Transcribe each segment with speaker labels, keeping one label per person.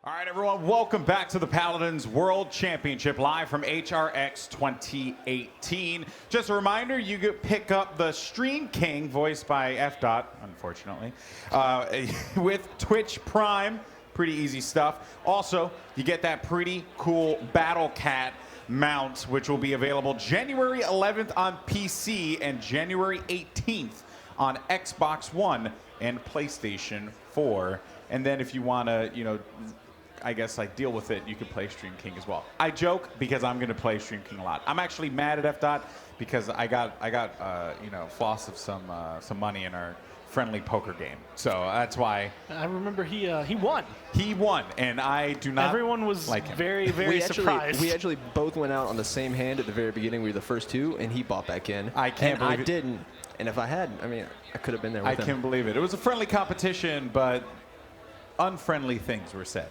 Speaker 1: All right, everyone, welcome back to the Paladins World Championship live from HRX 2018. Just a reminder, you could pick up the Stream King, voiced by F. Unfortunately, with Twitch Prime. Pretty easy stuff. Also, you get that pretty cool Battle Cat mount, which will be available January 11th on PC and January 18th on Xbox One and PlayStation 4. And then if you want to, I guess like deal with it, you could play Stream King as well. I joke because I'm going to play Stream King a lot. I'm actually mad at F. Because I got floss of some money in our friendly poker game. So that's why.
Speaker 2: I remember he won.
Speaker 1: He won, and I do not.
Speaker 2: Everyone was
Speaker 1: like him.
Speaker 2: very surprised.
Speaker 3: We actually both went out on the same hand at the very beginning. We were the first two, and he bought back in.
Speaker 1: I can't believe
Speaker 3: I didn't. And if I had, I could have been there with him.
Speaker 1: I can't believe it. It was a friendly competition, but unfriendly things were said.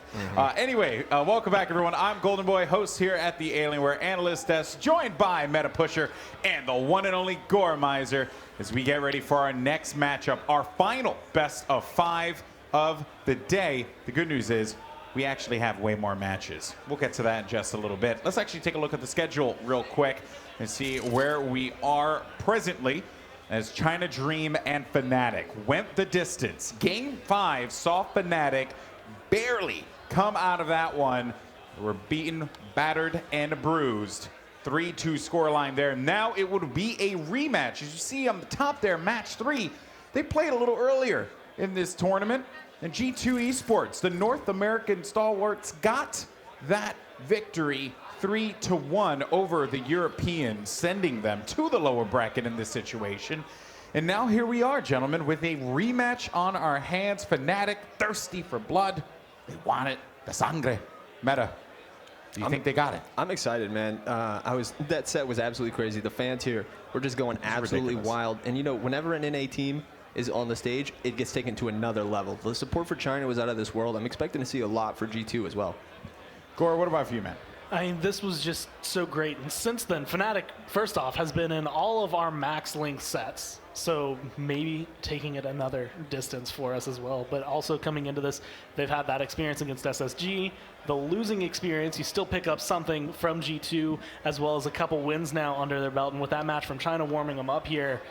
Speaker 1: Anyway, welcome back, everyone. I'm Golden Boy, host here at the Alienware Analyst Desk, joined by Meta Pusher and the one and only Gore Miser as we get ready for our next matchup, our final best of 5 of the day. The good news is we actually have way more matches. We'll get to that in just a little bit. Let's actually take a look at the schedule real quick and see where we are presently, as China Dream and FNATIC went the distance. Game 5 saw FNATIC barely come out of that one. They were beaten, battered, and bruised. 3-2 scoreline there. Now it would be a rematch. As you see on the top there, match 3, they played a little earlier in this tournament. And G2 Esports, the North American stalwarts, got that victory 3-1 over the Europeans, sending them to the lower bracket in this situation. And now here we are, gentlemen, with a rematch on our hands. FNATIC, thirsty for blood. They want it. The sangre. Meta, do you think they got it?
Speaker 3: I'm excited, man. That set was absolutely crazy. The fans here were just going absolutely wild. And whenever an NA team is on the stage, it gets taken to another level. The support for China was out of this world. I'm expecting to see a lot for G2 as well.
Speaker 1: Gore, what about for you, man?
Speaker 2: This was just so great. And since then, FNATIC, first off, has been in all of our max length sets. So maybe taking it another distance for us as well. But also coming into this, they've had that experience against SSG. The losing experience, you still pick up something from G2, as well as a couple wins now under their belt. And with that match from China warming them up here,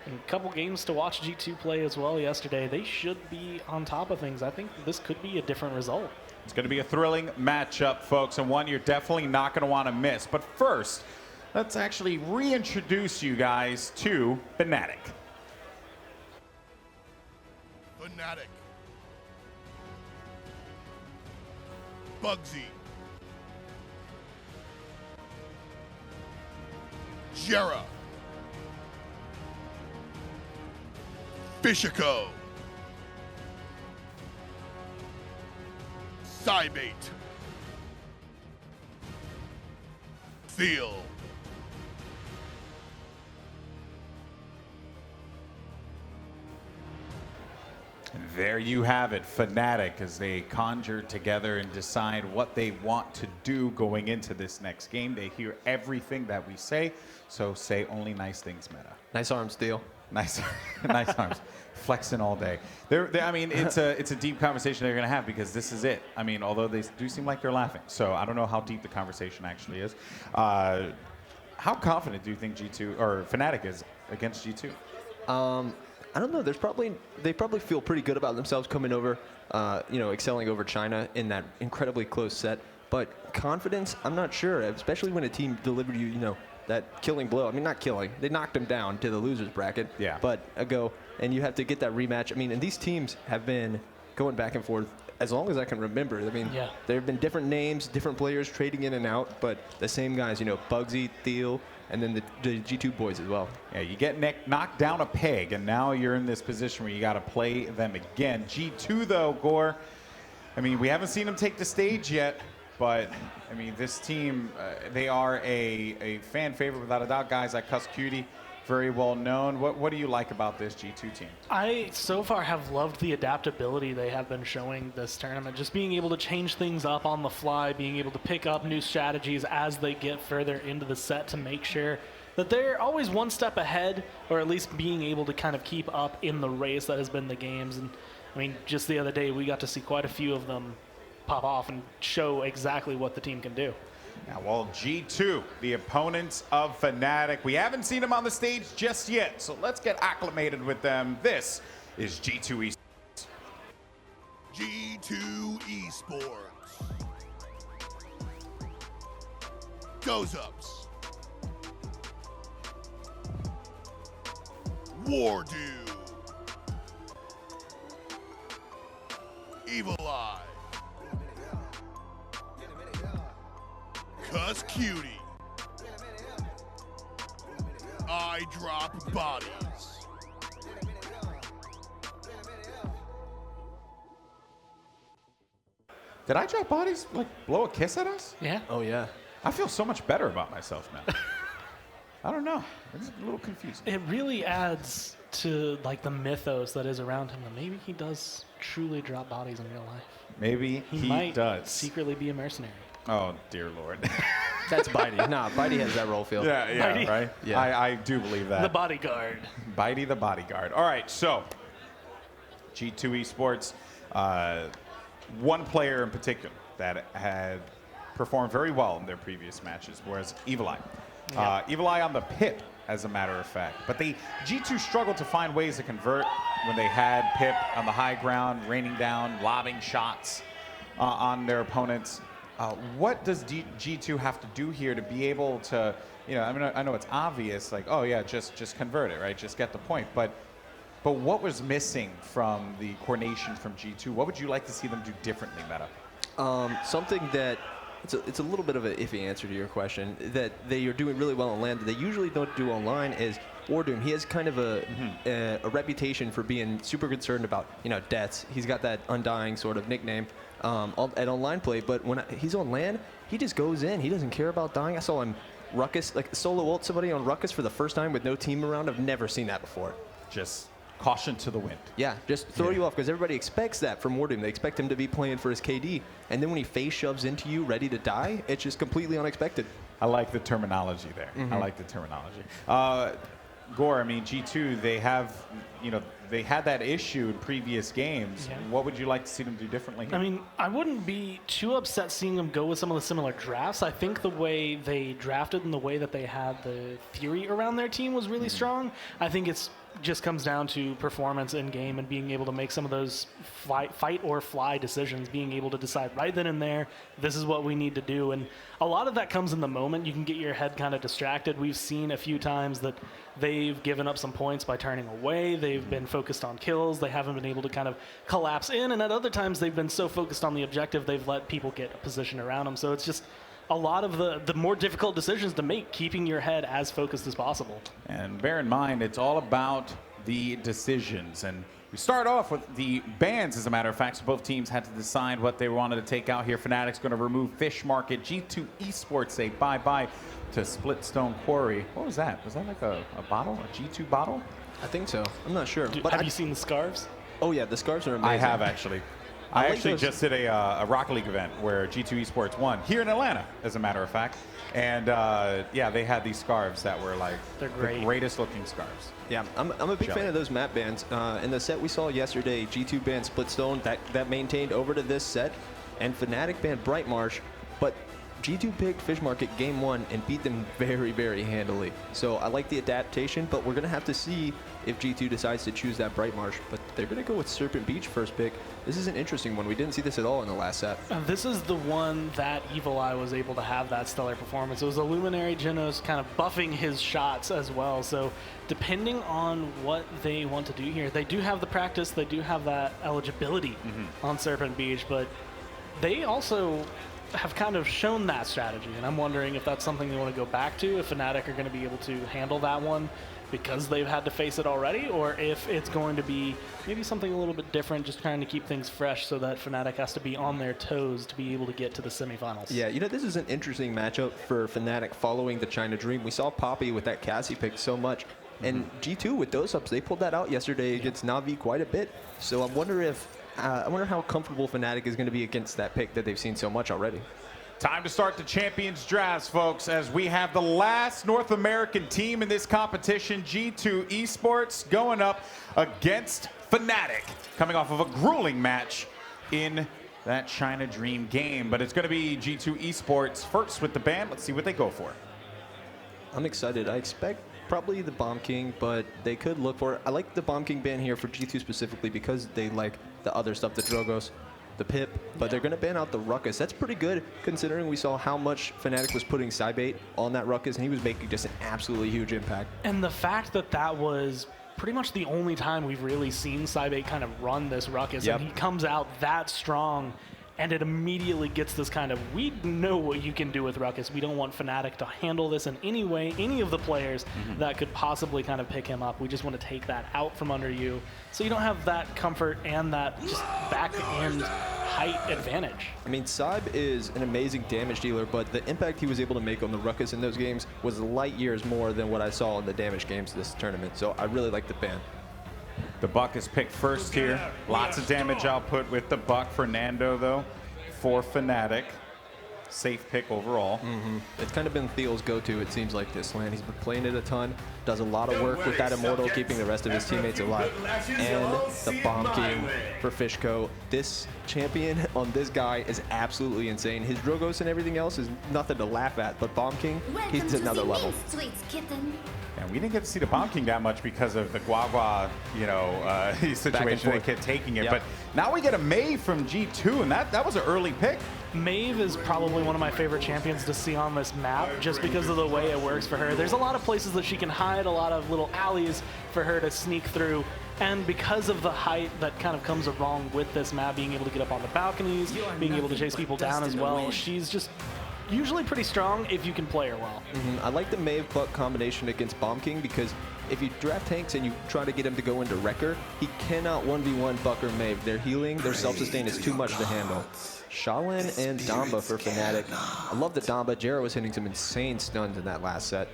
Speaker 2: and a couple games to watch G2 play as well yesterday, they should be on top of things. I think this could be a different result.
Speaker 1: It's going to be a thrilling matchup, folks, and one you're definitely not going to want to miss. But first, let's actually reintroduce you guys to FNATIC.
Speaker 4: FNATIC. Bugzy. Gerrah. Fisheko. Cybate. Thiel.
Speaker 1: And there you have it, FNATIC, as they conjure together and decide what they want to do going into this next game. They hear everything that we say, so say only nice things, Meta.
Speaker 3: Nice arms, Thiel.
Speaker 1: Nice, nice arms, flexing all day. It's a deep conversation they're going to have, because this is it. Although they do seem like they're laughing, so I don't know how deep the conversation actually is. How confident do you think G2 or FNATIC is against G2?
Speaker 3: I don't know. They probably feel pretty good about themselves coming over, excelling over China in that incredibly close set. But confidence, I'm not sure, especially when a team delivered you, that killing blow. Not killing. They knocked them down to the losers bracket.
Speaker 1: Yeah.
Speaker 3: But and you have to get that rematch. And these teams have been going back and forth as long as I can remember.
Speaker 2: Yeah.
Speaker 3: There have been different names, different players trading in and out, but the same guys, bugzy, Thiel, and then the G2 boys as well.
Speaker 1: Yeah, you get knocked down a peg, and now you're in this position where you got to play them again. G2, though, Gore, we haven't seen them take the stage yet, but, this team, they are a fan favorite without a doubt. Guys like Kusqt, very well known. What do you like about this G2 team?
Speaker 2: I so far have loved the adaptability they have been showing this tournament. Just being able to change things up on the fly, being able to pick up new strategies as they get further into the set to make sure that they're always one step ahead, or at least being able to kind of keep up in the race that has been the games. And just the other day we got to see quite a few of them pop off and show exactly what the team can do.
Speaker 1: Now, well, G2, the opponents of FNATIC. We haven't seen them on the stage just yet, so let's get acclimated with them. This is G2 Esports.
Speaker 4: G2 Esports. doesupz. WarDoom. Evulli. Kusqt. iDropBodies.
Speaker 1: Did iDropBodies like blow a kiss at us?
Speaker 2: Yeah.
Speaker 3: Oh, yeah.
Speaker 1: I feel so much better about myself now. I don't know. It's a little confusing.
Speaker 2: It really adds to like the mythos that is around him that maybe he does truly drop bodies in real life.
Speaker 1: Maybe
Speaker 2: He
Speaker 1: he
Speaker 2: might
Speaker 1: does.
Speaker 2: secretly be a mercenary.
Speaker 1: Oh, dear Lord.
Speaker 3: That's Bitey. Nah, Bitey has that role field.
Speaker 1: yeah,
Speaker 2: Bitey.
Speaker 1: right?
Speaker 3: Yeah.
Speaker 1: I do believe that.
Speaker 2: The bodyguard.
Speaker 1: Bitey the bodyguard. All right, so G2 Esports, one player in particular that had performed very well in their previous matches was Evulli.
Speaker 2: Yeah.
Speaker 1: Evulli on the pip, as a matter of fact. But G2 struggled to find ways to convert when they had pip on the high ground, raining down, lobbing shots on their opponents. What does G2 have to do here to be able to, I mean, I know it's obvious, like, oh yeah, just convert it, right? Just get the point. But what was missing from the coordination from G2? What would you like to see them do differently, Meta?
Speaker 3: Something that it's a little bit of an iffy answer to your question that they are doing really well on land that they usually don't do online is WarDoom. He has kind of a reputation for being super concerned about deaths. He's got that undying sort of nickname at online play, but when he's on land, he just goes in. He doesn't care about dying. I saw him ruckus, like solo ult somebody on ruckus for the first time with no team around. I've never seen that before.
Speaker 1: Just caution to the wind.
Speaker 3: Yeah, just throw you off because everybody expects that from WarDoom. They expect him to be playing for his KD, and then when he face shoves into you ready to die, it's just completely unexpected.
Speaker 1: I like the terminology there. I like the terminology. Gore, I mean, G2, they have, they had that issue in previous games.
Speaker 2: Yeah.
Speaker 1: What would you like to see them do differently here?
Speaker 2: I mean, I wouldn't be too upset seeing them go with some of the similar drafts. I think the way they drafted and the way that they had the theory around their team was really strong. I think it's just comes down to performance in game and being able to make some of those fight or fly decisions, being able to decide right then and there, this is what we need to do. And a lot of that comes in the moment. You can get your head kind of distracted. We've seen a few times that they've given up some points by turning away. They've been focused on kills. They haven't been able to kind of collapse in. And at other times, they've been so focused on the objective, they've let people get a position around them. So it's just a lot of the more difficult decisions to make, keeping your head as focused as possible.
Speaker 1: And bear in mind, it's all about the decisions. And we start off with the bans, as a matter of fact. So both teams had to decide what they wanted to take out here. FNATIC's going to remove Fish Market. G2 Esports say bye-bye to Splitstone Quarry. What was that? Was that like a bottle? A G2 bottle?
Speaker 3: I think so. I'm not sure.
Speaker 2: Dude,
Speaker 3: But
Speaker 2: have you seen the scarves?
Speaker 3: Oh yeah, the scarves are amazing.
Speaker 1: I have, actually. I
Speaker 3: like
Speaker 1: actually
Speaker 3: those.
Speaker 1: just did a Rocket League event where G2 Esports won here in Atlanta, as a matter of fact. And yeah, they had these scarves that were like
Speaker 2: They're great.
Speaker 1: the greatest looking scarves.
Speaker 3: Yeah, I'm a big fan of those map bans. In the set we saw yesterday, G2 banned Splitstone, that maintained over to this set, and FNATIC banned Brightmarsh, but G2 picked Fish Market game 1 and beat them very, very handily. So I like the adaptation, but we're going to have to see if G2 decides to choose that Brightmarsh. But they're going to go with Serpent Beach first pick. This is an interesting one. We didn't see this at all in the last set.
Speaker 2: This is the one that Evulli was able to have that stellar performance. It was a Luminary Genos kind of buffing his shots as well. So depending on what they want to do here, they do have the practice, they do have that eligibility on Serpent Beach, but they also have kind of shown that strategy, and I'm wondering if that's something they want to go back to, if FNATIC are going to be able to handle that one because they've had to face it already, or if it's going to be maybe something a little bit different, just trying to keep things fresh so that FNATIC has to be on their toes to be able to get to the semifinals.
Speaker 3: Yeah, this is an interesting matchup for FNATIC following the China Dream. We saw Poppy with that Cassie pick so much, and G2 with doesupz, they pulled that out yesterday against Na'Vi quite a bit, so I wonder how comfortable FNATIC is going to be against that pick that they've seen so much already.
Speaker 1: Time to start the Champions Drafts, folks, as we have the last North American team in this competition, G2 Esports, going up against FNATIC, coming off of a grueling match in that China Dream game. But it's going to be G2 Esports first with the ban. Let's see what they go for.
Speaker 3: I'm excited. I expect probably the Bomb King, but they could look for it. I like the Bomb King ban here for G2 specifically because they like the other stuff, the Drogos, the Pip, but they're going to ban out the Ruckus. That's pretty good considering we saw how much FNATIC was putting Cybate on that Ruckus, and he was making just an absolutely huge impact.
Speaker 2: And the fact that that was pretty much the only time we've really seen Cybate kind of run this Ruckus, and he comes out that strong, and it immediately gets this kind of, we know what you can do with Ruckus. We don't want FNATIC to handle this in any way, any of the players that could possibly kind of pick him up. We just want to take that out from under you, so you don't have that comfort and that just back-end height advantage.
Speaker 3: I mean, Cyb is an amazing damage dealer, but the impact he was able to make on the Ruckus in those games was light years more than what I saw in the damage games this tournament, so I really like the ban.
Speaker 1: The Buck is picked first here. Lots of damage output with the Buck. Fernando, though, for FNATIC. Safe pick overall.
Speaker 3: It's kind of been Thiel's go-to, it seems like, this land. He's been playing it a ton, does a lot of work with that Immortal, keeping the rest of his teammates alive. And the Bomb King for Fisheko. This champion on this guy is absolutely insane. His Drogos and everything else is nothing to laugh at, but Bomb King, he's at another level.
Speaker 1: And we didn't get to see the Bomb King that much because of the Guagua, situation. They kept taking it. But now we get a Maeve from G2, and that was an early pick.
Speaker 2: Maeve is probably one of my favorite champions to see on this map just because of the way it works for her. There's a lot of places that she can hide, a lot of little alleys for her to sneak through. And because of the height that kind of comes along with this map, being able to get up on the balconies, being able to chase people down as well, she's just usually pretty strong if you can play her well.
Speaker 3: I like the Maeve Buck combination against Bomb King because if you draft tanks and you try to get him to go into Wrecker, he cannot 1v1 Buck or Maeve. Their healing, their self-sustain is too much to handle. Shaolin and Damba for FNATIC. I love that Damba. Gerrah was hitting some insane stuns in that last set.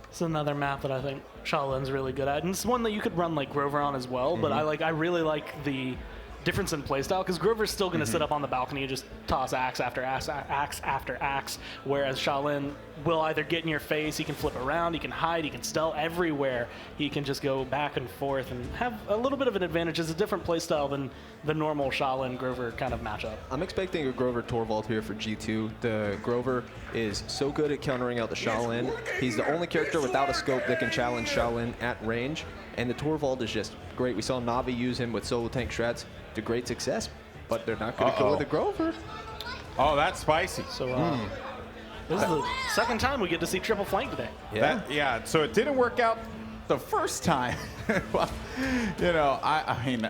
Speaker 2: It's another map that I think Shaolin's really good at, and it's one that you could run like Grover on as well. But I really like the difference in playstyle because Grover's still going to sit up on the balcony and just toss axe after axe, axe after axe, whereas Shaolin will either get in your face, he can flip around, he can hide, he can stealth everywhere. He can just go back and forth and have a little bit of an advantage. It's a different playstyle than the normal Shaolin Grover kind of matchup.
Speaker 3: I'm expecting a Grover Torvald here for G2. The Grover is so good at countering out the Shaolin. He's the only character without a scope that can challenge Shaolin at range, and the Torvald is just great. We saw Navi use him with solo tank strats to great success, but they're not going to go with the Grover.
Speaker 1: Oh, that's spicy.
Speaker 2: So this is the second time we get to see triple flank today.
Speaker 3: Yeah.
Speaker 1: So it didn't work out the first time. Well, I mean,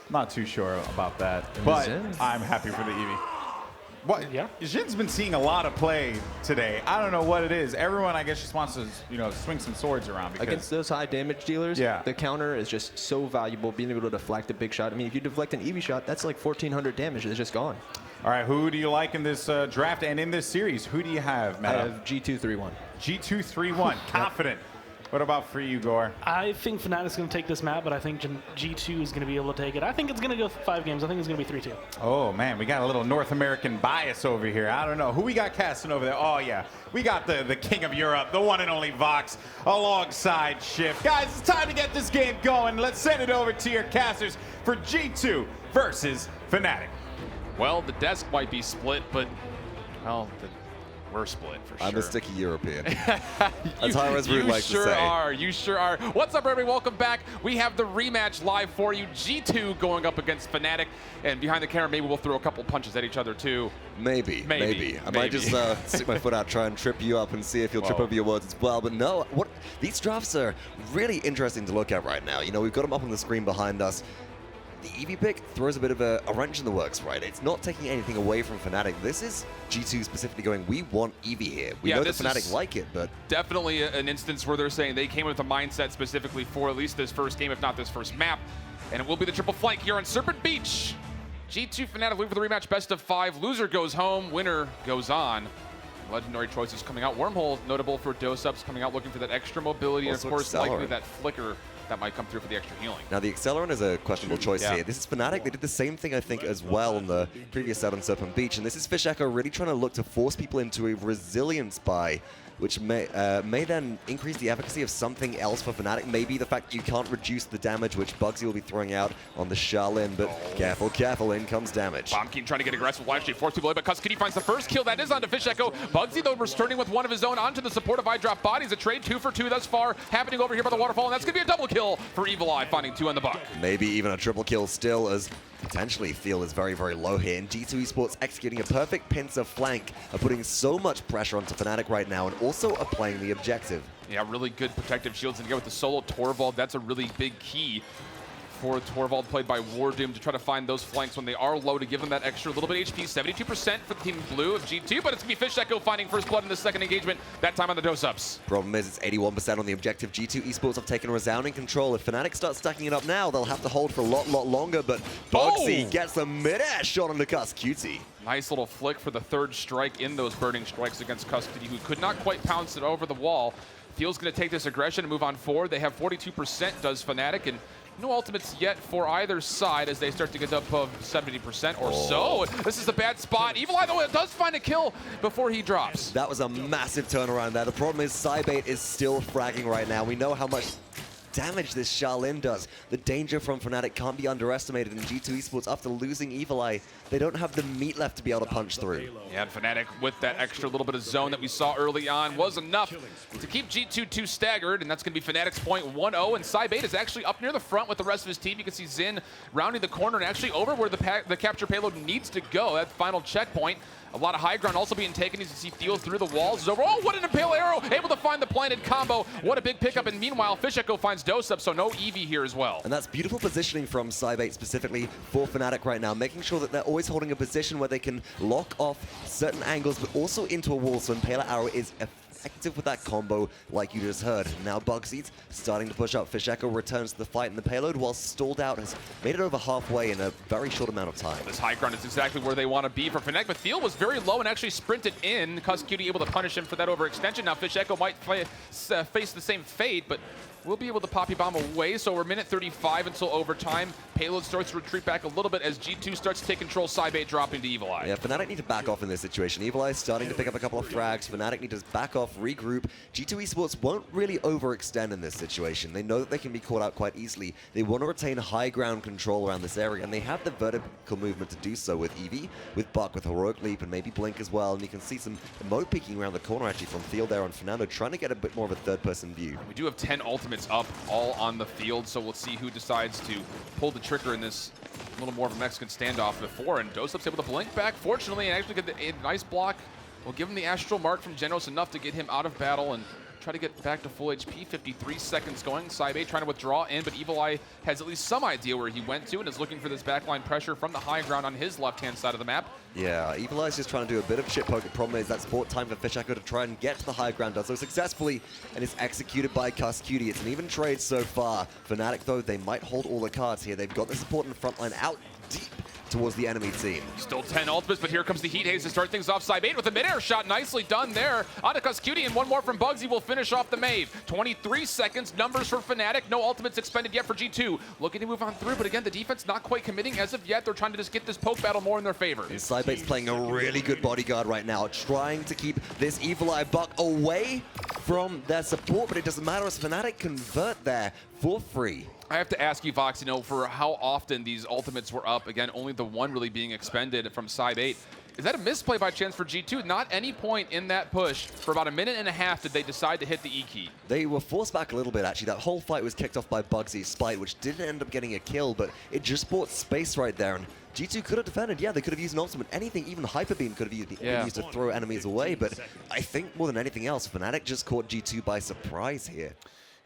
Speaker 1: not too sure about that, but I'm happy for the Eevee. What?
Speaker 2: Yeah.
Speaker 1: Jin's been seeing a lot of play today. I don't know what it is. Everyone, I guess, just wants to, swing some swords around. Because
Speaker 3: against those high damage dealers, the counter is just so valuable, being able to deflect a big shot. I mean, if you deflect an Eevee shot, that's like 1,400 damage. It's just gone.
Speaker 1: All right, who do you like in this draft and in this series? Who do you have, Matt?
Speaker 3: I have G2-3-1.
Speaker 1: G2-3-1. Confident. What about for you, Gore?
Speaker 2: I think FNATIC's going to take this map, but I think G2 is going to be able to take it. I think it's going to go 5 games. I think it's going to be 3-2.
Speaker 1: Oh, man, we got a little North American bias over here. I don't know. Who we got casting over there? Oh, yeah. We got the king of Europe, the one and only Vox, alongside Shift. Guys, it's time to get this game going. Let's send it over to your casters for G2 versus FNATIC.
Speaker 5: Well, the desk might be split, but, well, we're split for sure.
Speaker 6: I'm a sticky European. As Hi-Rez would like to say.
Speaker 5: You sure are. What's up, everybody? Welcome back. We have the rematch live for you. G2 going up against FNATIC. And behind the camera, maybe we'll throw a couple punches at each other, too.
Speaker 6: Maybe. I might just stick my foot out, try and trip you up and see if you'll trip over your words as well. But no, these drafts are really interesting to look at right now. We've got them up on the screen behind us. The Eevee pick throws a bit of a wrench in the works, right? It's not taking anything away from FNATIC. This is G2 specifically going, we want Eevee here. We know that FNATIC like it, but...
Speaker 5: Definitely an instance where they're saying they came with a mindset specifically for at least this first game, if not this first map. And it will be the triple flank here on Serpent Beach. G2 FNATIC looking for the rematch, best of 5. Loser goes home, winner goes on. Legendary choices coming out. Wormhole, notable for doesupz, coming out looking for that extra mobility,
Speaker 6: also
Speaker 5: and of course,
Speaker 6: Accelerant.
Speaker 5: likely that flicker that might come through for the extra healing.
Speaker 6: Now, the Accelerant is a questionable choice here. This is FNATIC. They did the same thing, I think, as well in the previous set on Serpent Beach. And this is Fisheko really trying to look to force people into a resilience buy which may then increase the efficacy of something else for FNATIC. Maybe the fact that you can't reduce the damage which bugzy will be throwing out on the Shaolin, but careful, careful, in comes damage.
Speaker 5: Bombkeen trying to get aggressive, will actually force people away, but Kusqt finds the first kill. That is onto Fisheko. bugzy, though, returning with one of his own onto the support of iDropBodies. A trade 2 for 2 thus far, happening over here by the waterfall, and that's going to be a double kill for Evulli, finding 2 on the buck.
Speaker 6: Maybe even a triple kill still, as potentially Thiel is very, very low here. And G2 Esports executing a perfect pincer flank, are putting so much pressure onto FNATIC right now, and also are playing the objective.
Speaker 5: Yeah, really good protective shields, and again with the solo Torvald, that's a really big key for Torvald, played by WarDoom, to try to find those flanks when they are low, to give them that extra little bit of HP. 72% for the team blue of G2, but it's going to be Fisheko finding first blood in the second engagement, that time on the doesupz.
Speaker 6: Problem is, it's 81% on the objective. G2 Esports have taken resounding control. If FNATIC start stacking it up now, they'll have to hold for a lot longer, but bugzy gets a mid-air shot on the Kusqt.
Speaker 5: Nice little flick for the third strike in those burning strikes against Kusqt, who could not quite pounce it over the wall. Thiel's going to take this aggression and move on forward. They have 42%, does FNATIC, and no ultimates yet for either side as they start to get up above 70% or so. This is a bad spot. Evulli, though, does find a kill before he drops.
Speaker 6: That was a massive turnaround there. The problem is SciBait is still fragging right now. We know how much damage this Shaolin does. The danger from FNATIC can't be underestimated, and G2 Esports, after losing Evulli, they don't have the meat left to be able to punch through.
Speaker 5: Yeah, and FNATIC, with that extra little bit of zone that we saw early on, was enough to keep G2 staggered, and that's going to be FNATIC's point 1-0, and SciBait is actually up near the front with the rest of his team. You can see Xin rounding the corner and actually over where the capture payload needs to go, that final checkpoint. A lot of high ground also being taken. You can see Thiel through the walls. Over. Oh, what an impale arrow! Able to find the planted combo. What a big pickup. And meanwhile, Fisheko finds doesupz, so no Eevee here as well.
Speaker 6: And that's beautiful positioning from SciBait specifically for FNATIC right now, making sure that they're always holding a position where they can lock off certain angles, but also into a wall, so impale arrow is effective with that combo, like you just heard. Now bugzy's starting to push up. Fisheko returns to the fight, and the payload, while stalled out, has made it over halfway in a very short amount of time.
Speaker 5: This high ground is exactly where they want to be for FNATIC, but Thiel was very low and actually sprinted in. Kusqt able to punish him for that overextension. Now Fisheko might face the same fate, but we'll be able to poppy bomb away. So we're minute 35 until overtime. Payload starts to retreat back a little bit as G2 starts to take control. SciBait dropping to Evulli.
Speaker 6: Yeah, FNATIC need to back off in this situation. Evulli is starting to pick up a couple of frags. FNATIC need to back off, regroup. G2 Esports won't really overextend in this situation. They know that they can be caught out quite easily. They want to retain high ground control around this area, and they have the vertical movement to do so with Eevee, with Buck, with Heroic Leap, and maybe Blink as well. And you can see some emote peeking around the corner actually from Thiel there on Fernando, trying to get a bit more of a third-person view.
Speaker 5: We do have 10 ultimates up, all on the field, so we'll see who decides to pull the trigger in this little more of a Mexican standoff before. And doesupz able to blink back, fortunately, and actually get a nice block. We'll give him the Astral Mark from Genos, enough to get him out of battle and try to get back to full HP. 53 seconds going. SciBait trying to withdraw in, but Evulli has at least some idea where he went to and is looking for this backline pressure from the high ground on his left-hand side of the map.
Speaker 6: Yeah, Evulli is just trying to do a bit of chip poke. The problem is that support time for Fisheko to try and get to the high ground does so successfully, and it's executed by Kusqt. It's an even trade so far. FNATIC, though, they might hold all the cards here. They've got the support in the front line out deep towards the enemy team.
Speaker 5: Still 10 ultimates, but here comes the heat haze to start things off. SciBait with a mid-air shot, nicely done there. Onto Kusqt, and one more from bugzy will finish off the Mave. 23 seconds, numbers for FNATIC. No ultimates expended yet for G2. Looking to move on through, but again, the defense not quite committing as of yet. They're trying to just get this poke battle more in their favor.
Speaker 6: And SciBait's playing a really good bodyguard right now, trying to keep this Evulli Buck away from their support, but it doesn't matter as FNATIC convert there for free.
Speaker 5: I have to ask you, Vox, for how often these ultimates were up. Again, only the one really being expended from SciBait. Is that a misplay by chance for G2? Not any point in that push for about a minute and a half did they decide to hit the E key.
Speaker 6: They were forced back a little bit, actually. That whole fight was kicked off by bugzy's Spite, which didn't end up getting a kill, but it just bought space right there. And G2 could have defended. Yeah, they could have used an ultimate. Anything, even Hyper Beam could have been used to throw enemies away. But I think more than anything else, FNATIC just caught G2 by surprise here.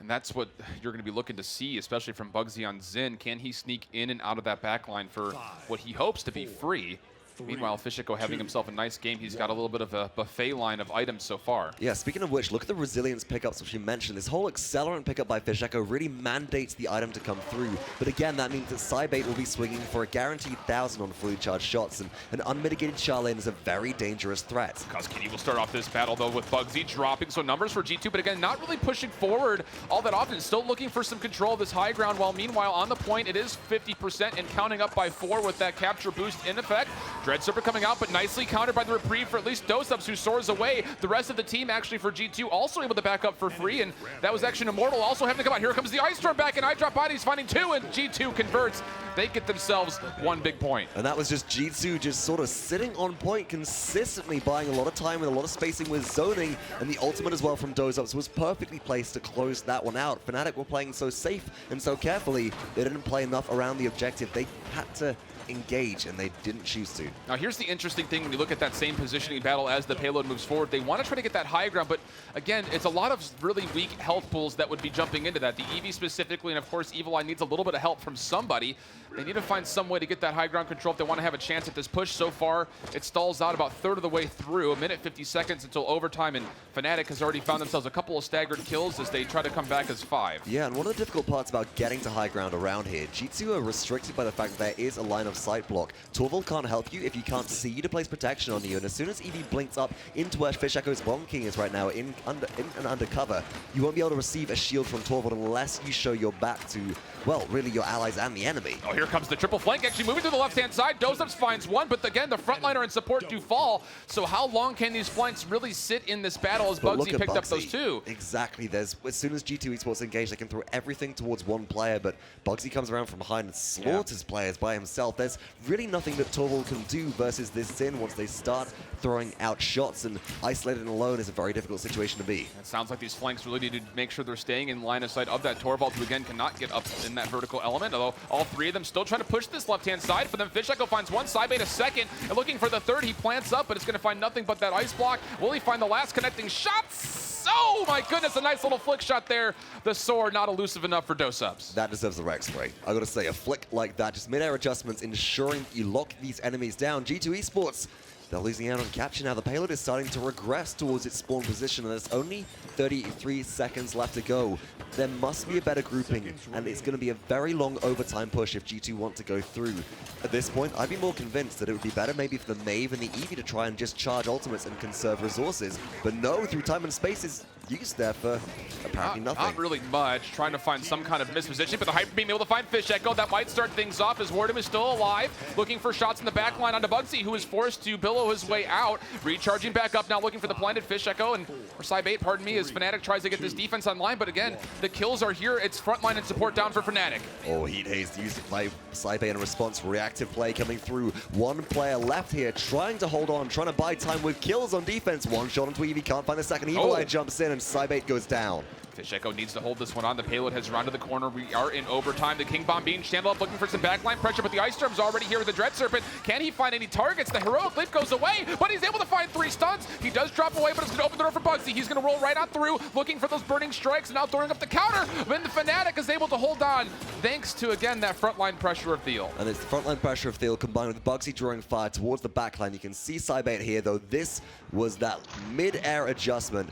Speaker 5: And that's what you're going to be looking to see, especially from bugzy on Xin. Can he sneak in and out of that backline for what he hopes to be free? Meanwhile, Fisheko having himself a nice game. He's got a little bit of a buffet line of items so far.
Speaker 6: Yeah, speaking of which, look at the resilience pickups which you mentioned. This whole accelerant pickup by Fisheko really mandates the item to come through. But again, that means that SciBait will be swinging for a guaranteed 1,000 on fully charged shots, and an unmitigated Shaolin is a very dangerous threat.
Speaker 5: Kusqt will start off this battle, though, with bugzy dropping, so numbers for G2, but again, not really pushing forward all that often. Still looking for some control of this high ground, while meanwhile, on the point, it is 50% and counting up by 4 with that capture boost in effect. Dread Serpent coming out, but nicely countered by the reprieve for at least doesupz, who soars away. The rest of the team, actually, for G2, also able to back up for free, and that was actually Immortal also having to come out. Here comes the Ice Storm back, and iDropBodies finding 2, and G2 converts. They get themselves 1 big point.
Speaker 6: And that was just G2 just sort of sitting on point, consistently buying a lot of time with a lot of spacing with zoning, and the ultimate as well from doesupz was perfectly placed to close that one out. FNATIC were playing so safe and so carefully, they didn't play enough around the objective. They had to engage, and they didn't choose to.
Speaker 5: Now here's the interesting thing when you look at that same positioning battle as the payload moves forward. They want to try to get that high ground, but again, it's a lot of really weak health pools that would be jumping into that. The Eevee specifically, and of course Evulli needs a little bit of help from somebody. They need to find some way to get that high ground control if they want to have a chance at this push. So far, it stalls out about 1/3 of the way through, 1:50 until overtime, and FNATIC has already found themselves a couple of staggered kills as they try to come back as 5.
Speaker 6: Yeah, and one of the difficult parts about getting to high ground around here, G2 are restricted by the fact that there is a line of sight block. Torvald can't help you if you can't see you to place protection on you, and as soon as Eevee blinks up into where Fisheko's Bomb King is right now, in and undercover, you won't be able to receive a shield from Torvald unless you show your back to, well, really your allies and the enemy.
Speaker 5: Oh, here comes the triple flank, actually moving to the left-hand side. doesupz finds 1, but again, the frontliner and support do fall. So how long can these flanks really sit in this battle as bugzy picked up those 2?
Speaker 6: Exactly. As soon as G2 Esports engage, they can throw everything towards one player, but bugzy comes around from behind and slaughters players by himself. There's really nothing that Torvald can do versus this Sin once they start throwing out shots, and isolated and alone is a very difficult situation to be.
Speaker 5: It sounds like these flanks really need to make sure they're staying in line of sight of that Torvald, who again cannot get up in that vertical element, although all 3 of them still trying to push this left-hand side. For them, Fisheko finds 1, SciBait a 2nd, and looking for the 3rd, he plants up, but it's going to find nothing but that ice block. Will he find the last connecting shots? Oh my goodness, a nice little flick shot there. The sword not elusive enough for doesupz.
Speaker 6: That deserves the Rex spray. I gotta say, a flick like that, just mid-air adjustments, ensuring you lock these enemies down. G2 Esports, they're losing out on capture now. The payload is starting to regress towards its spawn position, and there's only 33 seconds left to go. There must be a better grouping, and it's going to be a very long overtime push if G2 want to go through. At this point, I'd be more convinced that it would be better maybe for the Mave and the Eevee to try and just charge ultimates and conserve resources. But no, through time and space is used there for apparently nothing.
Speaker 5: Not really much. Trying to find some kind of misposition, but the Hyper Beam able to find Fisheko. That might start things off as WarDoom is still alive. Looking for shots in the back line onto bugzy, who is forced to billow his way out. Recharging back up now, looking for the blinded Fisheko, and or SciBait, pardon me, as FNATIC tries to get this defense online. But again, the kills are here. It's frontline and support down for FNATIC.
Speaker 6: Oh, Heat Haze used by SciBait in response. Reactive play coming through. One player left here, trying to hold on, trying to buy time with kills on defense. One shot onto Eevee, can't find the second. Evulli jumps in, and SciBait goes down.
Speaker 5: Fisheko needs to hold this one on. The payload has rounded the corner. We are in overtime. The King Bomb being stand up, looking for some backline pressure, but the Ice Storm's already here with the Dread Serpent. Can he find any targets? The Heroic Leap goes away, but he's able to find 3 stuns. He does drop away, but it's going to open the door for bugzy. He's going to roll right on through, looking for those burning strikes, and now throwing up the counter. Then the FNATIC is able to hold on, thanks to, again, that frontline pressure of Thiel.
Speaker 6: And it's the frontline pressure of Thiel combined with bugzy drawing fire towards the backline. You can see SciBait here, though. This was that mid-air adjustment.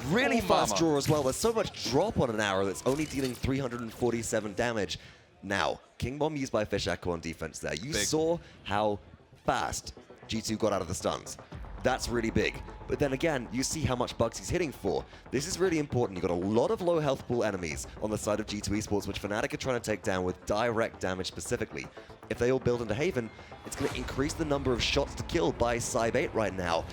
Speaker 6: Really fast draw as well. There's so much drop on an arrow that's only dealing 347 damage. Now, King Bomb used by Fisheko on defense there. You saw how fast G2 got out of the stuns. That's really big. But then again, you see how much bugzy's hitting for. This is really important. You've got a lot of low health pool enemies on the side of G2 Esports, which FNATIC are trying to take down with direct damage specifically. If they all build into Haven, it's going to increase the number of shots to kill by SciBait right now.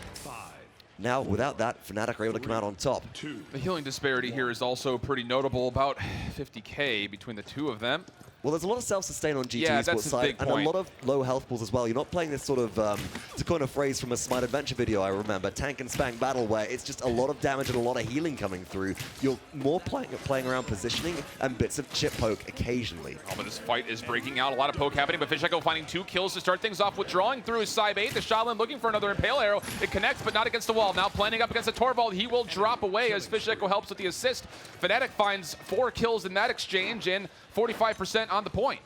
Speaker 6: Now, without that, FNATIC are able to come out on top.
Speaker 5: The healing disparity here is also pretty notable, about 50k between the 2 of them.
Speaker 6: Well, there's a lot of self-sustain on G2
Speaker 5: Yeah,
Speaker 6: Esports
Speaker 5: that's a
Speaker 6: side,
Speaker 5: big
Speaker 6: and
Speaker 5: point.
Speaker 6: a lot of low health pools as well. You're not playing this sort of, to coin a phrase from a Smite Adventure video I remember, tank and spank battle, where it's just a lot of damage and a lot of healing coming through. You're more playing around positioning and bits of chip poke occasionally.
Speaker 5: Oh, but this fight is breaking out. A lot of poke happening, but Fisheko finding 2 kills to start things off. Withdrawing through his SciBait. The Shaolin looking for another Impale Arrow. It connects, but not against the wall. Now planning up against the Torvald. He will drop away as Fisheko helps with the assist. FNATIC finds 4 kills in that exchange and 45% on the point.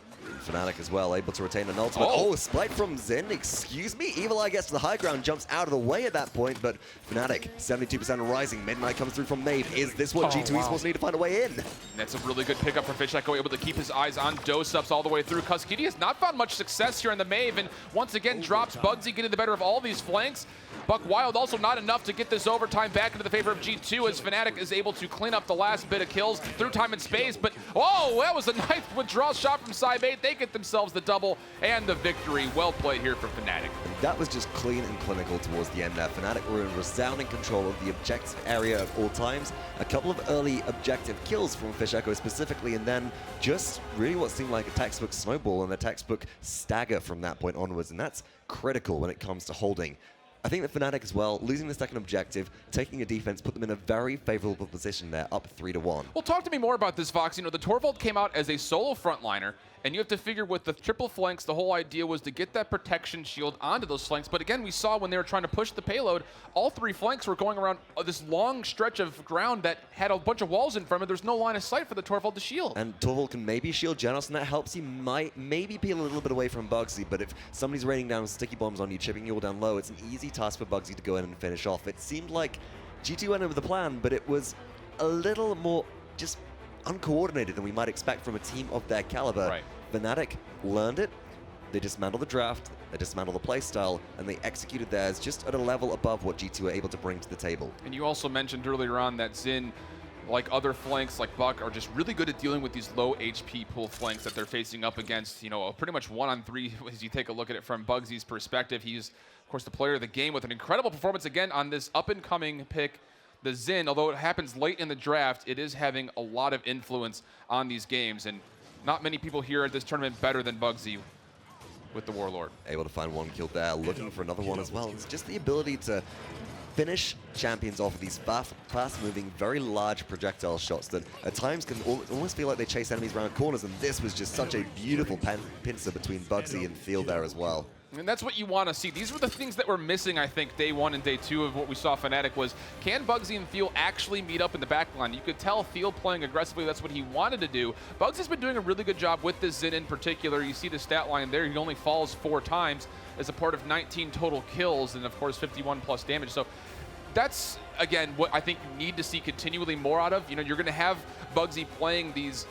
Speaker 6: FNATIC as well, able to retain an ultimate. Oh, Spite from Zen, excuse me? Evulli gets to the high ground, jumps out of the way at that point, but FNATIC, 72% rising. Midnight comes through from Mave. Is this what G2 Esports need to find a way in?
Speaker 5: That's a really good pickup for Fisheko, able to keep his eyes on doesupz all the way through. Kusqt has not found much success here in the Mave, and once again drops bugzy, getting the better of all these flanks. Buck Wild also not enough to get this overtime back into the favor of G2 as FNATIC is able to clean up the last bit of kills through time and space. But, oh, that was a nice withdrawal shot from SciBait. it. They get themselves the double and the victory. Well played here from FNATIC.
Speaker 6: That was just clean and clinical towards the end there. FNATIC were in resounding control of the objective area at all times. A couple of early objective kills from Fisheko specifically, and then just really what seemed like a textbook snowball and a textbook stagger from that point onwards, and that's critical when it comes to holding. I think that FNATIC as well, losing the second objective, taking a defense, put them in a very favorable position there, up 3-1.
Speaker 5: Well, talk to me more about this, Vox. You know, the Torvald came out as a solo frontliner, and you have to figure with the triple flanks, the whole idea was to get that protection shield onto those flanks. But again, we saw when they were trying to push the payload, all three flanks were going around this long stretch of ground that had a bunch of walls in front of it. There's no line of sight for the Torvald to shield.
Speaker 6: And Torvald can maybe shield Genos, and that helps you maybe peel a little bit away from bugzy. But if somebody's raining down sticky bombs on you, chipping you all down low, it's an easy task for bugzy to go in and finish off. It seemed like G2 went over the plan, but it was a little more just uncoordinated than we might expect from a team of their caliber.
Speaker 5: Right.
Speaker 6: FNATIC learned it, they dismantled the draft, they dismantled the playstyle, and they executed theirs just at a level above what G2 were able to bring to the table.
Speaker 5: And you also mentioned earlier on that Xin, like other flanks like Buck, are just really good at dealing with these low HP pool flanks that they're facing up against, you know, pretty much 1-on-3 as you take a look at it from bugzy's perspective. He's, of course, the player of the game with an incredible performance again on this up-and-coming pick, the Xin. Although it happens late in the draft, it is having a lot of influence on these games, and not many people here at this tournament better than bugzy with the Warlord.
Speaker 6: Able to find one kill there, looking for another one as well. It's just the ability to finish champions off of these fast-moving, very large projectile shots that at times can almost feel like they chase enemies around corners, and this was just such a beautiful pincer between bugzy and Thiel there as well.
Speaker 5: And that's what you want to see. These were the things that were missing, I think, day one and day two of what we saw FNATIC was, can bugzy and Thiel actually meet up in the back line? You could tell Thiel playing aggressively, that's what he wanted to do. Bugsy's been doing a really good job with this Xin in particular. You see the stat line there, he only falls 4 times as a part of 19 total kills and, of course, 51 plus damage. So that's, again, what I think you need to see continually more out of. You know, you're going to have bugzy playing these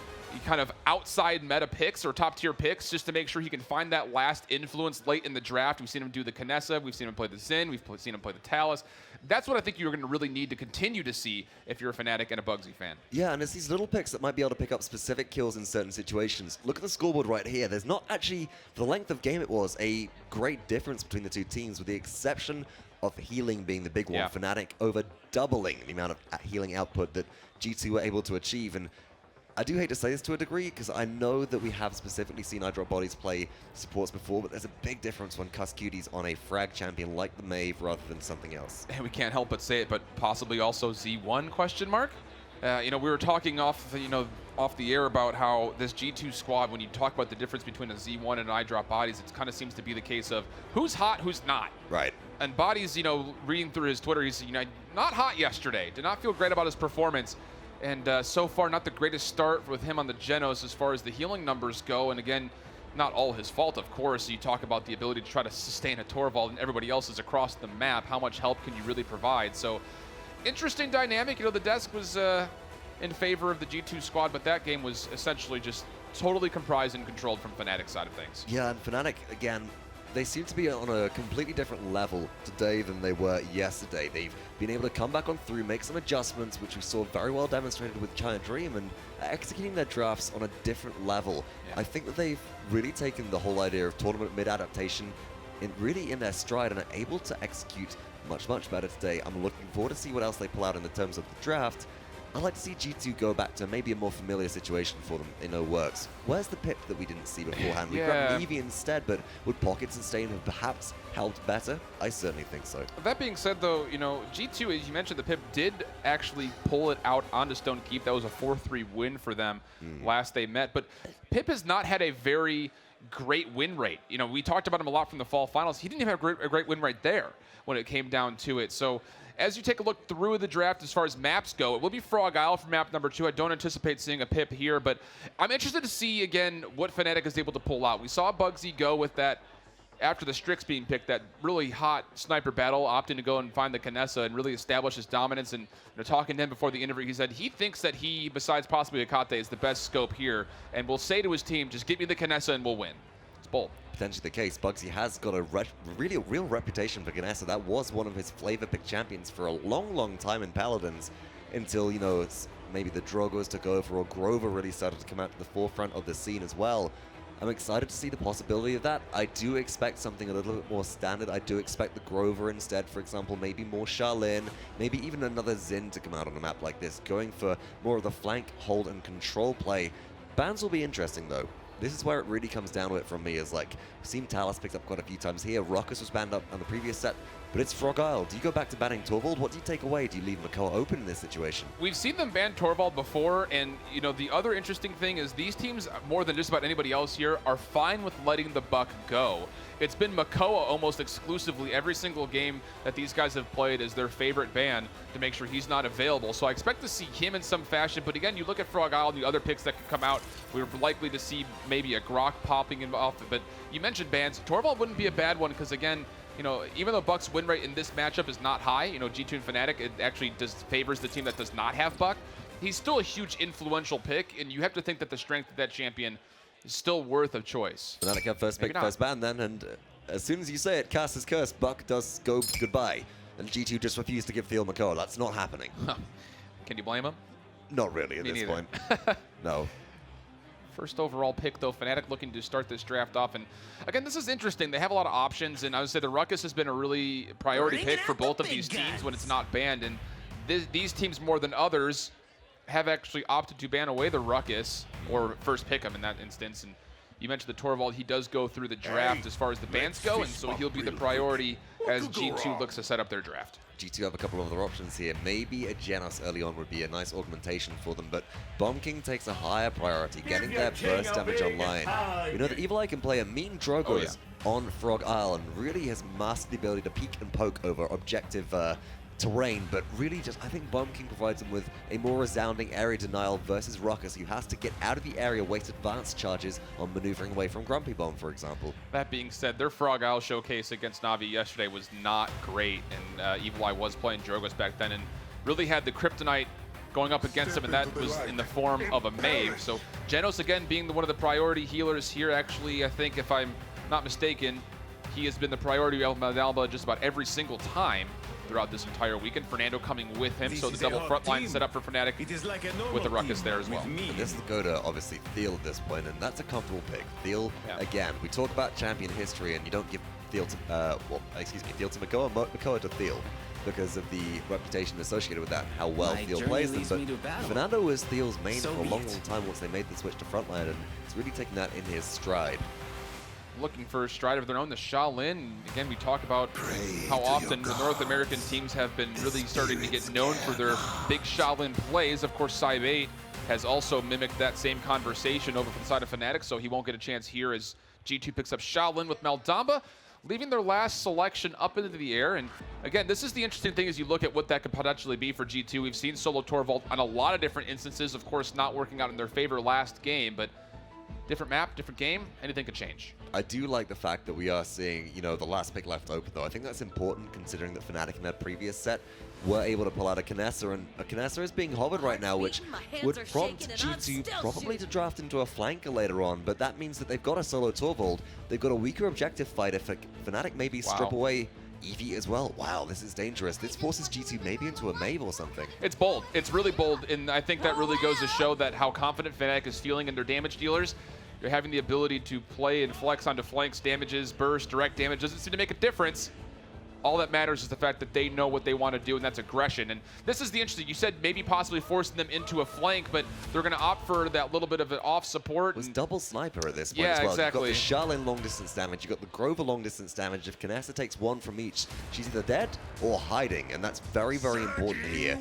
Speaker 5: kind of outside meta picks or top tier picks just to make sure he can find that last influence late in the draft. We've seen him do the Kinessa, we've seen him play the Xin, we've seen him play the Talus. That's what I think you're going to really need to continue to see if you're a FNATIC and a bugzy fan.
Speaker 6: Yeah, and it's these little picks that might be able to pick up specific kills in certain situations. Look at the scoreboard right here. There's not actually, for the length of game it was, a great difference between the two teams, with the exception of healing being the big one.
Speaker 5: Yeah.
Speaker 6: FNATIC over doubling the amount of healing output that G2 were able to achieve. And I do hate to say this to a degree, because I know that we have specifically seen iDropBodies play supports before, but there's a big difference when Kusqt's on a frag champion like the Maeve rather than something else.
Speaker 5: And we can't help but say it, but possibly also Z1 question mark? You know, we were talking off the air about how this G2 squad, when you talk about the difference between a Z1 and an iDropBodies, it kind of seems to be the case of who's hot, who's not.
Speaker 6: Right.
Speaker 5: And Bodies, you know, reading through his Twitter, he's, you know, not hot yesterday. Did not feel great about his performance. And so far, not the greatest start with him on the Genos as far as the healing numbers go. And again, not all his fault, of course. You talk about the ability to try to sustain a Torvald and everybody else is across the map. How much help can you really provide? So, interesting dynamic. You know, the desk was in favor of the G2 squad, but that game was essentially just totally comprised and controlled from FNATIC side of things.
Speaker 6: Yeah, and FNATIC, again, they seem to be on a completely different level today than they were yesterday. They've been able to come back on through, make some adjustments, which we saw very well demonstrated with China Dream, and executing their drafts on a different level.
Speaker 5: Yeah.
Speaker 6: I think that they've really taken the whole idea of tournament mid-adaptation really in their stride and are able to execute much, much better today. I'm looking forward to see what else they pull out in the terms of the draft. I'd like to see G2 go back to maybe a more familiar situation for them in works. Where's the Pip that we didn't see beforehand? We grabbed Eevee instead, but would Pockets and Stain have perhaps helped better? I certainly think so.
Speaker 5: That being said, though, you know, G2, as you mentioned, the Pip did actually pull it out onto Stone Keep. That was a 4-3 win for them last they met. But Pip has not had a very great win rate. You know, we talked about him a lot from the fall finals. He didn't even have a great win rate there when it came down to it. So as you take a look through the draft as far as maps go, it will be Frog Isle for map number 2. I don't anticipate seeing a Pip here, but I'm interested to see, again, what FNATIC is able to pull out. We saw bugzy go with that, after the Strix being picked, that really hot sniper battle, opting to go and find the Kinessa and really establish his dominance. And, you know, talking to him before the interview, he said he thinks that he, besides possibly Akate, is the best scope here, and will say to his team, just get me the Kinessa and we'll win. It's bold.
Speaker 6: Potentially the case. Bugzy has got a really real reputation for Kinessa. That was one of his flavor pick champions for a long, long time in Paladins, until, you know, maybe the Drogos took over or Grover really started to come out to the forefront of the scene as well. I'm excited to see the possibility of that. I do expect something a little bit more standard. I do expect the Grover instead, for example, maybe more Charlene, maybe even another Xin to come out on a map like this, going for more of the flank, hold, and control play. Bans will be interesting, though. This is where it really comes down to it from me, is like, we've seen Talus picked up quite a few times here. Ruckus was banned up on the previous set, but it's Frog Isle. Do you go back to banning Torvald? What do you take away? Do you leave Makoa open in this situation?
Speaker 5: We've seen them ban Torvald before, and you know the other interesting thing is these teams, more than just about anybody else here, are fine with letting the buck go. It's been Makoa almost exclusively every single game that these guys have played as their favorite ban to make sure he's not available. So I expect to see him in some fashion. But again, you look at Frog Isle and the other picks that could come out, we're likely to see maybe a Grok popping involved. But you mentioned bans. Torvald wouldn't be a bad one because, again, you know, even though Buck's win rate in this matchup is not high, you know, G2 and FNATIC, it actually favors the team that does not have Buck. He's still a huge influential pick, and you have to think that the strength of that champion is still worth a choice.
Speaker 6: FNATIC have first pick, first ban then, and as soon as you say it, Cast is cursed, Buck does go goodbye, and G2 just refused to give Thiel Makoa. That's not happening.
Speaker 5: Can you blame him?
Speaker 6: Not really at this point. No.
Speaker 5: First overall pick, though, FNATIC looking to start this draft off. And again, this is interesting. They have a lot of options, and I would say the Ruckus has been a really priority pick for both of these teams when it's not banned. And these teams, more than others, have actually opted to ban away the Ruckus, or first pick him in that instance. And you mentioned the Torvald. He does go through the draft as far as the bans go, and so he'll be the priority as G2 looks to set up their draft.
Speaker 6: G2 have a couple of other options here. Maybe a Genos early on would be a nice augmentation for them, but Bomb King takes a higher priority, getting their burst damage online. We know that Evulli can play a mean Drogos on Frog Isle and really has mastered the ability to peek and poke over objective terrain, but really just, I think Bomb King provides them with a more resounding area denial versus Ruckus, who has to get out of the area, waste advanced charges on maneuvering away from Grumpy Bomb, for example.
Speaker 5: That being said, their Frog Isle showcase against Na'Vi yesterday was not great, and Evulli was playing Drogos back then and really had the Kryptonite going up against him, and that was in the form of a Mave. So Genos, again, being one of the priority healers here, actually, I think, if I'm not mistaken, he has been the priority of Madalba just about every single time throughout this entire weekend. Fernando coming with him, so the double front line set up for FNATIC with the Ruckus there as well.
Speaker 6: And this is the go to, obviously, Thiel at this point, and that's a comfortable pick. Thiel, again, we talk about champion history, and you don't give Thiel to, Thiel to Makoa, Makoa to Thiel, because of the reputation associated with that, how well Thiel plays them. But Fernando was Thiel's main for a long, long time once they made the switch to frontline, and he's really taken that in his stride.
Speaker 5: Looking for a stride of their own, the Shaolin. Again, we talk about how often the North American teams have been really starting to get known for their big Shaolin plays. Of course, Cybe 8 has also mimicked that same conversation over from the side of FNATIC, so he won't get a chance here as G2 picks up Shaolin with Maldamba, leaving their last selection up into the air. And again, this is the interesting thing as you look at what that could potentially be for G2. We've seen Solo Torvald on a lot of different instances, of course not working out in their favor last game, but different map, different game, anything could change.
Speaker 6: I do like the fact that we are seeing, you know, the last pick left open, though. I think that's important considering that FNATIC in their previous set were able to pull out a Kinessa, and a Kinessa is being hovered right now, which would prompt G2 probably to draft into a flanker later on, but that means that they've got a solo Torvald. They've got a weaker objective fighter for FNATIC, maybe strip away Eevee as well. Wow, this is dangerous. This forces G2 maybe into a Mave or something.
Speaker 5: It's bold. It's really bold, and I think that really goes to show that how confident FNATIC is feeling in their damage dealers. You're having the ability to play and flex onto flanks, damages, burst, direct damage. Doesn't seem to make a difference. All that matters is the fact that they know what they want to do, and that's aggression. And this is the interesting. You said maybe possibly forcing them into a flank, but they're going to opt for that little bit of an off support.
Speaker 6: It was double sniper at this point as well.
Speaker 5: Exactly.
Speaker 6: You've got the Shaolin long distance damage. You've got the Grover long distance damage. If Kinessa takes one from each, she's either dead or hiding, and that's very, very important here.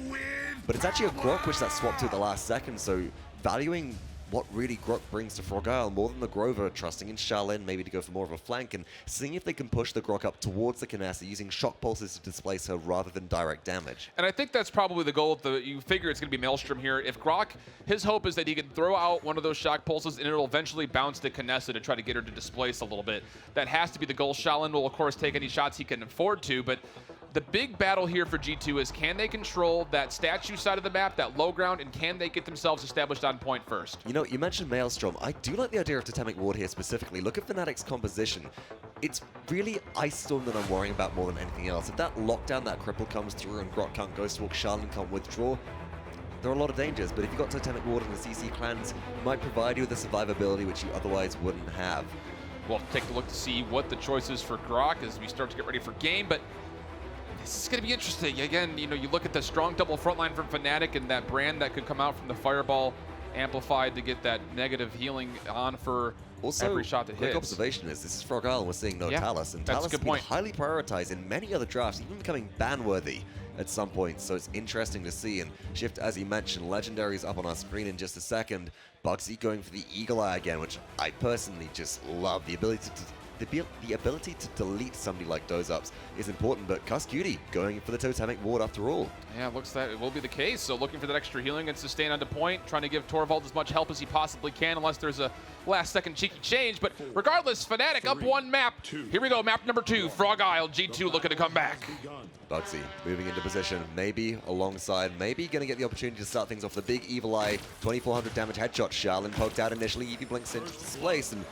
Speaker 6: But it's actually a Grok which that swapped to at the last second, so valuing what really Grok brings to Frog Isle more than the Grover, trusting in Shaolin maybe to go for more of a flank and seeing if they can push the Grok up towards the Kinessa using shock pulses to displace her rather than direct damage.
Speaker 5: And I think that's probably the goal. You figure it's going to be Maelstrom here. If Grok, his hope is that he can throw out one of those shock pulses and it'll eventually bounce to Kinessa to try to get her to displace a little bit. That has to be the goal. Shaolin will, of course, take any shots he can afford to, but the big battle here for G2 is can they control that statue side of the map, that low ground, and can they get themselves established on point first?
Speaker 6: You know, you mentioned Maelstrom. I do like the idea of Totemic Ward here specifically. Look at FNATIC's composition. It's really Ice Storm that I'm worrying about more than anything else. If that lockdown, that cripple comes through and Grok can't Ghost Walk, Shaolin can't withdraw, there are a lot of dangers, but if you've got Totemic Ward and the CC clans, it might provide you with the survivability which you otherwise wouldn't have.
Speaker 5: We'll take a look to see what the choice is for Grok as we start to get ready for game, but this is going to be interesting. Again, you know, you look at the strong double front line from FNATIC and that brand that could come out from the Fireball amplified to get that negative healing on for every shot that hits.
Speaker 6: Quick observation is this is Frog Isle, we're seeing no
Speaker 5: Yeah,
Speaker 6: Talus, and
Speaker 5: that's a
Speaker 6: Talus
Speaker 5: good
Speaker 6: has been
Speaker 5: point.
Speaker 6: highly prioritized in many other drafts, even becoming ban-worthy at some point, so it's interesting to see. And Shift, as he mentioned, Legendary is up on our screen in just a second. bugzy going for the Eagle Eye again, which I personally just love. The ability to delete somebody like doesupz is important, but Kusqt going for the Totemic Ward after all.
Speaker 5: Yeah, it looks like it will be the case. So looking for that extra healing and sustain onto point, trying to give Torvald as much help as he possibly can, unless there's a last-second cheeky change. But regardless, FNATIC up one map. Here we go, map number 2, Frog Isle. G2 looking to come back.
Speaker 6: bugzy moving into position, maybe alongside, maybe going to get the opportunity to start things off. The big Evil Eye, 2400 damage headshot. Shaolin poked out initially, Eevee blinks into displace, and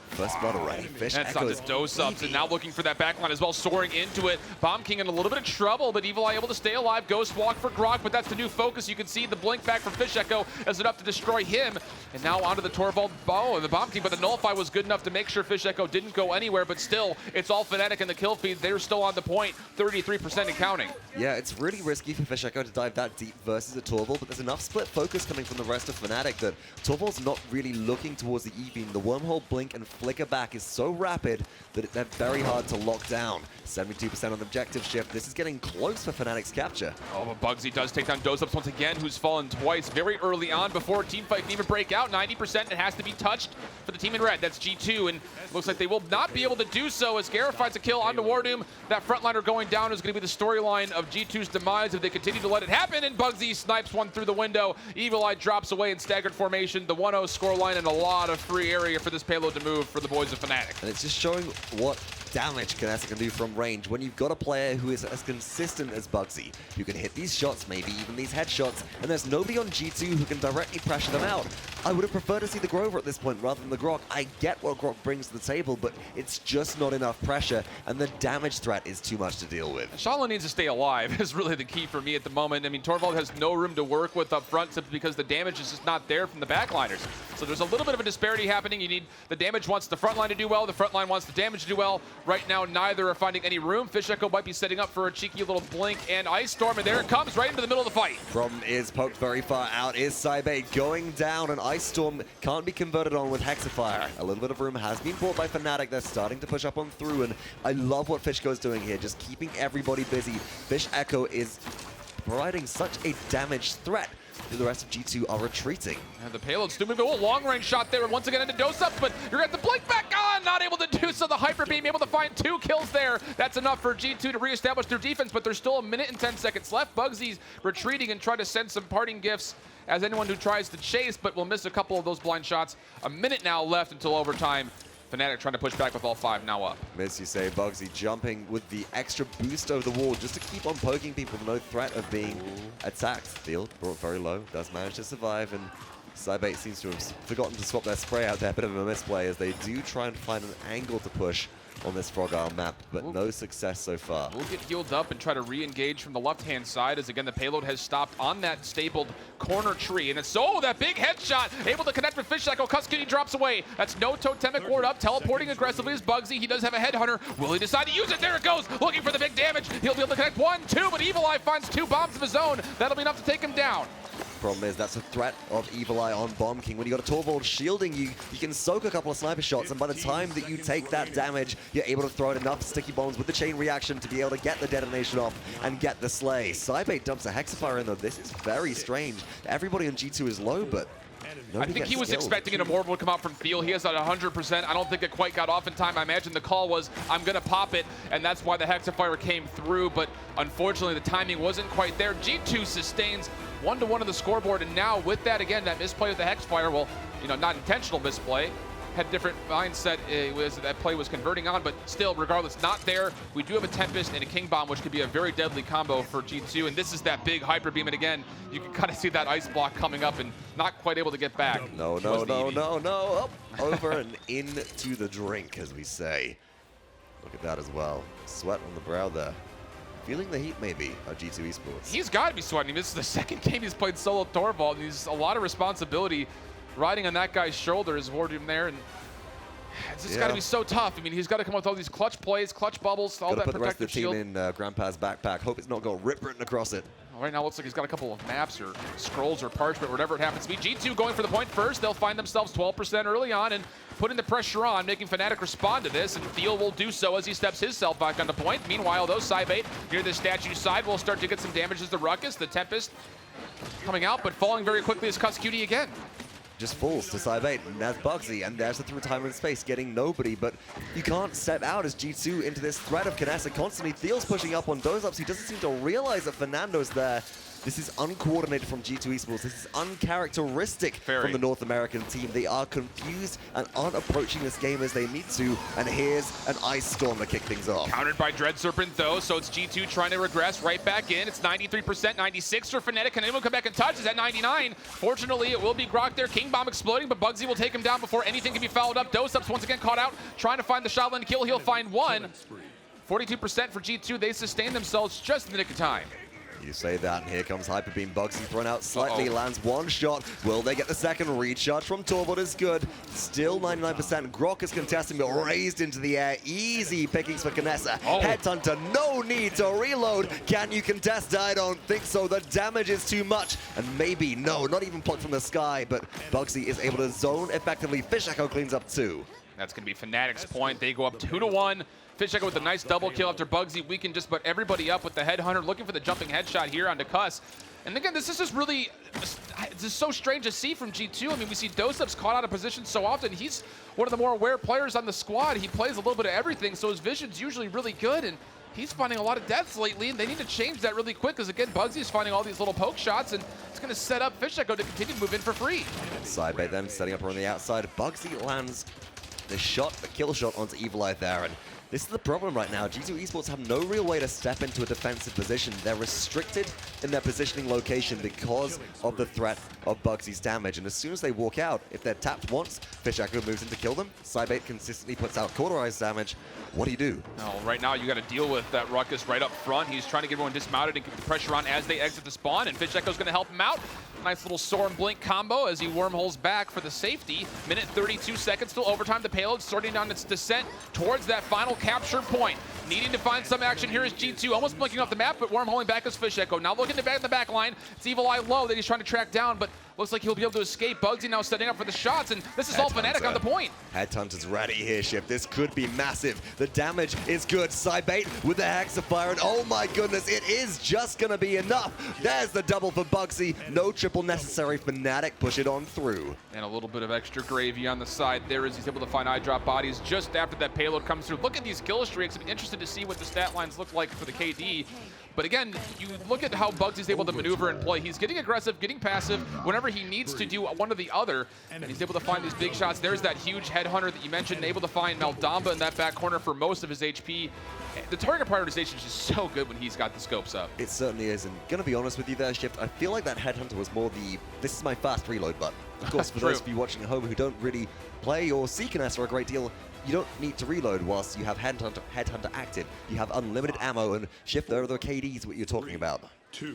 Speaker 6: first blood already.
Speaker 5: That's on to doesupz, and now looking for that backline as well, soaring into it. Bomb King in a little bit of trouble, but Evil Eye able to stay alive. Ghost Walk for Grok, but that's the new focus. You can see the blink back from Fisheko as enough to destroy him. And now onto the Torvald bow and the Bomb King, but the Nullify was good enough to make sure Fisheko didn't go anywhere, but still, it's all FNATIC in the kill feed. They're still on the point, 33% and counting.
Speaker 6: Yeah, it's really risky for Fisheko to dive that deep versus a Torvald, but there's enough split focus coming from the rest of FNATIC that Torvald's not really looking towards the Eevee. The wormhole blink and flicker back is so rapid that they're very hard to lock down. 72% on the objective shift. This is getting close for FNATIC's capture.
Speaker 5: Oh, but bugzy does take down doesupz once again, who's fallen twice very early on before a team fight can even break out. 90%, it has to be touched for the team in red. That's G2, and looks like they will not be able to do so as Gerrah finds a kill onto WarDoom. That frontliner going down is going to be the storyline of G2's demise if they continue to let it happen, and bugzy snipes one through the window. Evil Eye drops away in staggered formation. The 1-0 scoreline and a lot of free area for this payload to move for the boys of FNATIC.
Speaker 6: And it's just showing what damage Knessa can do from range when you've got a player who is as consistent as bugzy, who can hit these shots, maybe even these headshots, and there's nobody on G2 who can directly pressure them out. I would have preferred to see the Grover at this point rather than the Grok. I get what Grok brings to the table, but it's just not enough pressure, and the damage threat is too much to deal with.
Speaker 5: Shaolin needs to stay alive is really the key for me at the moment. I mean, Torvald has no room to work with up front simply because the damage is just not there from the backliners. So there's a little bit of a disparity happening. You need the damage wants the front line to do well, the front line wants the damage to do well. Right now, neither are finding any room. Fisheko might be setting up for a cheeky little blink and Ice Storm, and there it comes right into the middle of the fight.
Speaker 6: Problem is poked very far out. Is Saibei going down, and Ice Storm can't be converted on with Hexafire. A little bit of room has been bought by FNATIC. They're starting to push up on through, and I love what Fisheko is doing here, just keeping everybody busy. Fisheko is providing such a damage threat. The rest of G2 are retreating.
Speaker 5: And the payload's still moving. Oh, long range shot there, and once again into doesupz, but you're going to have to blink back on. Not able to do so. The Hyper Beam able to find 2 kills there. That's enough for G2 to reestablish their defense, but there's still a minute and 10 seconds left. bugzy's retreating and trying to send some parting gifts as anyone who tries to chase, but will miss a couple of those blind shots. A minute now left until overtime. FNATIC trying to push back with all 5 now up.
Speaker 6: Miss you say, bugzy jumping with the extra boost over the wall just to keep on poking people with no threat of being attacked. Thiel brought very low, does manage to survive, and Saibei seems to have forgotten to swap their spray out there. Bit of a misplay as they do try and find an angle to push on this Frog Isle map, but no success so far.
Speaker 5: We'll get healed up and try to re-engage from the left-hand side as, again, the payload has stopped on that stapled corner tree. And it's, oh, that big headshot, able to connect with Fisheko. Kusqt drops away. That's no Totemic Ward up, teleporting aggressively as bugzy. He does have a Headhunter. Will he decide to use it? There it goes, looking for the big damage. He'll be able to connect 1, 2, but Evil Eye finds 2 bombs of his own. That'll be enough to take him down.
Speaker 6: Problem is that's a threat of Evil Eye on Bomb King. When you got a Torvald shielding you, you can soak a couple of sniper shots, and by the time that you take that damage, you're able to throw in enough sticky bombs with the chain reaction to be able to get the detonation off and get the slay. Saibei dumps a Hexafire in though. This is very strange. Everybody on G2 is low, but
Speaker 5: I think he was expecting an Immortal would come out from Thiel. He has that 100%. I don't think it quite got off in time. I imagine the call was, I'm going to pop it, and that's why the Hexafire came through, but unfortunately the timing wasn't quite there. G2 sustains 1-1 on the scoreboard, and now with that, again, that misplay with the Hexafire, well, you know, not intentional misplay, had different mindset. That play was converting on, but still, regardless, not there. We do have a Tempest and a King Bomb, which could be a very deadly combo for G2, and this is that big Hyper Beam, and again, you can kind of see that ice block coming up and not quite able to get back.
Speaker 6: No. Up, over and into the drink, as we say. Look at that as well. Sweat on the brow there. feeling the heat maybe of G2 Esports.
Speaker 5: He's got to be sweating. This is the second game he's played solo Torvald, and he's a lot of responsibility riding on that guy's shoulders, WarDoom there, and it's just got to be so tough. I mean, he's got to come up with all these clutch plays, clutch bubbles, all that
Speaker 6: put the rest of the
Speaker 5: protective shield.
Speaker 6: team in Grandpa's backpack. Hope it's not got rip written across it.
Speaker 5: Right now, it looks like he's got a couple of maps or scrolls or parchment, whatever it happens to be. G2 going for the point first. They'll find themselves 12% early on and putting the pressure on, making FNATIC respond to this, and Thiel will do so as he steps himself back on the point. Meanwhile, those Sybate near the statue side will start to get some damage as the Ruckus, the Tempest coming out, but falling very quickly as Kusqt again.
Speaker 6: Just falls to Sybate, and there's bugzy, and there's the through time and space, getting nobody, but you can't step out as G2 into this threat of Knessa constantly. Thiel's pushing up on doesupz. He doesn't seem to realize that Fernando's there. This is uncoordinated from G2 Esports. This is uncharacteristic from the North American team. They are confused and aren't approaching this game as they need to, and here's an Ice Storm to kick things off.
Speaker 5: Countered by Dread Serpent though, so it's G2 trying to regress right back in. It's 93%, 96 for FNATIC. Can anyone come back and touch? It's at 99. Fortunately, it will be Grok there. King Bomb exploding, but bugzy will take him down before anything can be followed up. doesupz once again caught out, trying to find the Shaolin kill. He'll find one. 42% for G2. They sustain themselves just in the nick of time.
Speaker 6: You say that, and here comes Hyper Beam. bugzy thrown out slightly, lands one shot. Will they get the second? Recharge from Torvald is good. Still 99%. Grok is contesting, but raised into the air. Easy pickings for Knessa. Headhunter, no need to reload. Can you contest? I don't think so. The damage is too much. And maybe, no, not even plucked from the sky, but bugzy is able to zone effectively. Fisheko cleans up 2.
Speaker 5: That's going to be FNATIC's point. They go up 2-1. Fisheko with a nice double kill after bugzy weakened just about everybody up with the Headhunter, looking for the jumping headshot here onto Kus. And again, this is just really, this is so strange to see from G2. I mean, we see doesupz caught out of position so often. He's one of the more aware players on the squad. He plays a little bit of everything, so his vision's usually really good. And he's finding a lot of deaths lately, and they need to change that really quick, because again, bugzy is finding all these little poke shots, and it's going to set up Fisheko to continue to move in for free.
Speaker 6: Sybate then setting up around the outside. bugzy lands the shot, the kill shot onto Evulli there, and this is the problem right now. G2 Esports have no real way to step into a defensive position. They're restricted in their positioning location because of the threat of bugzy's damage. And as soon as they walk out, if they're tapped once, Fisheko moves in to kill them. Sybate consistently puts out cauterized damage. What do you do?
Speaker 5: Oh, right now you got to deal with that Ruckus right up front. He's trying to get everyone dismounted and get the pressure on as they exit the spawn, and Fisheko's going to help him out. Nice little Soar and Blink combo as he wormholes back for the safety. Minute 32 seconds till overtime. The payload starting on its descent towards that final capture point. Needing to find some action here is G2, almost blinking off the map, but wormholing back is Fisheko. Now looking to back in the back line. It's Evulli low that he's trying to track down, but looks like he'll be able to escape. bugzy now setting up for the shots, and this is all FNATIC on the point.
Speaker 6: Headhunter's ready here, Shift. This could be massive. The damage is good. Sybate with the Hexafire, and oh my goodness, it is just gonna be enough. There's the double for bugzy. No triple necessary. FNATIC push it on through.
Speaker 5: And a little bit of extra gravy on the side there as he's able to find iDropBodies just after that payload comes through. Look at these kill streaks. I'm interested to see what the stat lines look like for the KD. But again, you look at how bugzy's able to maneuver and play. He's getting aggressive, getting passive whenever he needs to do one or the other. And he's able to find these big shots. There's that huge Headhunter that you mentioned, able to find Meldamba in that back corner for most of his HP. The target prioritization is just so good when he's got the scopes up.
Speaker 6: It certainly is, and gonna be honest with you there, Shift, I feel like that Headhunter was more the, this is my fast reload button. Of course, for those of you watching at home who don't really play or see Knessa a great deal, you don't need to reload whilst you have Headhunter active. You have unlimited ammo, and Shift, there are the KDs what you're talking about.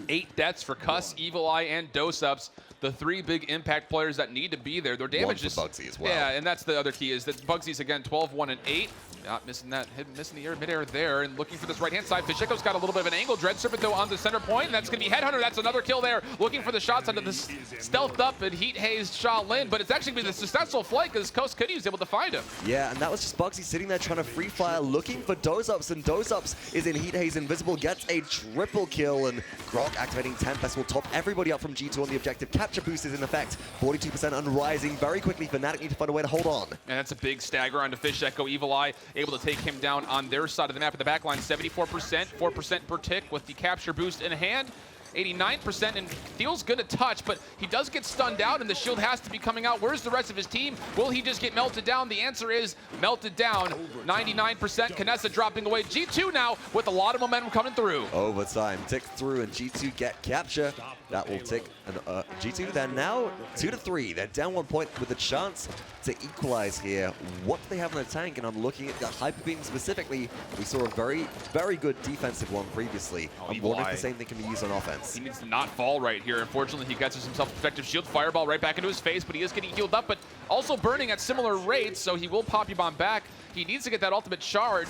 Speaker 5: 8 deaths for Kus, Evulli, and doesupz. The 3 big impact players that need to be there. Their damage is
Speaker 6: bugzy as well.
Speaker 5: Yeah, and that's the other key is that bugzy's again 12, 1, and 8. Not missing that, missing the mid-air there, and looking for this right-hand side. Fisheko's got a little bit of an angle. Dread Serpent though on the center point, and that's going to be Headhunter. That's another kill there. Looking for the shots onto this stealthed up and heat hazed Shaolin, but it's actually been a successful flight because Kusqt was able to find him.
Speaker 6: Yeah, and that was just bugzy sitting there trying to free fire, looking for doesupz, and doesupz is in heat haze invisible, gets a triple kill, and Grok activating Tempest will top everybody up from G2 on the objective. Capture boost is in effect. 42% and rising very quickly. FNATIC need to find a way to hold on.
Speaker 5: And that's a big stagger onto Fisheko. Evulli able to take him down on their side of the map at the back line. 74%, 4% per tick with the capture boost in hand. 89%, and Thiel's good to touch, but he does get stunned out, and the shield has to be coming out. Where's the rest of his team? Will he just get melted down? The answer is melted down. 99%. Knessa dropping away. G2 now with a lot of momentum coming through.
Speaker 6: Overtime ticks through, and G2 get capture. That will tick And G2, they're now 2-3. They're down 1 point with a chance to equalize here. What do they have in the tank? And I'm looking at the Hyper Beam specifically. We saw a very, very good defensive one previously. I'm wondering if the same thing can be used on offense.
Speaker 5: He needs to not fall right here. Unfortunately, he gets himself a protective shield. Fireball right back into his face, but he is getting healed up, but also burning at similar rates, so he will pop you bomb back. He needs to get that ultimate charge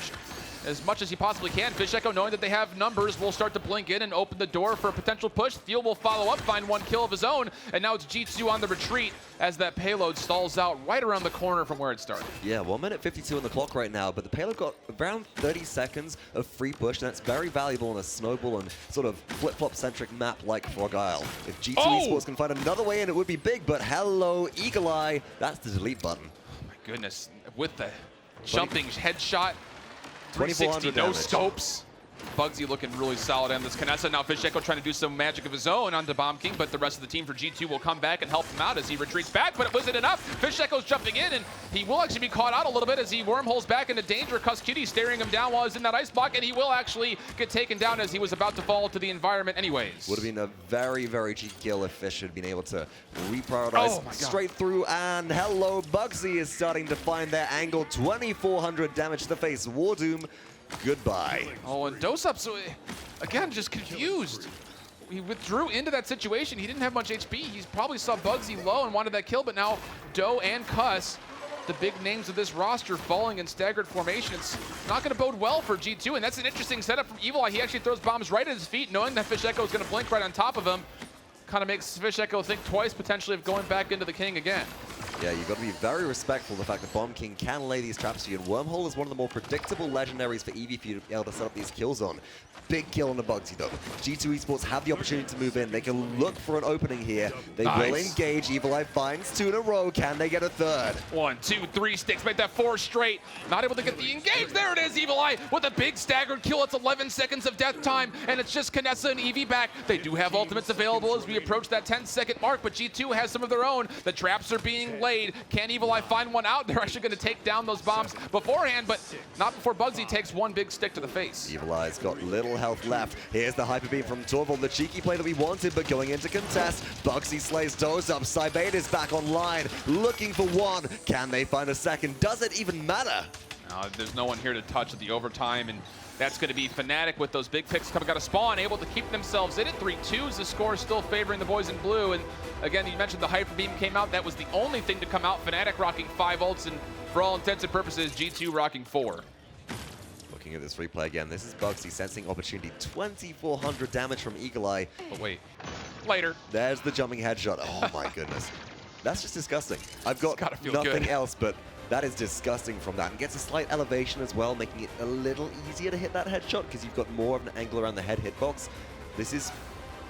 Speaker 5: as much as he possibly can. Fisheko, knowing that they have numbers, will start to blink in and open the door for a potential push. Thiel will follow up, find 1 kill of his own, and now it's G2 on the retreat as that payload stalls out right around the corner from where it started.
Speaker 6: Yeah, 1 minute 52 on the clock right now, but the payload got around 30 seconds of free push, and that's very valuable on a snowball and sort of flip-flop centric map like Frog Isle. If G2 Esports can find another way in, it would be big, but hello, Eagle Eye, that's the delete button.
Speaker 5: Oh my goodness, with the jumping headshot,
Speaker 6: 2400
Speaker 5: no
Speaker 6: damage.
Speaker 5: scopes. bugzy looking really solid on this Knessa. Now Fisheko trying to do some magic of his own onto Bomb King, but the rest of the team for G2 will come back and help him out as he retreats back, but it wasn't enough. Fisheko's jumping in, and he will actually be caught out a little bit as he wormholes back into danger. Kusqt staring him down while he's in that ice block, and he will actually get taken down as he was about to fall to the environment anyways.
Speaker 6: Would have been a very, very cheeky kill if Fish had been able to reprioritize straight through, and hello, bugzy is starting to find their angle. 2400 damage to the face. WarDoom, goodbye.
Speaker 5: Oh, and doesupz, again, just confused. He withdrew into that situation. He didn't have much HP. He probably saw bugzy low and wanted that kill, but now Doe and Kus, the big names of this roster, falling in staggered formation. It's not going to bode well for G2, and that's an interesting setup from Evulli. He actually throws bombs right at his feet, knowing that Fisheko is going to blink right on top of him. Kind of makes Fisheko think twice, potentially, of going back into the King again.
Speaker 6: Yeah, you've got to be very respectful of the fact that Bomb King can lay these traps for you, and Wormhole is one of the more predictable legendaries for EV for you to be able to set up these kills on. Big kill on the bugzy though. G2 Esports have the opportunity to move in. They can look for an opening here. They will engage. Evulli finds 2 in a row. Can they get a third?
Speaker 5: 1, 2, 3 sticks, make that 4 straight. Not able to get the engage. There it is, Evulli with a big staggered kill. It's 11 seconds of death time, and it's just Knessa and EV back. They do have ultimates available as we approach that 10-second mark, but G2 has some of their own. The traps are being laid. Can Evulli find one out? They're actually going to take down those bombs beforehand, but not before bugzy takes 1 big stick to the face.
Speaker 6: Evulli's got little health left. Here's the hyper beam from Torvald, the cheeky play that we wanted, but going into contest. bugzy slays doesupz. Cybate is back online, looking for 1. Can they find a second? Does it even matter?
Speaker 5: There's no one here to touch at the overtime, and that's going to be FNATIC with those big picks coming out of spawn, able to keep themselves in it. 3-2s, the score is still favoring the boys in blue. And again, you mentioned the hyper beam came out. That was the only thing to come out. FNATIC rocking 5 ults, and for all intents and purposes, G2 rocking 4.
Speaker 6: Looking at this replay again, this is bugzy sensing opportunity. 2400 damage from Eagle Eye.
Speaker 5: But wait, later.
Speaker 6: There's the jumping headshot. Oh my goodness. That's just disgusting. I've got
Speaker 5: feel
Speaker 6: nothing
Speaker 5: good.
Speaker 6: else, but that is disgusting from that. And gets a slight elevation as well, making it a little easier to hit that headshot because you've got more of an angle around the head hitbox. This is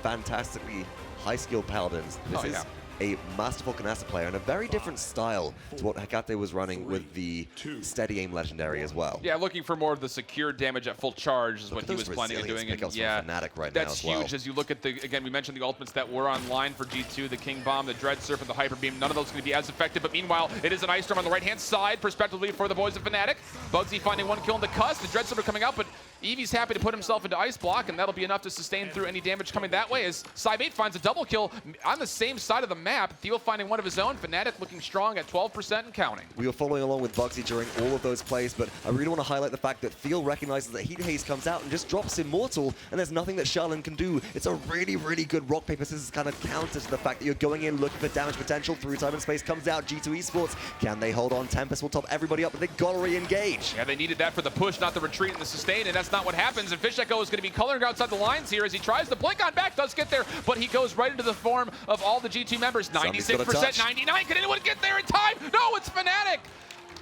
Speaker 6: fantastically high-skilled Paladins. This is a masterful Knessa player and a very different style to what Hecate was running with the steady aim legendary as well.
Speaker 5: Yeah, looking for more of the secure damage at full charge is what he was planning on doing.
Speaker 6: And
Speaker 5: yeah,
Speaker 6: FNATIC right
Speaker 5: that's
Speaker 6: now as
Speaker 5: huge as you look at the, again, we mentioned the ultimates that were online for G2, the King Bomb, the Dread Serpent, the Hyper Beam. None of those are going to be as effective, but meanwhile, it is an Ice Storm on the right-hand side, prospectively for the boys of FNATIC. bugzy finding 1 kill in the Kus, the Dread Serpent coming out, but Eevee's happy to put himself into Ice Block, and that'll be enough to sustain through any damage coming that way as Cybate finds a double kill on the same side of the map. Thiel finding 1 of his own. FNATIC looking strong at 12% and counting.
Speaker 6: We were following along with bugzy during all of those plays, but I really want to highlight the fact that Thiel recognizes that Heat Haze comes out and just drops Immortal, and there's nothing that Charlene can do. It's a really, really good rock, paper, scissors kind of counter to the fact that you're going in looking for damage potential. Through time and space comes out. G2 Esports, can they hold on? Tempest will top everybody up, but they gotta re-engage.
Speaker 5: Yeah, they needed that for the push, not the retreat and the sustain, and that's not what happens. And Fisheko is going to be coloring outside the lines here as he tries to blink on back, does get there, but he goes right into the form of all the G2 members. 96%, 99. Can anyone get there in time? No, it's FNATIC.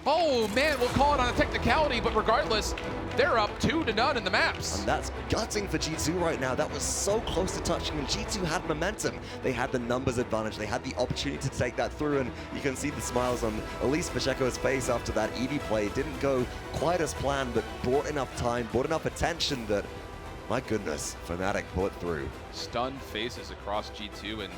Speaker 5: Oh man, we'll call it on a technicality, but regardless, they're up 2-0 in the maps.
Speaker 6: And that's gutting for G2 right now. That was so close to touching, and G2 had momentum. They had the numbers advantage. They had the opportunity to take that through, and you can see the smiles on at least Fisheko's face after that EV play. It didn't go quite as planned, but brought enough time, brought enough attention that, my goodness, FNATIC pulled through.
Speaker 5: Stunned faces across G2, and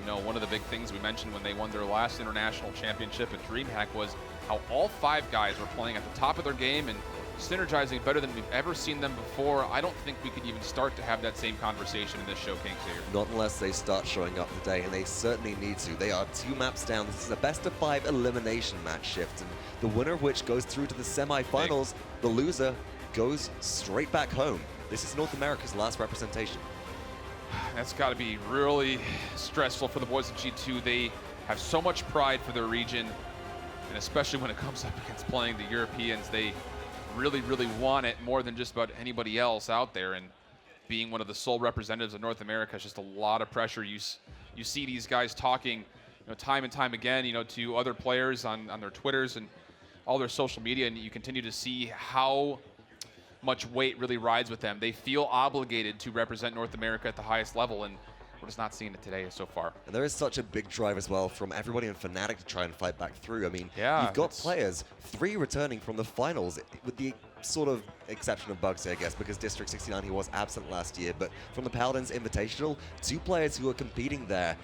Speaker 5: you know, one of the big things we mentioned when they won their last international championship at DreamHack was how all 5 guys were playing at the top of their game and synergizing better than we've ever seen them before. I don't think we could even start to have that same conversation in this showcase here.
Speaker 6: Not unless they start showing up today, and they certainly need to. They are 2 maps down. This is a best-of-5 elimination match shift, and the winner of which goes through to the semifinals. The loser goes straight back home. This is North America's last representation.
Speaker 5: That's got to be really stressful for the boys of G2. They have so much pride for their region, and especially when it comes up against playing the Europeans, they really, really want it more than just about anybody else out there. And being one of the sole representatives of North America is just a lot of pressure. You see these guys talking, time and time again, to other players on their Twitters and all their social media, and you continue to see how much weight really rides with them. They feel obligated to represent North America at the highest level, and we're just not seeing it today so far.
Speaker 6: And there is such a big drive as well from everybody in FNATIC to try and fight back through. I mean,
Speaker 5: yeah,
Speaker 6: you've got players, 3 returning from the finals, with the sort of exception of bugzy, I guess, because District 69, he was absent last year. But from the Paladins Invitational, 2 players who are competing there.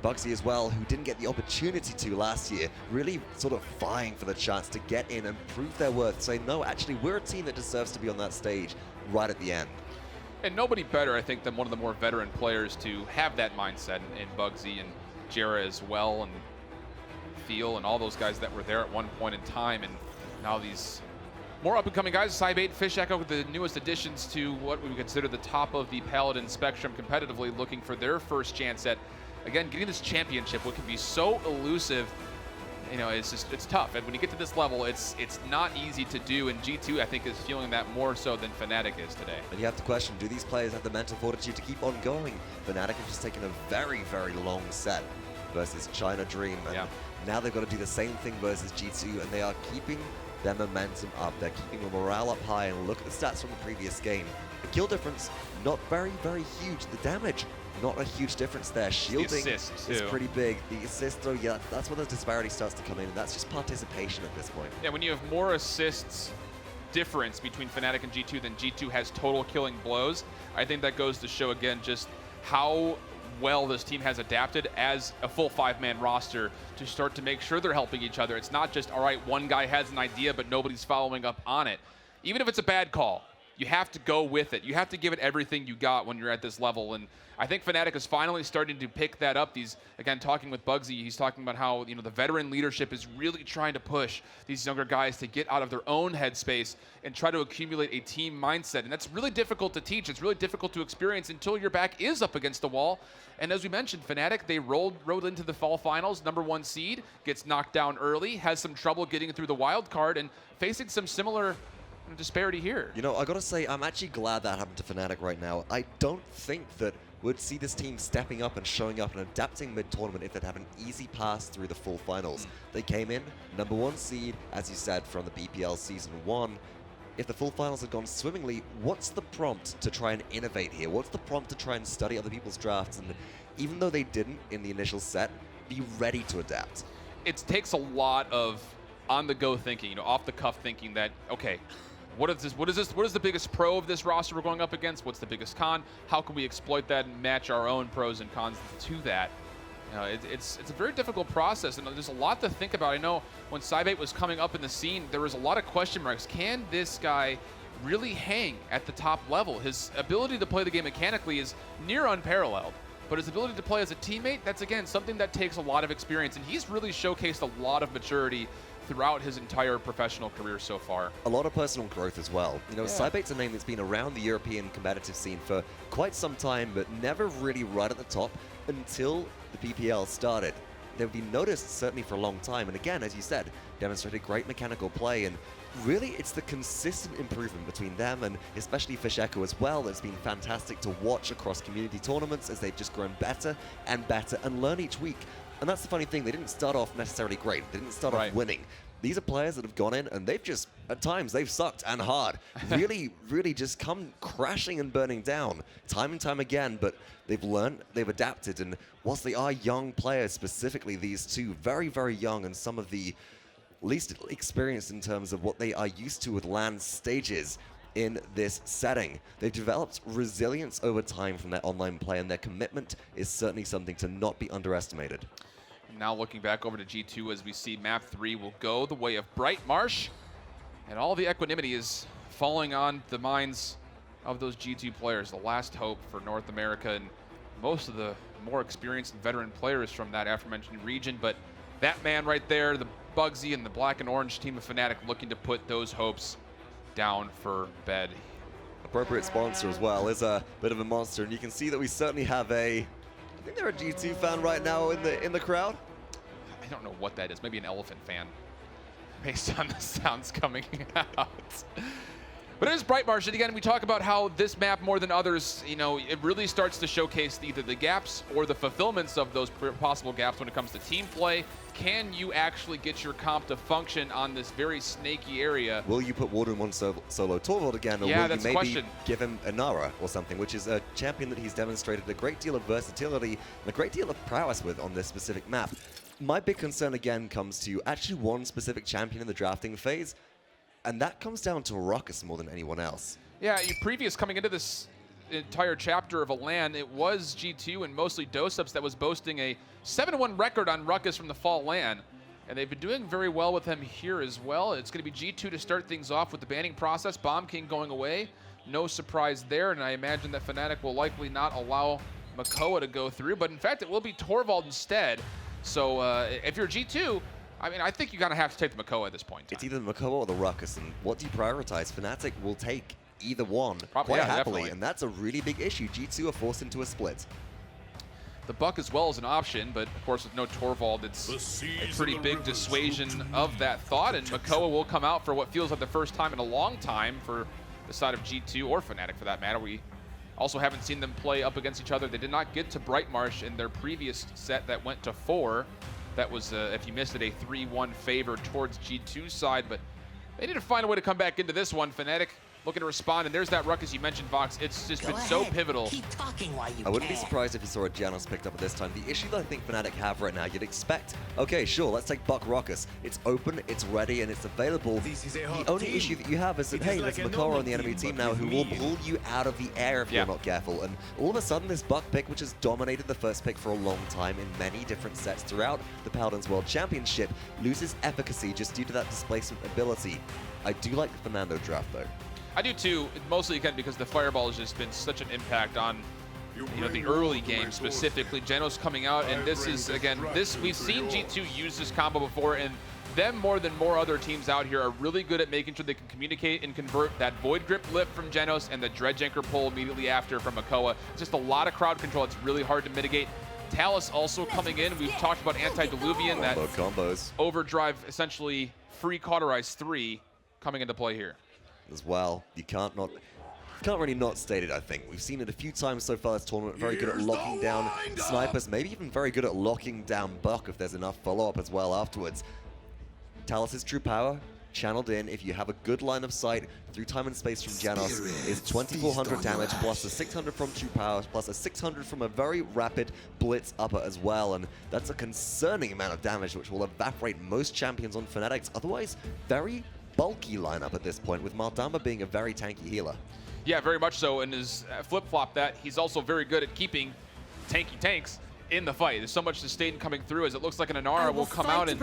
Speaker 6: bugzy as well, who didn't get the opportunity to last year, really sort of vying for the chance to get in and prove their worth, say, no, actually, we're a team that deserves to be on that stage right at the end.
Speaker 5: And nobody better, I think, than one of the more veteran players to have that mindset in bugzy and Gerrah as well, and Thiel and all those guys that were there at one point in time. And now these more up-and-coming guys, Cybate, Fisheko, the newest additions to what we would consider the top of the Paladin spectrum competitively, looking for their first chance at, again, getting this championship, what can be so elusive. It's tough. And when you get to this level, it's not easy to do, and G2, I think, is feeling that more so than FNATIC is today.
Speaker 6: And you have to question, do these players have the mental fortitude to keep on going? FNATIC have just taken a very, very long set versus China Dream, and now they've got to do the same thing versus G2, and they are keeping their momentum up. They're keeping the morale up high, and look at the stats from the previous game. The kill difference, not very, very huge. The damage, not a huge difference there. Shielding is pretty big. The assist, though, yeah, that's where the disparity starts to come in, and that's just participation at this point.
Speaker 5: Yeah, when you have more assists difference between FNATIC and G2 than G2 has total killing blows, I think that goes to show, again, just how well this team has adapted as a full 5-man roster to start to make sure they're helping each other. It's not just, all right, one guy has an idea, but nobody's following up on it. Even if it's a bad call, you have to go with it. You have to give it everything you got when you're at this level. And I think FNATIC is finally starting to pick that up. These, again, talking with bugzy, he's talking about how, the veteran leadership is really trying to push these younger guys to get out of their own headspace and try to accumulate a team mindset. And that's really difficult to teach. It's really difficult to experience until your back is up against the wall. And as we mentioned, FNATIC, they rode into the fall finals, #1 seed, gets knocked down early, has some trouble getting through the wild card, and facing some similar disparity here.
Speaker 6: I gotta say, I'm actually glad that happened to FNATIC right now. I don't think that we'd see this team stepping up and showing up and adapting mid-tournament if they'd have an easy pass through the full finals. They came in, #1 seed, as you said, from the BPL Season 1. If the full finals had gone swimmingly, what's the prompt to try and innovate here? What's the prompt to try and study other people's drafts? And even though they didn't in the initial set, be ready to adapt.
Speaker 5: It takes a lot of on-the-go thinking, off-the-cuff thinking that, okay, what is the biggest pro of this roster we're going up against? What's the biggest con? How can we exploit that and match our own pros and cons to that? It's a very difficult process, and there's a lot to think about. I know when Cybate was coming up in the scene, there was a lot of question marks. Can this guy really hang at the top level? His ability to play the game mechanically is near unparalleled, but his ability to play as a teammate, that's, again, something that takes a lot of experience, and he's really showcased a lot of maturity throughout his entire professional career so far.
Speaker 6: A lot of personal growth as well. Cybate's a name that's been around the European competitive scene for quite some time, but never really right at the top until the PPL started. They've been noticed certainly for a long time, and again, as you said, demonstrated great mechanical play, and really it's the consistent improvement between them and especially Fisheko as well that's been fantastic to watch across community tournaments as they've just grown better and better and learn each week. And that's the funny thing, they didn't start off necessarily great. They didn't start off winning. These are players that have gone in and they've just, at times, they've sucked and hard. Really, really just come crashing and burning down time and time again, but they've learned, they've adapted, and whilst they are young players, specifically these two, very, very young, and some of the least experienced in terms of what they are used to with LAN stages in this setting. They've developed resilience over time from their online play, and their commitment is certainly something to not be underestimated.
Speaker 5: Now looking back over to G2 as we see map 3 will go the way of Brightmarsh. And all the equanimity is falling on the minds of those G2 players, the last hope for North America and most of the more experienced and veteran players from that aforementioned region. But that man right there, the bugzy and the black and orange team of FNATIC, looking to put those hopes down for bed.
Speaker 6: Appropriate sponsor as well is a bit of a monster, and you can see that we certainly have I think they're a G2 fan right now in the crowd.
Speaker 5: I don't know what that is. Maybe an elephant fan, based on the sounds coming out. But it is Brightmarsh, and again, we talk about how this map, more than others, you know, it really starts to showcase either the gaps or the fulfillments of those possible gaps when it comes to team play. Can you actually get your comp to function on this very snaky area?
Speaker 6: Will you put WarDoom on solo Torvald again, or will you maybe give him a Nara or something, which is a champion that he's demonstrated a great deal of versatility and a great deal of prowess with on this specific map? My big concern again comes to actually one specific champion in the drafting phase, and that comes down to Ruckus more than anyone else.
Speaker 5: Yeah, coming into this entire chapter of a LAN, it was G2 and mostly doesupz that was boasting a 7-1 record on Ruckus from the fall LAN. And they've been doing very well with him here as well. It's going to be G2 to start things off with the banning process. Bomb King going away. No surprise there, and I imagine that FNATIC will likely not allow Makoa to go through, but in fact it will be Torvald instead. So if you're G2, I mean, I think you're going to have to take the Makoa at this point.
Speaker 6: It's either the Makoa or the Ruckus, and what do you prioritize? FNATIC will take either one
Speaker 5: probably,
Speaker 6: quite
Speaker 5: yeah,
Speaker 6: happily,
Speaker 5: definitely.
Speaker 6: And that's a really big issue. G2 are forced into a split.
Speaker 5: The Buck as well is an option, but of course with no Torvald, it's a pretty big dissuasion of that thought, and Makoa will come out for what feels like the first time in a long time for the side of G2 or FNATIC for that matter. We also haven't seen them play up against each other. They did not get to Brightmarsh in their previous set that went to 4. That was, if you missed it, a 3-1 favor towards G2's side, but they need to find a way to come back into this one. FNATIC looking to respond, and there's that Ruckus you mentioned, Vox. It's just been so pivotal.
Speaker 7: Keep talking while you
Speaker 6: I wouldn't be surprised if you saw a Janos picked up at this time. The issue that I think FNATIC have right now, you'd expect, okay, sure, let's take Buck Ruckus. It's open, it's ready, and it's available. The only issue that you have is that, hey, there's Makoa on the enemy team now who will pull you out of the air if you're not careful. And all of a sudden, this Buck pick, which has dominated the first pick for a long time in many different sets throughout the Paladins World Championship, loses efficacy just due to that displacement ability. I do like the Fernando draft, though.
Speaker 5: I do too, mostly again because the Fireball has just been such an impact on the early game specifically. Genos coming out, and this is, again, we've seen G2 use this combo before, and them more than more other teams out here are really good at making sure they can communicate and convert that Void Grip lift from Genos and the Dredge Anchor pull immediately after from Makoa. It's just a lot of crowd control. It's really hard to mitigate. Talus also coming in. We've talked about Antediluvian, that
Speaker 6: combos.
Speaker 5: overdrive, essentially free Cauterize 3 coming into play here.
Speaker 6: As well, you can't really not state it, I think. We've seen it a few times so far this tournament, very good at locking down snipers, maybe even very good at locking down Buck if there's enough follow-up as well afterwards. Talus's true power, channeled in, if you have a good line of sight through time and space from Janos, is 2400 damage plus a 600 from true power plus a 600 from a very rapid blitz upper as well, and that's a concerning amount of damage which will evaporate most champions on FNATIC's otherwise very bulky lineup at this point, with Maldama being a very tanky healer. Yeah,
Speaker 5: very much so, and his flip-flop that, he's also very good at keeping tanky tanks in the fight. There's so much sustain coming through as it looks like an Inara will come out and,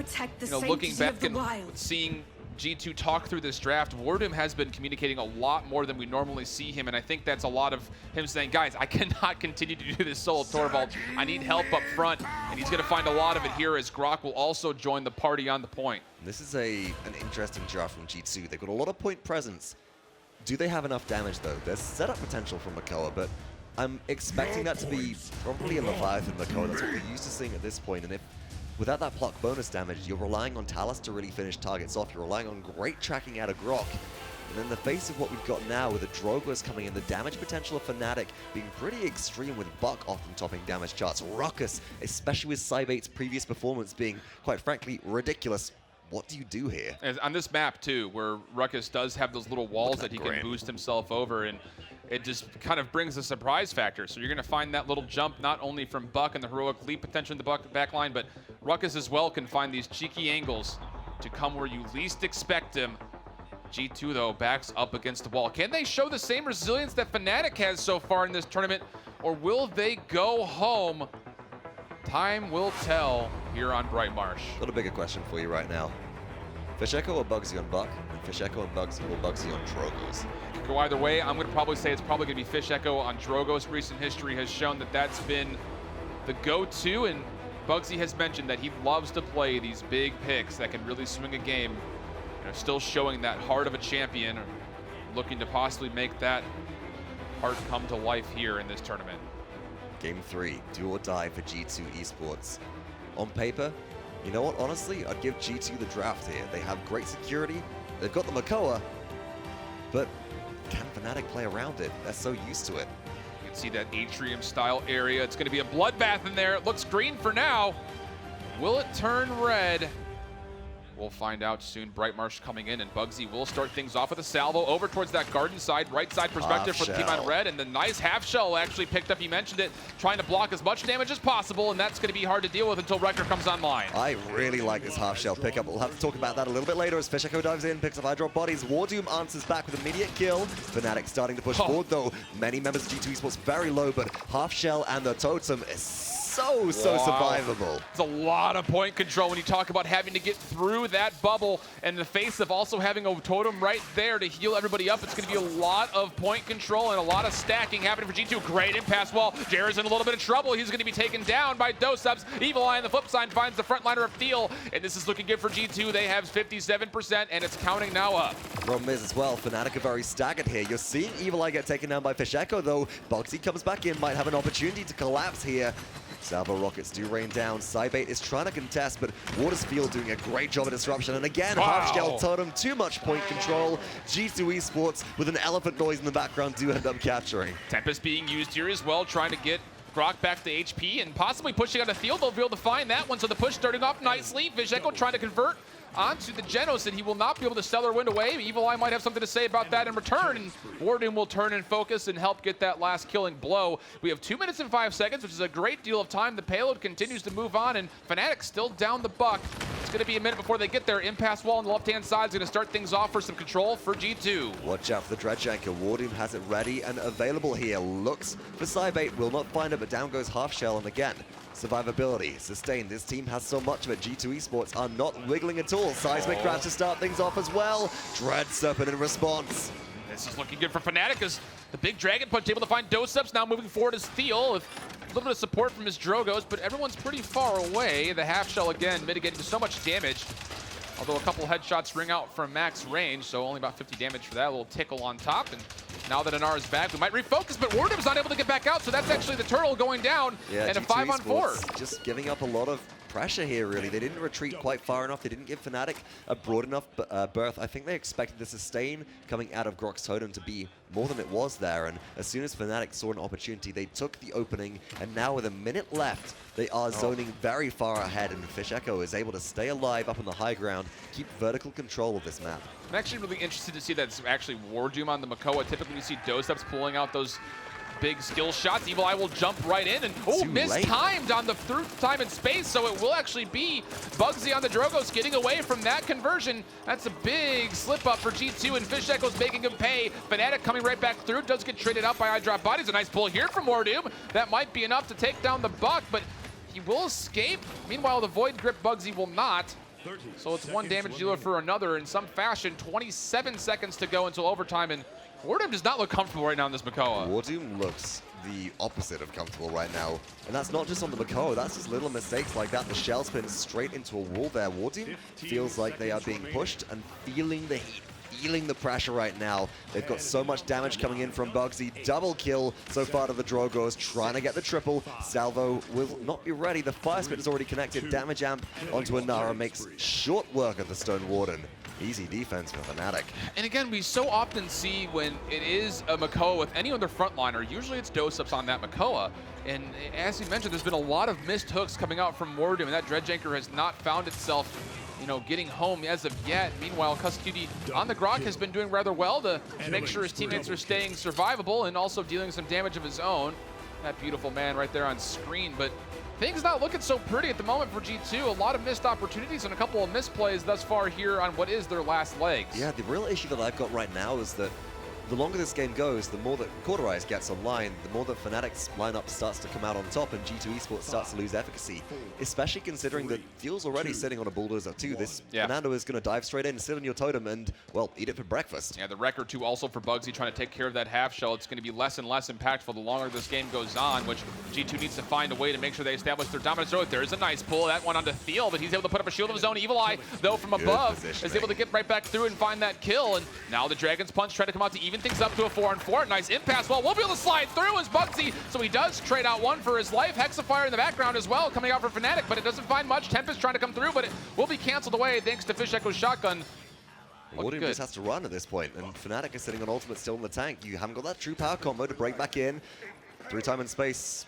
Speaker 5: looking back and seeing G2 talk through this draft, WarDoom has been communicating a lot more than we normally see him, and I think that's a lot of him saying, guys, I cannot continue to do this solo Torvald. I need help up front, and he's going to find a lot of it here as Grok will also join the party on the point.
Speaker 6: This is an interesting draft from G2. They've got a lot of point presence. Do they have enough damage, though? There's setup potential from Makoa, but I'm expecting that to be probably a Leviathan Makoa. That's what we're used to seeing at this point, and if without that pluck bonus damage, you're relying on Talus to really finish targets off. You're relying on great tracking out of Grok. And in the face of what we've got now with the Drogolas coming in, the damage potential of FNATIC being pretty extreme with Buck often topping damage charts. Ruckus, especially with Cybate's previous performance being, quite frankly, ridiculous. What do you do here?
Speaker 5: And on this map, too, where Ruckus does have those little walls that he can boost himself over, and it just kind of brings a surprise factor. So you're going to find that little jump not only from Buck and the heroic leap potential in the Buck backline, but Ruckus as well can find these cheeky angles to come where you least expect him. G2, though, backs up against the wall. Can they show the same resilience that FNATIC has so far in this tournament, or will they go home? Time will tell here on Brightmarsh.
Speaker 6: Got a bigger question for you right now. Fisheko or bugzy on Buck? And Fisheko and bugzy, or bugzy on Drogoz.
Speaker 5: Go either way. I'm going to probably say it's probably going to be Fisheko on Drogoz. Recent history has shown that that's been the go-to, and bugzy has mentioned that he loves to play these big picks that can really swing a game. You know, still showing that heart of a champion, or looking to possibly make that heart come to life here in this tournament.
Speaker 6: Game 3, do or die for G2 Esports. On paper, you know what, honestly, I'd give G2 the draft here. They have great security, they've got the Makoa, but can FNATIC play around it? They're so used to it.
Speaker 5: You can see that atrium-style area. It's going to be a bloodbath in there. It looks green for now. Will it turn red? We'll find out soon. Brightmarsh coming in, and bugzy will start things off with a salvo over towards that garden side, right side perspective for the team on red, and the nice half shell actually picked up. He mentioned it, trying to block as much damage as possible, and that's going to be hard to deal with until Wrecker comes online.
Speaker 6: I really like this half shell pickup. We'll have to talk about that a little bit later as Fisheko dives in, picks up iDropBodies. WarDoom answers back with immediate kill. FNATIC starting to push forward though. Many members of G2 Esports very low, but half shell and the totem is so survivable.
Speaker 5: It's a lot of point control when you talk about having to get through that bubble, and the face of also having a totem right there to heal everybody up. It's going to be a lot of point control and a lot of stacking happening for G2. Great impasse wall. Gerrah's in a little bit of trouble. He's going to be taken down by doesupz. Evulli on the flip side finds the frontliner of Thiel, and this is looking good for G2. They have 57%, and it's counting now up.
Speaker 6: Problem is as well, FNATIC are very staggered here. You're seeing Evulli get taken down by Fisheko, though bugzy comes back in, might have an opportunity to collapse here. Salvo rockets do rain down. Cybate is trying to contest, but Field doing a great job of disruption. And again, half shell totem, too much point control. G2 Esports with an elephant noise in the background do end up capturing.
Speaker 5: Tempest being used here as well, trying to get Grok back to HP and possibly pushing out a Thiel. They'll be able to find that one, so the push starting off nicely. Fisheko trying to convert onto the Genos, and he will not be able to sell or win away. Evulli might have something to say about that in return, and WarDoom will turn and focus and help get that last killing blow. We have 2 minutes and 5 seconds, which is a great deal of time. The payload continues to move on, and FNATIC still down the buck. It's going to be a minute before they get there. Impasse wall on the left-hand side is going to start things off for some control for G2.
Speaker 6: Watch out for the Dredge Anchor. WarDoom has it ready and available here. Looks for Cybate, will not find it, but down goes half shell, and again, survivability, sustained. This team has so much of it. G2 Esports are not wiggling at all. Seismic crash to start things off as well. Dread Serpent in response.
Speaker 5: This is looking good for FNATIC as the big Dragon Punch able to find doesupz. Now moving forward is Thiel with a little bit of support from his Drogoz, but everyone's pretty far away. The half shell again mitigating so much damage. Although a couple headshots ring out from max range, so only about 50 damage for that. A little tickle on top. And now that Anar is back, we might refocus, but WarDoom's not able to get back out, so that's actually the turtle going down, and a 5-on-4.
Speaker 6: Just giving up a lot of pressure here, really. They didn't retreat quite far enough. They didn't give FNATIC a broad enough berth. I think they expected the sustain coming out of Grok's totem to be more than it was there, and as soon as FNATIC saw an opportunity, they took the opening, and now with a minute left, they are zoning very far ahead, and Fisheko is able to stay alive up on the high ground, keep vertical control of this map.
Speaker 5: I'm actually really interested to see that it's actually WarDoom on the Makoa. Typically, we see doesupz pulling out those big skill shots. Evulli will jump right in, and mistimed on the through time and space, so it will actually be bugzy on the Drogoz getting away from that conversion. That's a big slip up for G2, and Fisheko's making him pay. FNATIC coming right back through, does get traded out by iDropBodies. A nice pull here from WarDoom. That might be enough to take down the buck, but he will escape. Meanwhile, the Void Grip bugzy will not. So it's one damage dealer for another in some fashion. 27 seconds to go until overtime, and WarDoom does not look comfortable right now in this Makoa.
Speaker 6: WarDoom looks the opposite of comfortable right now. And that's not just on the Makoa, that's just little mistakes like that. The shell spin straight into a wall there. WarDoom feels like they are being pushed and feeling the heat, feeling the pressure right now. They've got so much damage coming in from bugzy. Double kill so far to the Drogoz, trying to get the triple. Salvo will not be ready. The fire spit is already connected. Damage amp onto Inara makes short work of the Stone Warden. Easy defense for FNATIC.
Speaker 5: And again, we so often see when it is a Makoa with any other frontliner, usually it's doesupz on that Makoa. And as you mentioned, there's been a lot of missed hooks coming out from WarDoom, and that Dredge Anchor has not found itself, you know, getting home as of yet. Meanwhile, Kusqt on the Grok has been doing rather well to make sure his teammates are staying survivable and also dealing some damage of his own. That beautiful man right there on screen, but things not looking so pretty at the moment for G2. A lot of missed opportunities and a couple of misplays thus far here on what is their last legs.
Speaker 6: Yeah, the real issue that I've got right now is that the longer this game goes, the more that Cauterize gets online, the more that FNATIC's lineup starts to come out on top and G2 Esports starts to lose efficacy. Especially considering that Thiel's already sitting on a bulldozer too. This Fernando is going to dive straight in, sit on your totem, and, well, eat it for breakfast.
Speaker 5: Yeah, the record too also for bugzy trying to take care of that half shell. It's going to be less and less impactful the longer this game goes on, which G2 needs to find a way to make sure they establish their dominance. So there's a nice pull. That one onto Thiel, but he's able to put up a shield of his own. Evulli, though, from above, is able to get right back through and find that kill. And now the Dragon's Punch trying to come out to even things up to a 4-on-4. Nice impasse. Well, we'll be able to slide through as bugzy. So he does trade out one for his life. Hexafire in the background as well, coming out for FNATIC, but it doesn't find much. Tempest trying to come through, but it will be canceled away thanks to Fisheko's shotgun.
Speaker 6: WarDoom just has to run at this point, and FNATIC is sitting on ultimate still in the tank. You haven't got that true power combo to break back in. Through time and space,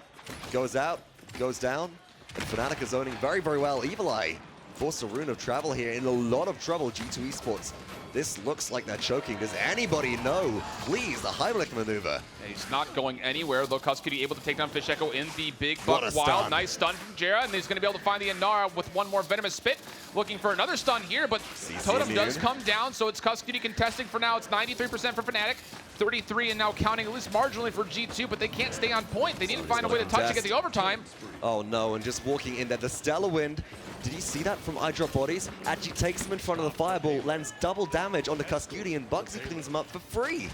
Speaker 6: goes out, goes down, and FNATIC is zoning very, very well. Evulli forced a rune of travel here, in a lot of trouble. G2 Esports. This looks like they're choking. Does anybody know? Please, the Heimlich maneuver.
Speaker 5: And he's not going anywhere, though Kusqt able to take down Fisheko in the big buck wild. Nice stun from Gerrah, and he's going to be able to find the Inara with one more venomous spit. Looking for another stun here, but Totem does come down, so it's Kusqt contesting for now. It's 93% for FNATIC, 33 and now counting at least marginally for G2, but they can't stay on point. They need to find a way to touch to get the overtime.
Speaker 6: Oh no, and just walking in there, the Stellar Wind. Did you see that from iDropBodies? Actually takes him in front of the fireball, lands double damage on the Kusqt, and bugzy cleans him up for free.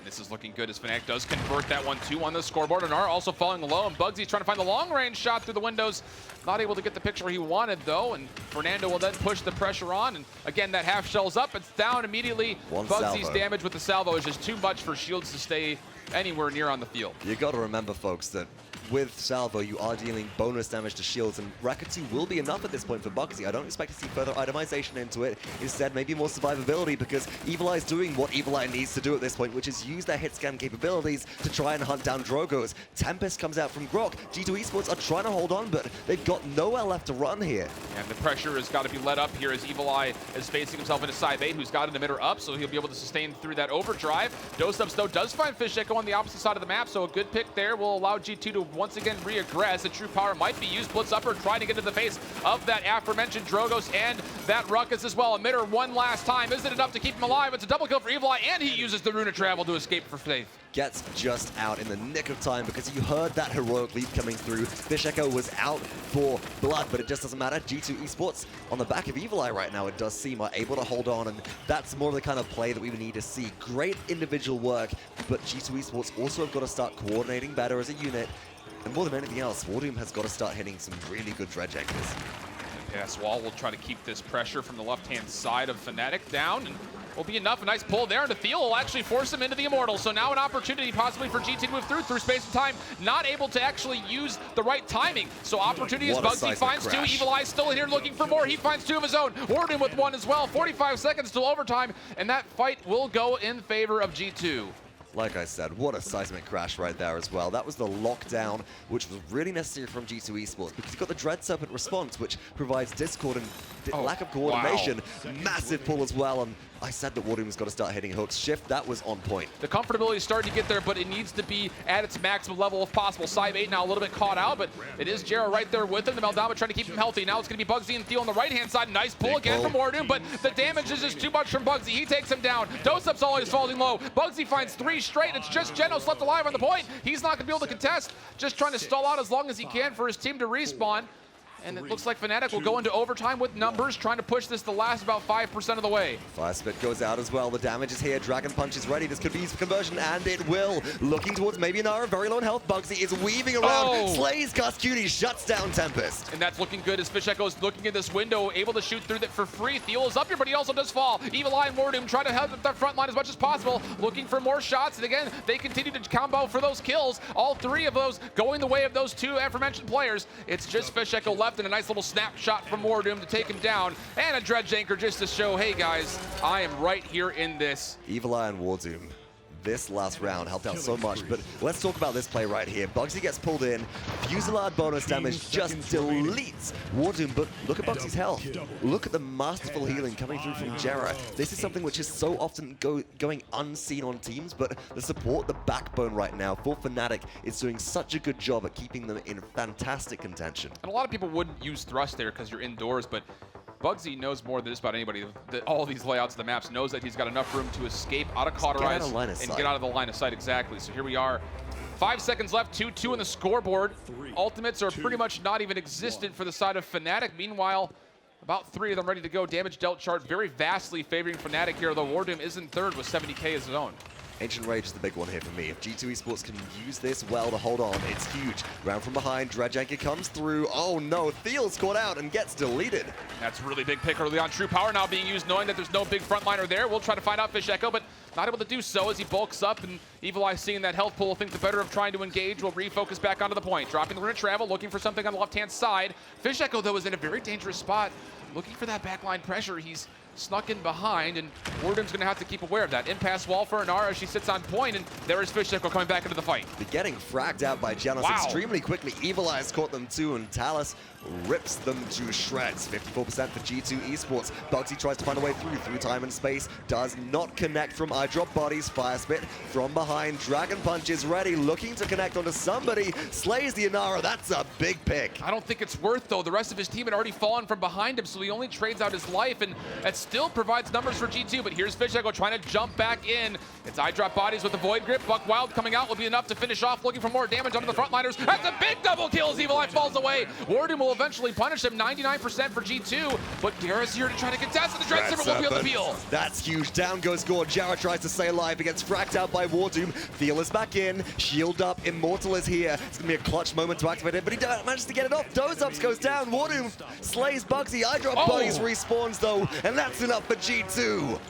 Speaker 5: This is looking good as FNATIC does convert that 1-2 on the scoreboard. And are also falling low, and bugzy's trying to find the long-range shot through the windows. Not able to get the picture he wanted, though, and Fernando will then push the pressure on. And again, that half shell's up. It's down immediately. Bugzy's damage with the salvo is just too much for shields to stay anywhere near on the field.
Speaker 6: You got to remember, folks, that with salvo, you are dealing bonus damage to shields, and Racket 2 will be enough at this point for bugzy. I don't expect to see further itemization into it. Instead, maybe more survivability, because Evulli is doing what Evulli needs to do at this point, which is use their hit scan capabilities to try and hunt down Drogos. Tempest comes out from Grok. G2 Esports are trying to hold on, but they've got nowhere left to run here.
Speaker 5: And the pressure has got to be let up here as Evulli is facing himself into side 8, who's got an emitter up, so he'll be able to sustain through that overdrive. doesupz, though, does find Fisheko on the opposite side of the map, so a good pick there will allow G2 to once again reaggress. The true power might be used. Blitz upper trying to get to the face of that aforementioned Drogos and that Ruckus as well. Emitter one last time. Is it enough to keep him alive? It's a double kill for Evulli, and he uses the Rune of Travel to escape for safe.
Speaker 6: Gets just out in the nick of time because you heard that heroic leap coming through. Fisheko was out for blood, but it just doesn't matter. G2 Esports on the back of Evulli right now, it does seem, are able to hold on, and that's more of the kind of play that we would need to see. Great individual work, but G2 Esports also have got to start coordinating better as a unit. And more than anything else, WarDoom has got to start hitting some really good dredge anchors.
Speaker 5: Pass wall will try to keep this pressure from the left-hand side of FNATIC down, and will be enough. A nice pull there, and Thiel will actually force him into the Immortal. So now an opportunity possibly for GT to move through space and time. Not able to actually use the right timing. So opportunity as bugzy finds two. Evulli still in here looking for more. He finds two of his own. WarDoom with one as well. 45 seconds till overtime, and that fight will go in favor of G2.
Speaker 6: Like I said, what a seismic crash right there as well. That was the lockdown, which was really necessary from G2 Esports, because you've got the Dread Serpent response, which provides discord and lack of coordination. Wow. Massive pull as well, and I said that WarDoom's got to start hitting hooks. Shift, that was on point.
Speaker 5: The comfortability is starting to get there, but it needs to be at its maximum level if possible. Side 8 now a little bit caught out, but it is Gerrah right there with him. The Meldama trying to keep him healthy. Now it's going to be bugzy and Thiel on the right-hand side. Nice pull again from WarDoom, but the damage is just too much from bugzy. He takes him down. doesupz always falling low. bugzy finds 3 straight. It's just Genos left alive on the point. He's not going to be able to contest. Just trying to stall out as long as he can for his team to respawn. And it looks like FNATIC will go into overtime with numbers, trying to push this the last about 5% of the way.
Speaker 6: Fire Spit goes out as well. The damage is here. Dragon Punch is ready. This could be used for conversion, and it will. Looking towards maybe Inara, very low in health. bugzy is weaving around, slays Kusqt, shuts down Tempest.
Speaker 5: And that's looking good as Fisheko is looking at this window, able to shoot through that for free. Thiel is up here, but he also does fall. Evulli and WarDoom try to help at the front line as much as possible, looking for more shots. And again, they continue to combo for those kills. All 3 of those going the way of those 2 aforementioned players. It's just Fisheko left and a nice little snapshot from WarDoom to take him down, and a dredge anchor just to show, hey guys, I am right here in this.
Speaker 6: Evulli and WarDoom. This last round helped out so much, but let's talk about this play right here. bugzy gets pulled in, Fusillade bonus damage just deletes WarDoom, but look at bugzy's health. Look at the masterful healing coming through from Gerrah. This is something which is so often going unseen on teams, but the support, the backbone right now for FNATIC is doing such a good job at keeping them in fantastic contention.
Speaker 5: And a lot of people wouldn't use thrust there because you're indoors, but bugzy knows more than just about anybody that all these layouts of the maps, knows that he's got enough room to escape out of cauterize and get out of the line of sight. Exactly. So here we are. 5 seconds left, 2-2 on the scoreboard. Ultimates are pretty much not even existent for the side of FNATIC. Meanwhile, about 3 of them ready to go. Damage dealt chart very vastly favoring FNATIC here, though WarDoom is in third with 70k as his own.
Speaker 6: Ancient Rage is the big one here for me. If G2 Esports can use this well to hold on, it's huge. Round from behind, Dredge comes through. Oh no, Thiel's caught out and gets deleted.
Speaker 5: That's a really big pick early on. True Power now being used, knowing that there's no big frontliner there. We'll try to find out Fisheko, but not able to do so as he bulks up, and Evulli, seeing that health pool, thinks the better of trying to engage, will refocus back onto the point. Dropping the rune of travel, looking for something on the left-hand side. Fisheko, though, is in a very dangerous spot, looking for that backline pressure. He's snuck in behind, and WarDoom's going to have to keep aware of that. Impasse wall for Inara as she sits on point, and there is Fisheko coming back into the fight.
Speaker 6: They're getting fragged out by Janos extremely quickly. Evulli has caught them too, and Talus rips them to shreds. 54% for G2 Esports. bugzy tries to find a way through time and space. Does not connect from iDropBodies. Fire Spit from behind. Dragon Punch is ready, looking to connect onto somebody. Slays the Inara. That's a big pick.
Speaker 5: I don't think it's worth, though. The rest of his team had already fallen from behind him, so he only trades out his life, and that still provides numbers for G2. But here's Fisheko trying to jump back in. It's iDropBodies with the Void Grip. Buck Wild coming out will be enough to finish off, looking for more damage onto the frontliners. That's a big double kill as Evulli falls away. WarDoom will eventually punish him. 99% for G2, but Gerrah's here to try to contest, and the Dread Serpent won't be able to peel.
Speaker 6: That's huge. Down goes Gore. Gerrah tries to stay alive. He gets fracked out by WarDoom. Thiel is back in. Shield up. Immortal is here. It's going to be a clutch moment to activate it, but he manages to get it off. doesupz goes down. WarDoom slays bugzy. iDropBodies respawns, though, and that's enough for G2.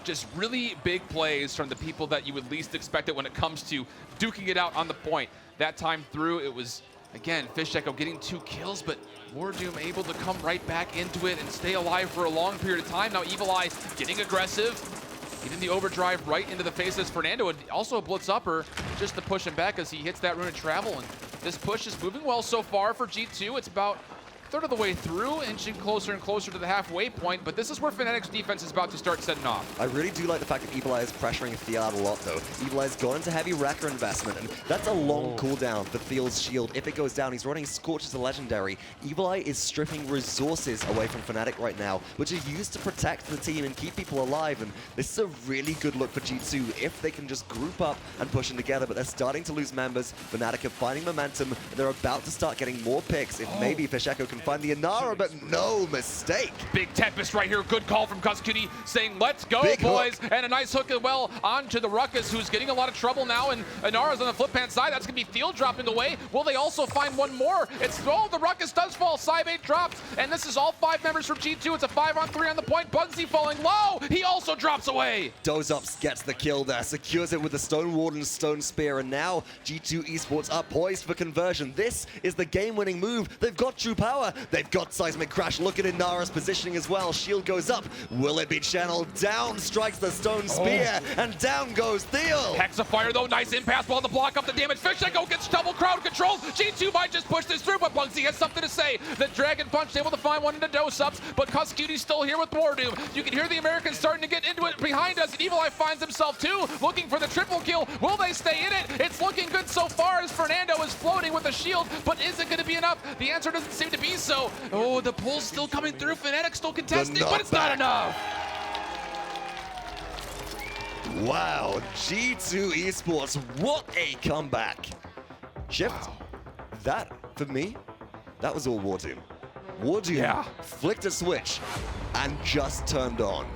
Speaker 5: Just really big plays from the people that you would least expect it when it comes to duking it out on the point. That time through, it was, again, Fisheko getting 2 kills, but WarDoom able to come right back into it and stay alive for a long period of time. Now Evulli getting aggressive, getting the overdrive right into the face of Fernando, and also a blitz upper just to push him back as he hits that rune of travel. And this push is moving well so far for G2. It's about a third of the way through, inching closer and closer to the halfway point, but this is where FNATIC's defense is about to start setting off.
Speaker 6: I really do like the fact that Evulli is pressuring Thiel out a lot, though. Evulli's gone into heavy Wrecker investment, and that's a long cooldown for Thiel's shield. If it goes down, he's running Scorch as a legendary. Evulli is stripping resources away from FNATIC right now, which are used to protect the team and keep people alive, and this is a really good look for G2 if they can just group up and push them together, but they're starting to lose members. FNATIC are finding momentum, and they're about to start getting more picks if maybe Fisheko can find the Inara, but no mistake.
Speaker 5: Big Tempest right here. Good call from Kusqt saying, let's go,
Speaker 6: Big
Speaker 5: boys.
Speaker 6: hook.
Speaker 5: And a nice hook as well onto the Ruckus, who's getting a lot of trouble now. And Inara's on the flip-hand side. That's going to be Thiel dropping away. Will they also find one more? It's, oh, the Ruckus does fall. Cybate drops. And this is all 5 members from G2. It's a 5-on-3 on the point. bugzy falling low. He also drops away.
Speaker 6: doesupz gets the kill there, secures it with the Stone Warden's Stone Spear, and now G2 Esports are poised for conversion. This is the game-winning move. They've got true power. They've got Seismic Crash. Look at Inara's positioning as well. Shield goes up. Will it be channeled? Down strikes the Stone Spear, and down goes Thiel.
Speaker 5: Hexafire, though. Nice impasse wall to block up the damage. Fisheko gets double crowd control. G2 might just push this through, but bugzy has something to say. The Dragon Punch able to find one into doesupz, but Kusqt's still here with WarDoom. You can hear the Americans starting to get into it behind us, and Evulli finds himself too, looking for the triple kill. Will they stay in it? It's looking good so far as Fernando is floating with a shield, but is it going to be enough? The answer doesn't seem to be so. Oh, the pull's still coming through. FNATIC still contesting, but it's not enough.
Speaker 6: Wow, G2 Esports, what a comeback. Shift, that, for me, that was all WarDoom. WarDoom flicked a switch and just turned on.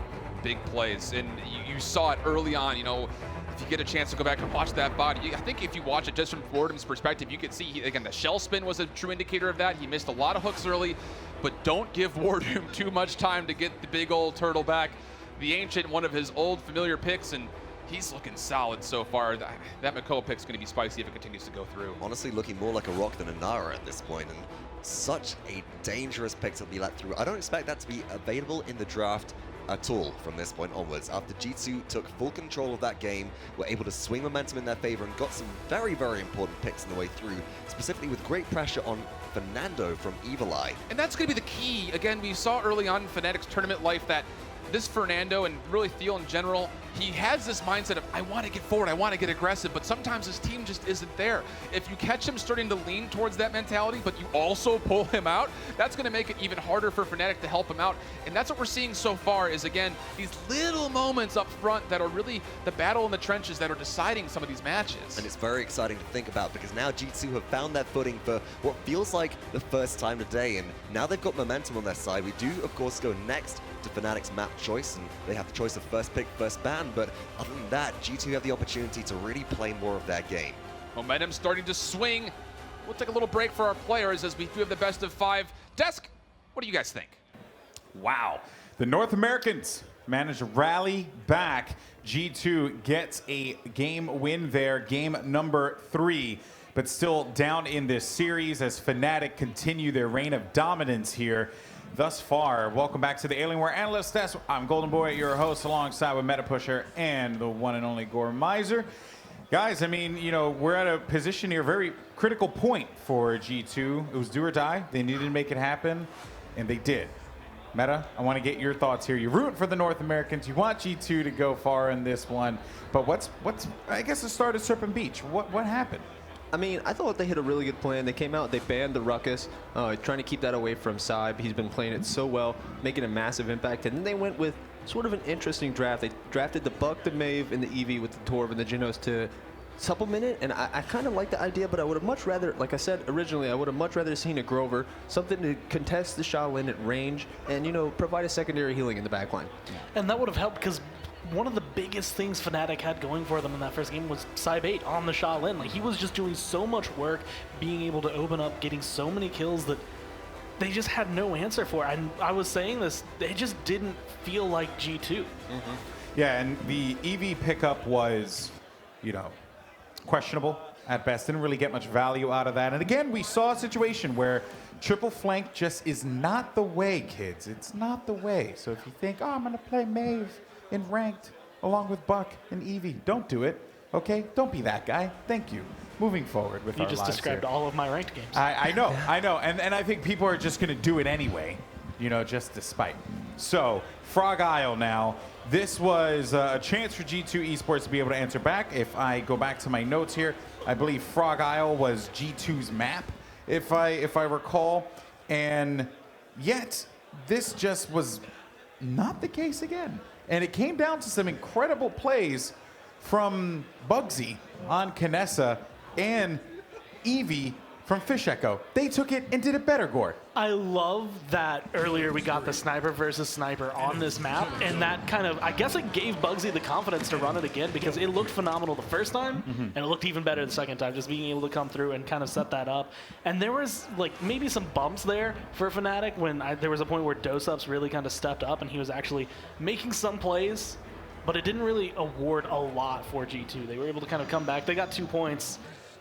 Speaker 5: Big plays, and you saw it early on, you know. If you get a chance to go back and watch that body, I think if you watch it just from WarDoom's perspective, you could see, again, the shell spin was a true indicator of that. He missed a lot of hooks early, but don't give WarDoom too much time to get the big old turtle back. The Ancient, one of his old familiar picks, and he's looking solid so far. That Mako pick's going to be spicy if it continues to go through.
Speaker 6: Honestly, looking more like a rock than a Nara at this point, and such a dangerous pick to be let through. I don't expect that to be available in the draft at all from this point onwards. After G2 took full control of that game, were able to swing momentum in their favor and got some very, very important picks on the way through, specifically with great pressure on Fernando from Evulli.
Speaker 5: And that's going to be the key. Again, we saw early on in FNATIC's tournament life that this Fernando and really Thiel in general, he has this mindset of, I want to get forward, I want to get aggressive, but sometimes his team just isn't there. If you catch him starting to lean towards that mentality, but you also pull him out, that's going to make it even harder for FNATIC to help him out. And that's what we're seeing so far is, again, these little moments up front that are really the battle in the trenches that are deciding some of these matches.
Speaker 6: And it's very exciting to think about because now G2 have found their footing for what feels like the first time today, and now they've got momentum on their side. We do, of course, go next to FNATIC's map choice, and they have the choice of first pick, first ban, but other than that, G2 have the opportunity to really play more of their game.
Speaker 5: Momentum starting to swing. We'll take a little break for our players as we do have the best of 5. Desk, what do you guys think?
Speaker 1: Wow. The North Americans managed to rally back. G2 gets a game win there, game number 3, but still down in this series as FNATIC continue their reign of dominance here thus far. Welcome back to the Alienware Analyst Desk. I'm Golden Boy, your host, alongside with MetaPusher and the one and only Gore Miser. Guys, I mean, you know, we're at a position here, very critical point for G2. It was do or die. They needed to make it happen, and they did. Meta, I want to get your thoughts here. You're rooting for the North Americans. You want G2 to go far in this one, but what's I guess the start of Serpent Beach. What happened?
Speaker 3: I mean, I thought they had a really good plan. They came out, they banned the Ruckus, trying to keep that away from Saib. He's been playing it so well, making a massive impact. And then they went with sort of an interesting draft. They drafted the Buck, the Mave, and the Eevee with the Torv and the Genos to supplement it. And I kind of like the idea, but I would have much rather, like I said originally, I would have much rather seen a Grover, something to contest the Shaolin at range and, you know, provide a secondary healing in the backline.
Speaker 2: And that would have helped because one of the biggest things FNATIC had going for them in that first game was Saib 8 on the Shaolin. Like, he was just doing so much work, being able to open up, getting so many kills that they just had no answer for. And I was saying this, they just didn't feel like G2.
Speaker 1: Yeah, and the EV pickup was, you know, questionable at best. Didn't really get much value out of that. And again, we saw a situation where triple flank just is not the way, kids. It's not the way. So if you think, oh, I'm going to play Mave in ranked along with Buck and Eevee, don't do it, okay? Don't be that guy. Thank you. Moving forward with our lives.
Speaker 2: You just described
Speaker 1: here.
Speaker 2: all of my ranked games.
Speaker 1: I know. And I think people are just going to do it anyway, you know, just despite. So, Frog Isle now. This was a chance for G2 Esports to be able to answer back. If I go back to my notes here, I believe Frog Isle was G2's map, if I recall. And yet, this just was not the case again. And it came down to some incredible plays from Bugzy on Kinessa and Eevee from Fisheko. They took it and did it better, Gore.
Speaker 2: I love that earlier we got the sniper versus sniper on this map, and that kind of, I guess it gave Bugzy the confidence to run it again because it looked phenomenal the first time, and it looked even better the second time, just being able to come through and kind of set that up. And there was like maybe some bumps there for FNATIC when there was a point where doesupz really kind of stepped up and he was actually making some plays, but it didn't really award a lot for G2. They were able to kind of come back. They got 2 points,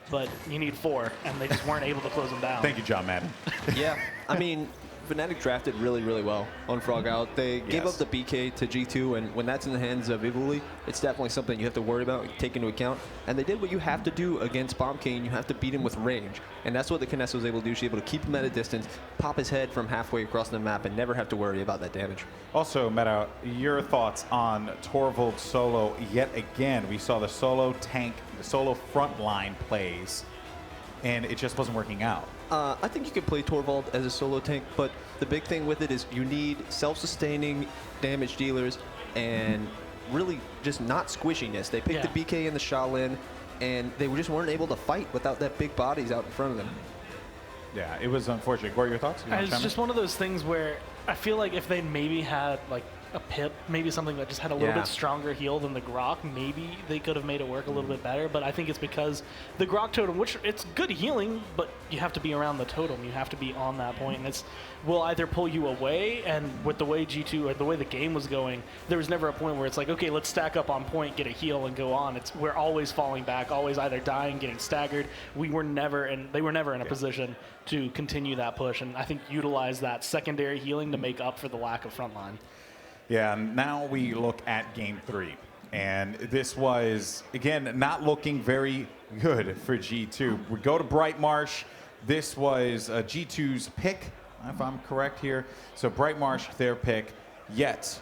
Speaker 2: but you need 4, and they just weren't able to close them down.
Speaker 1: Thank you, John Madden.
Speaker 3: Yeah, I mean, FNATIC drafted really, really well on Frog Isle. They gave up the BK to G2, and when that's in the hands of Evulli, it's definitely something you have to worry about, take into account. And they did what you have to do against Bomb King. You have to beat him with range, and that's what the Kinessa was able to do. She was able to keep him at a distance, pop his head from halfway across the map, and never have to worry about that damage.
Speaker 1: Also, Meta, your thoughts on Torvald solo yet again. We saw the solo tank, the solo frontline plays, and it just wasn't working out.
Speaker 3: I think you could play Torvald as a solo tank, but the big thing with it is you need self-sustaining damage dealers and really just not squishiness. They picked the BK and the Shaolin, and they just weren't able to fight without that big bodies out in front of them.
Speaker 1: Yeah, it was unfortunate. Gore, your thoughts?
Speaker 2: It's just one of those things where I feel like if they maybe had like a pip, maybe something that just had a little bit stronger heal than the Grok, maybe they could have made it work a little bit better. But I think it's because the Grok totem, which it's good healing, but you have to be around the totem. You have to be on that point, and it's will either pull you away. And with the way G2 or the way the game was going, there was never a point where it's like, okay, let's stack up on point, get a heal, and go on. We're always falling back, always either dying, getting staggered. They were never in a position to continue that push, and I think utilize that secondary healing to make up for the lack of frontline.
Speaker 1: Yeah, now we look at game 3. And this was, again, not looking very good for G2. We go to Brightmarsh. This was G2's pick, if I'm correct here. So Brightmarsh, their pick. Yet,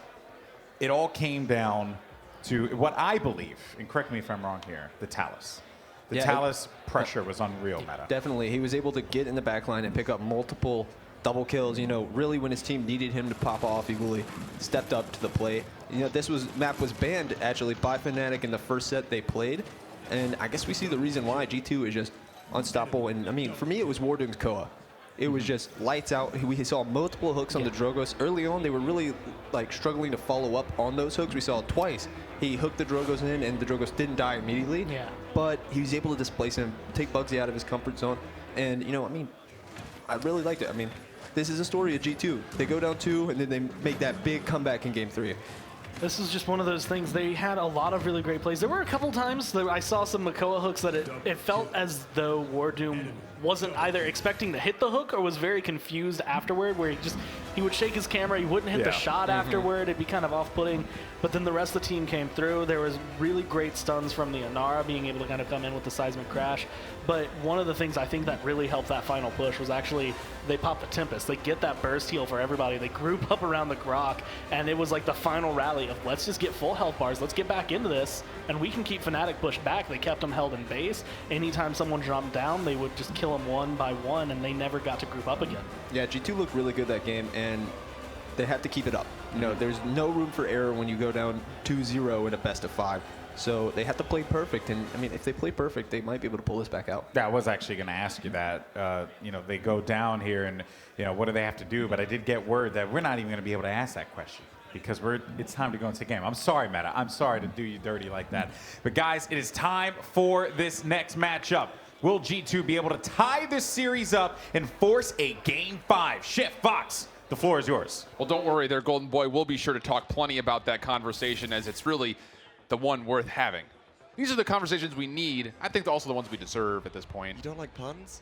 Speaker 1: it all came down to what I believe, and correct me if I'm wrong here, the Talus. The Talus pressure was unreal, Meta.
Speaker 3: Definitely. He was able to get in the back line and pick up multiple double kills. You know, really when his team needed him to pop off, Evulli stepped up to the plate. You know, this map was banned actually by FNATIC in the first set they played. And I guess we see the reason why G2 is just unstoppable. And I mean, for me, it was WarDoom's Koa. It was just lights out. We saw multiple hooks on the Drogos. Early on, they were really like struggling to follow up on those hooks. We saw it twice. He hooked the Drogos in, and the Drogos didn't die immediately. Yeah. But he was able to displace him, take bugzy out of his comfort zone. And, you know, I mean, I really liked it. I mean, this is a story of G2. They go down 2, and then they make that big comeback in Game 3.
Speaker 2: This is just one of those things. They had a lot of really great plays. There were a couple times that I saw some Makoa hooks that it felt as though WarDoom wasn't either expecting to hit the hook or was very confused afterward, where he would shake his camera, he wouldn't hit the shot afterward. It'd be kind of off-putting. But then the rest of the team came through. There was really great stuns from the Inara being able to kind of come in with the seismic crash. But one of the things I think that really helped that final push was actually they popped the Tempest. They get that burst heal for everybody. They group up around the Grok, and it was like the final rally of let's just get full health bars. Let's get back into this, and we can keep FNATIC pushed back. They kept them held in base. Anytime someone jumped down, they would just kill them one by one, and they never got to group up again. Yeah,
Speaker 3: G2 looked really good that game, and they have to keep it up. You know, there's no room for error when you go down 2-0 in a best of 5. So they have to play perfect, and I mean, if they play perfect, they might be able to pull this back out.
Speaker 1: I was actually going to ask you that. You know, they go down here, and you know, what do they have to do? But I did get word that we're not even going to be able to ask that question because it's time to go into the game. I'm sorry, Meta. I'm sorry to do you dirty like that. But guys, it is time for this next matchup. Will G2 be able to tie this series up and force a Game 5? Shift, Fox, the floor is yours.
Speaker 5: Well, don't worry there, Golden Boy. We'll be sure to talk plenty about that conversation, as it's really the one worth having. These are the conversations we need. I think also the ones we deserve at this point.
Speaker 6: You don't like puns?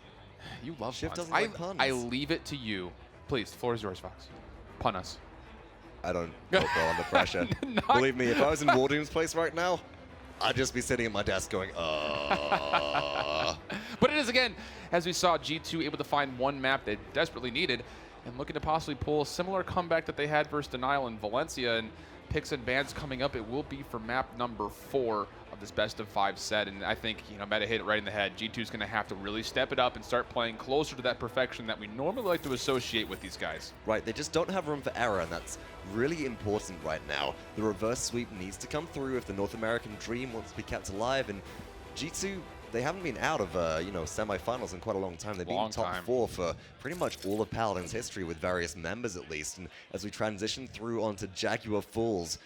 Speaker 5: You love
Speaker 6: Shift
Speaker 5: puns.
Speaker 6: doesn't like puns.
Speaker 5: I leave it to you. Please, the floor is yours, Fox. Pun us.
Speaker 6: I don't go under pressure. Believe me, if I was in WarDoom's place right now, I'd just be sitting at my desk going,
Speaker 5: But it is, again, as we saw, G2 able to find one map they desperately needed and looking to possibly pull a similar comeback that they had versus Denial in Valencia. And picks and bans coming up, it will be for map number 4 of this best of 5 set. And I think, you know, Meta hit it right in the head. G2's going to have to really step it up and start playing closer to that perfection that we normally like to associate with these guys.
Speaker 6: Right, they just don't have room for error, and that's really important right now. The reverse sweep needs to come through if the North American dream wants to be kept alive, and G2, they haven't been out of, you know, semifinals in quite a long time. They've been top 4 for pretty much all of Paladins history, with various members at least. And as we transition through onto Jaguar Falls,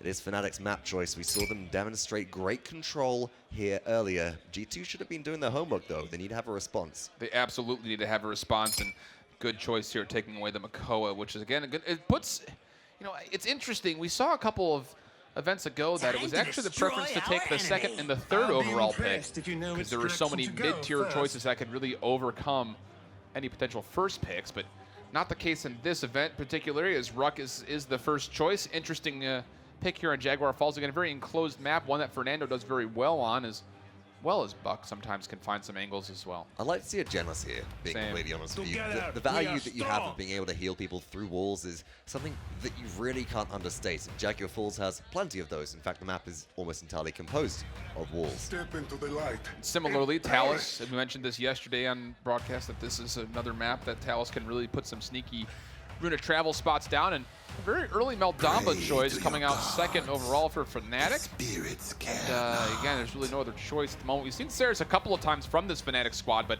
Speaker 6: it is FNATIC's map choice. We saw them demonstrate great control here earlier. G2 should have been doing their homework, though. They need to have a response.
Speaker 5: They absolutely need to have a response, and good choice here, taking away the Makoa, which is, again, it puts, you know, it's interesting. We saw a couple of events ago that it was actually the preference to take the second and the third overall pick, because there were so many mid-tier choices that could really overcome any potential first picks, but not the case in this event particularly, as Ruck is the first choice. Interesting pick here on Jaguar Falls. Again, a very enclosed map, one that Fernando does very well on, as well as Buck sometimes can find some angles as well.
Speaker 6: I'd like to see a Genos here, being completely honest with you. The value that you have of being able to heal people through walls is something that you really can't understate. Jaguar Falls has plenty of those. In fact, the map is almost entirely composed of walls.
Speaker 4: Step into the light.
Speaker 5: Similarly, Talus, and we mentioned this yesterday on broadcast, that this is another map that Talus can really put some sneaky runic travel spots down, and a very early Meldamba choice coming out second overall for FNATIC. And again, there's really no other choice at the moment. We've seen Ceres a couple of times from this FNATIC squad, but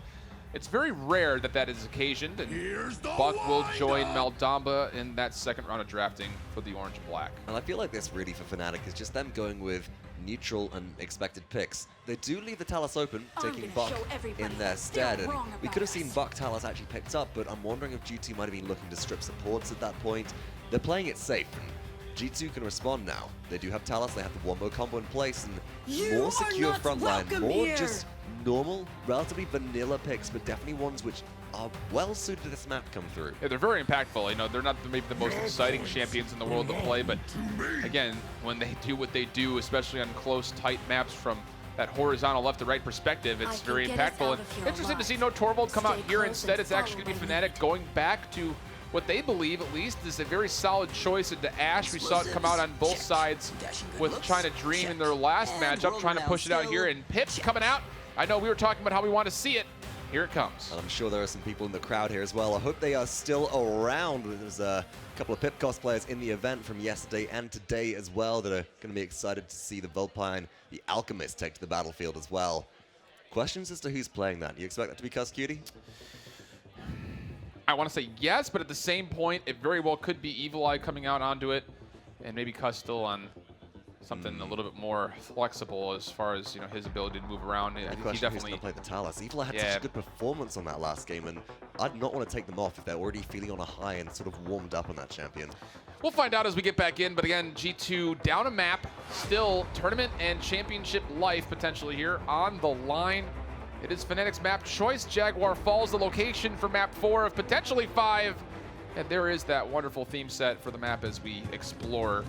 Speaker 5: it's very rare that that is occasioned, and Buck will join Meldamba in that second round of drafting for the orange and black.
Speaker 6: And I feel like this really for FNATIC is just them going with neutral and expected picks. They do leave the Talus open, taking Buck in their stead, and we could have seen Buck Talus actually picked up, but I'm wondering if G2 might have been looking to strip supports at that point. They're playing it safe, and G2 can respond now. They do have Talus, they have the wombo combo in place, and more secure frontline, more just normal, relatively vanilla picks, but definitely ones which are well suited to this map come through.
Speaker 5: Yeah, they're very impactful. You know, they're not maybe the most exciting champions in the world to play, but again, when they do what they do, especially on close, tight maps from that horizontal left to right perspective, it's very impactful. And interesting to see no Torvald come out here. Instead, it's actually going to be FNATIC going back to what they believe, at least, is a very solid choice into Ashe. We saw it come out on both sides with China Dream in their last matchup, trying to push it out here. And Pip's coming out. I know we were talking about how we want to see it. Here it comes.
Speaker 6: I'm sure there are some people in the crowd here as well. I hope they are still around. There's a couple of Pip cosplayers in the event from yesterday and today as well that are going to be excited to see the Vulpine, the Alchemist, take to the battlefield as well. Questions as to who's playing that? You expect that to be Kusqt?
Speaker 5: I want to say yes, but at the same point, it very well could be Evulli coming out onto it, and maybe Kus still on something a little bit more flexible as far as his ability to move around. I think he definitely
Speaker 6: play the Talus. Evulli had such a good performance on that last game, and I'd not want to take them off if they're already feeling on a high and sort of warmed up on that champion.
Speaker 5: We'll find out as we get back in, but again, G2 down a map, still tournament and championship life potentially here on the line. It is FNATIC's map choice. Jaguar Falls, the location for map 4 of potentially 5. And there is that wonderful theme set for the map as we explore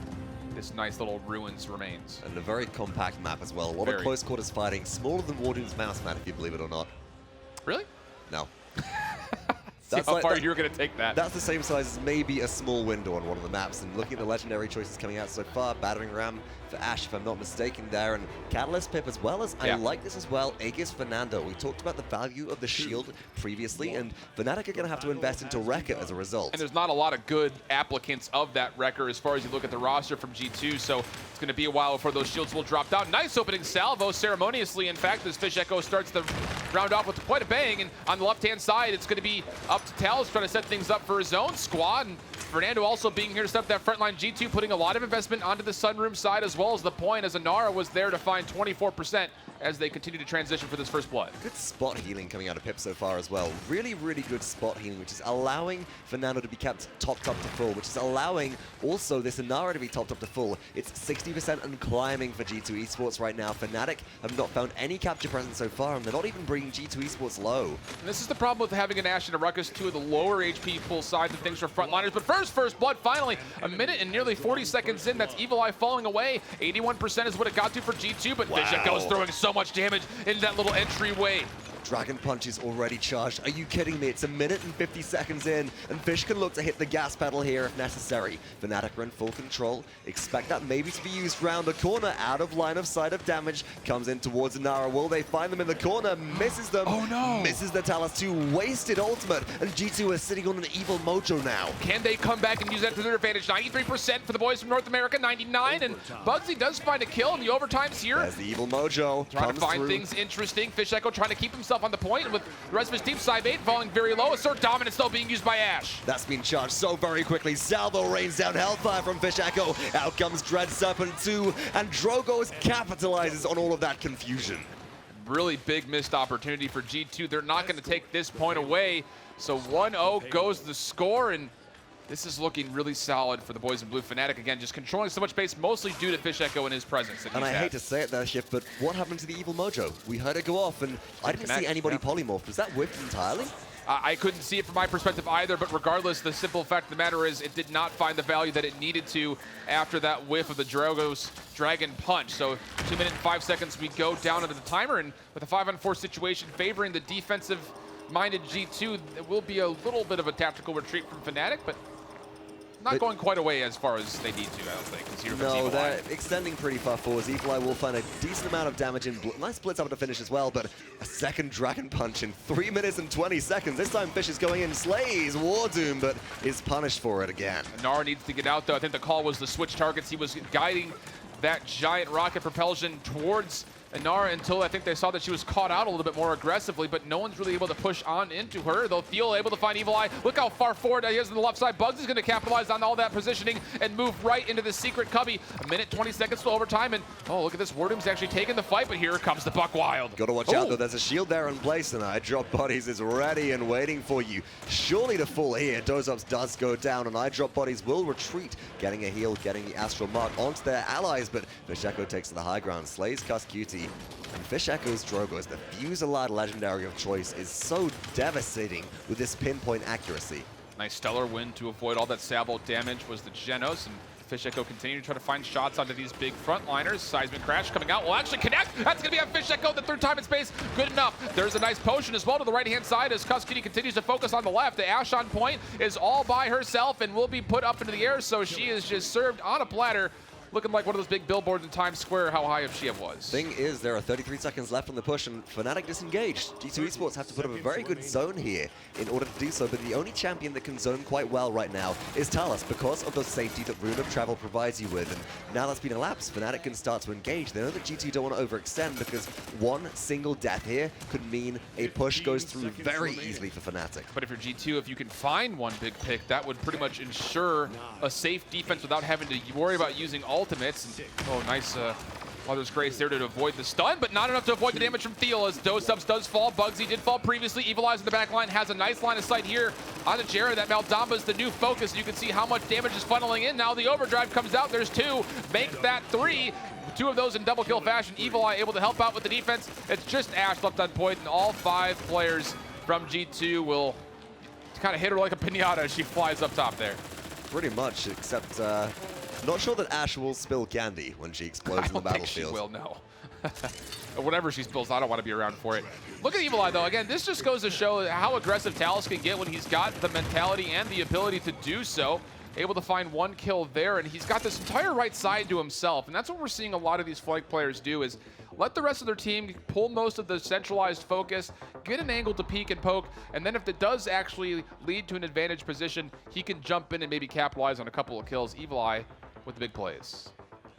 Speaker 5: this nice little ruins remains.
Speaker 6: And a very compact map as well. A lot of close quarters fighting. Smaller than WarDoom's mouse mat, if you believe it or not.
Speaker 5: Really?
Speaker 6: No.
Speaker 5: That's how far you're going to take that.
Speaker 6: That's the same size as maybe a small window on one of the maps. And looking at the legendary choices coming out so far, Battering Ram for Ashe, if I'm not mistaken there, and Catalyst Pip as well as, I like this as well, Aegis Fernando. We talked about the value of the shield previously, and FNATIC are going to have to invest into Wrecker as a result.
Speaker 5: And there's not a lot of good applicants of that Wrecker as far as you look at the roster from G2, so it's going to be a while before those shields will drop down. Nice opening salvo, ceremoniously, in fact, as Fisheko starts the round off with quite a bang, and on the left-hand side, it's going to be up to Talus trying to set things up for his own squad, and Fernando also being here to step that front line. G2 putting a lot of investment onto the Sunroom side as well as the point, as Inara was there to find 24% as they continue to transition for this first blood.
Speaker 6: Good spot healing coming out of Pip so far as well. Really, really good spot healing, which is allowing Fernando to be kept topped up to full, which is allowing also this Inara to be topped up to full. It's 60% and climbing for G2 Esports right now. FNATIC have not found any capture presence so far, and they're not even bringing G2 Esports low.
Speaker 5: And this is the problem with having an Ashe and a Ruckus, two of the lower HP pool sides of things for frontliners. But first blood, finally, a minute and nearly 40 seconds in. That's Evulli falling away. 81% is what it got to for G2, but Fisheko's throwing so much damage into that little entryway.
Speaker 6: Dragon Punch is already charged. Are you kidding me? It's a minute and 50 seconds in, and Fish can look to hit the gas pedal here if necessary. FNATIC are in full control. Expect that maybe to be used round the corner, out of line of sight of damage. Comes in towards Inara. Will they find them in the corner? Misses them.
Speaker 5: Oh no!
Speaker 6: Misses the Talus 2. Wasted ultimate, and G2 is sitting on an evil mojo now.
Speaker 5: Can they come back and use that to their advantage? 93% for the boys from North America, 99, and bugzy does find a kill in the overtimes here.
Speaker 6: There's the evil mojo.
Speaker 5: Trying to find things interesting. Fisheko trying to keep himself on the point, and with the rest of his team, Side-8 falling very low. Assert dominance still being used by Ashe.
Speaker 6: That's been charged so very quickly. Salvo rains down Hellfire from Fisheko. Out comes Dread Serpent 2, and Drogoz capitalizes on all of that confusion.
Speaker 5: Really big missed opportunity for G2. They're not going to take this point away. So 1-0 goes the score, and this is looking really solid for the boys in blue. FNATIC, again, just controlling so much space, mostly due to Fisheko and his presence.
Speaker 6: And I hate to say it there, Shift, but what happened to the evil mojo? We heard it go off, and I didn't see anybody polymorph. Was that whiffed entirely?
Speaker 5: I couldn't see it from my perspective either, but regardless, the simple fact of the matter is it did not find the value that it needed to after that whiff of the Drogo's Dragon Punch. So 2 minutes and 5 seconds, we go down into the timer, and with a 5-on-4 situation favoring the defensive-minded G2, it will be a little bit of a tactical retreat from FNATIC, but not going quite away as far as they need to, I don't think.
Speaker 6: No, they're extending pretty far forwards. Evulli will find a decent amount of damage in. Nice blitz up to finish as well, but a second Dragon Punch in 3 minutes and 20 seconds. This time Fish is going in, slays WarDoom, but is punished for it again.
Speaker 5: Inara needs to get out, though. I think the call was the switch targets. He was guiding that giant rocket propulsion towards Inara until I think they saw that she was caught out a little bit more aggressively, but no one's really able to push on into her, though Thiel able to find Evulli. Look how far forward he is on the left side. bugzy is going to capitalize on all that positioning and move right into the secret cubby. A minute, 20 seconds to overtime, and oh, look at this. WarDoom's actually taking the fight, but here comes the Buck Wild.
Speaker 6: Got to watch out, though. There's a shield there in place, and iDropBodies is ready and waiting for you. Surely to fall here. doesupz does go down, and iDropBodies will retreat, getting a heal, getting the Astral Mark onto their allies, but Fisheko takes to the high ground, slays Kusqt. And Fisheko's Drogoz, the Fusillade legendary of choice, is so devastating with this pinpoint accuracy.
Speaker 5: Nice stellar win to avoid all that salvo damage was the Genos, and Fisheko continuing to try to find shots onto these big frontliners. Seismic Crash coming out will actually connect. That's going to be on Fisheko the third time in space. Good enough. There's a nice potion as well to the right-hand side as Kusqt continues to focus on the left. The Ashe on point is all by herself and will be put up into the air, so she is just served on a platter. Looking like one of those big billboards in Times Square. How high up she was.
Speaker 6: Thing is, there are 33 seconds left on the push, and FNATIC disengaged. G2 Esports have to put up a very good zone here in order to do so, but the only champion that can zone quite well right now is Talus because of the safety that Rune of Travel provides you with. And now that's been elapsed, FNATIC can start to engage. They know that G2 don't want to overextend because one single death here could mean a push goes through very easily for FNATIC.
Speaker 5: But if you're G2, if you can find one big pick, that would pretty much ensure a safe defense without having to worry about using ultimates. Oh, nice Mother's Grace there to avoid the stun, but not enough to avoid the damage from Thiel as doesupz does fall. bugzy did fall previously. Evulli in the back line has a nice line of sight here on the Gerrah. That Maldamba is the new focus. You can see how much damage is funneling in. Now the overdrive comes out. There's two. Make that three. Two of those in double kill fashion. Evulli able to help out with the defense. It's just Ashe left on point, and all 5 players from G2 will kind of hit her like a pinata as she flies up top there.
Speaker 6: Pretty much, except not sure that Ashe will spill candy when she explodes in the battlefield.
Speaker 5: I don't think she will, no. Whatever she spills, I don't want to be around for it. Look at Evulli, though. Again, this just goes to show how aggressive Talus can get when he's got the mentality and the ability to do so. Able to find 1 kill there, and he's got this entire right side to himself. And that's what we're seeing a lot of these flank players do, is let the rest of their team pull most of the centralized focus, get an angle to peek and poke, and then if it does actually lead to an advantage position, he can jump in and maybe capitalize on a couple of kills. Evulli with the big plays.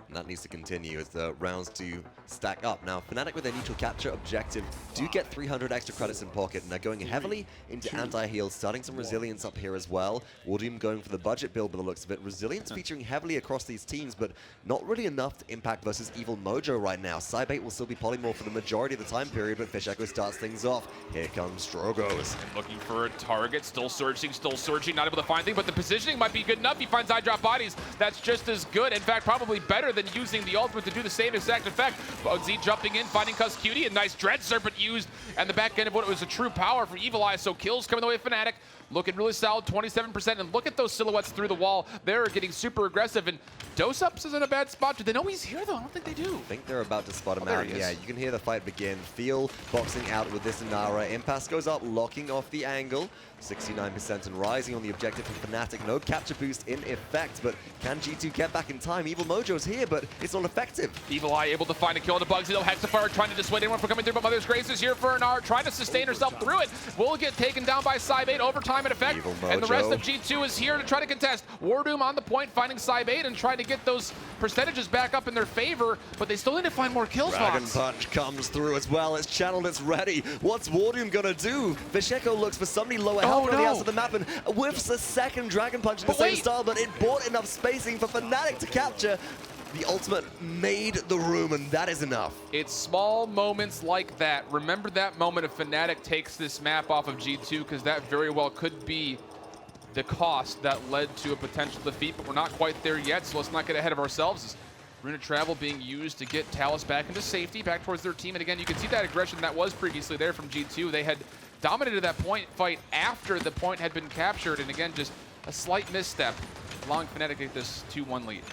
Speaker 6: And that needs to continue as the rounds do stack up. Now, FNATIC with their neutral capture objective do get 300 extra credits in pocket, and they're going heavily into anti-heal, starting some resilience up here as well. WarDoom going for the budget build by the looks of it. Resilience featuring heavily across these teams, but not really enough to impact versus Evil Mojo right now. Cybate will still be polymorph for the majority of the time period, but Fisheko starts things off. Here comes Strogos.
Speaker 5: And looking for a target, still searching, not able to find anything, but the positioning might be good enough. He finds iDropBodies. That's just as good, in fact, probably better than using the ultimate to do the same exact effect. bugzy jumping in, finding Kusqt, a nice Dread Serpent used, and the back end of what was a true power for Evulli, so kills coming the way of FNATIC. Looking really solid, 27%, and look at those silhouettes through the wall. They're getting super aggressive, and doesupz is in a bad spot. Do they know he's here, though? I don't think they do.
Speaker 6: I think they're about to spot him
Speaker 5: there
Speaker 6: out.
Speaker 5: he is.
Speaker 6: Yeah, you can hear the fight begin. Thiel boxing out with this Inara. Impasse goes up, locking off the angle. 69% and rising on the objective from FNATIC. No capture boost in effect, but can G2 get back in time? Evil Mojo's here, but it's not effective.
Speaker 5: Evulli able to find a kill into bugzy, though. Hexafire trying to dissuade anyone from coming through, but Mother's Grace is here for Inara, trying to sustain herself through it. Will get taken down by Cybate, overtime in effect, and the rest of G2 is here to try to contest. WarDoom on the point, finding Cybate and trying to get those percentages back up in their favor, but they still need to find more kills.
Speaker 6: Dragon Punch comes through as well. It's channeled, it's ready. What's WarDoom gonna do? Fisheko looks for somebody lower health on the outside of the map and whiffs a second Dragon Punch in the same style, but it bought enough spacing for FNATIC to capture. The ultimate made the room, and that is enough.
Speaker 5: It's small moments like that. Remember that moment if FNATIC takes this map off of G2, because that very well could be the cost that led to a potential defeat, but we're not quite there yet, so let's not get ahead of ourselves. Rune of Travel being used to get Talus back into safety, back towards their team, and again, you can see that aggression that was previously there from G2. They had dominated that point fight after the point had been captured, and again, just a slight misstep, allowing FNATIC to get this 2-1 lead.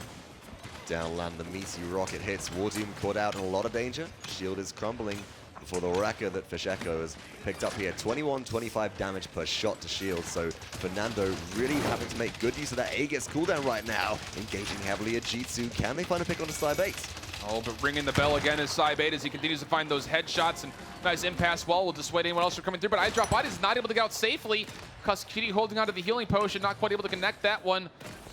Speaker 6: Downland, the meaty rocket hits. WarDoom caught out in a lot of danger. Shield is crumbling before the wrecker that Fisheko has picked up here. 21-25 damage per shot to shield, so Fernando really having to make good use of that Aegis cooldown right now. Engaging heavily at G2. Can they find a pick on the Cybate?
Speaker 5: Oh, but ringing the bell again is Cybate as he continues to find those headshots, and nice impasse wall will dissuade anyone else from coming through, but iDropBodies is not able to get out safely. Kusqt holding onto the healing potion, not quite able to connect that one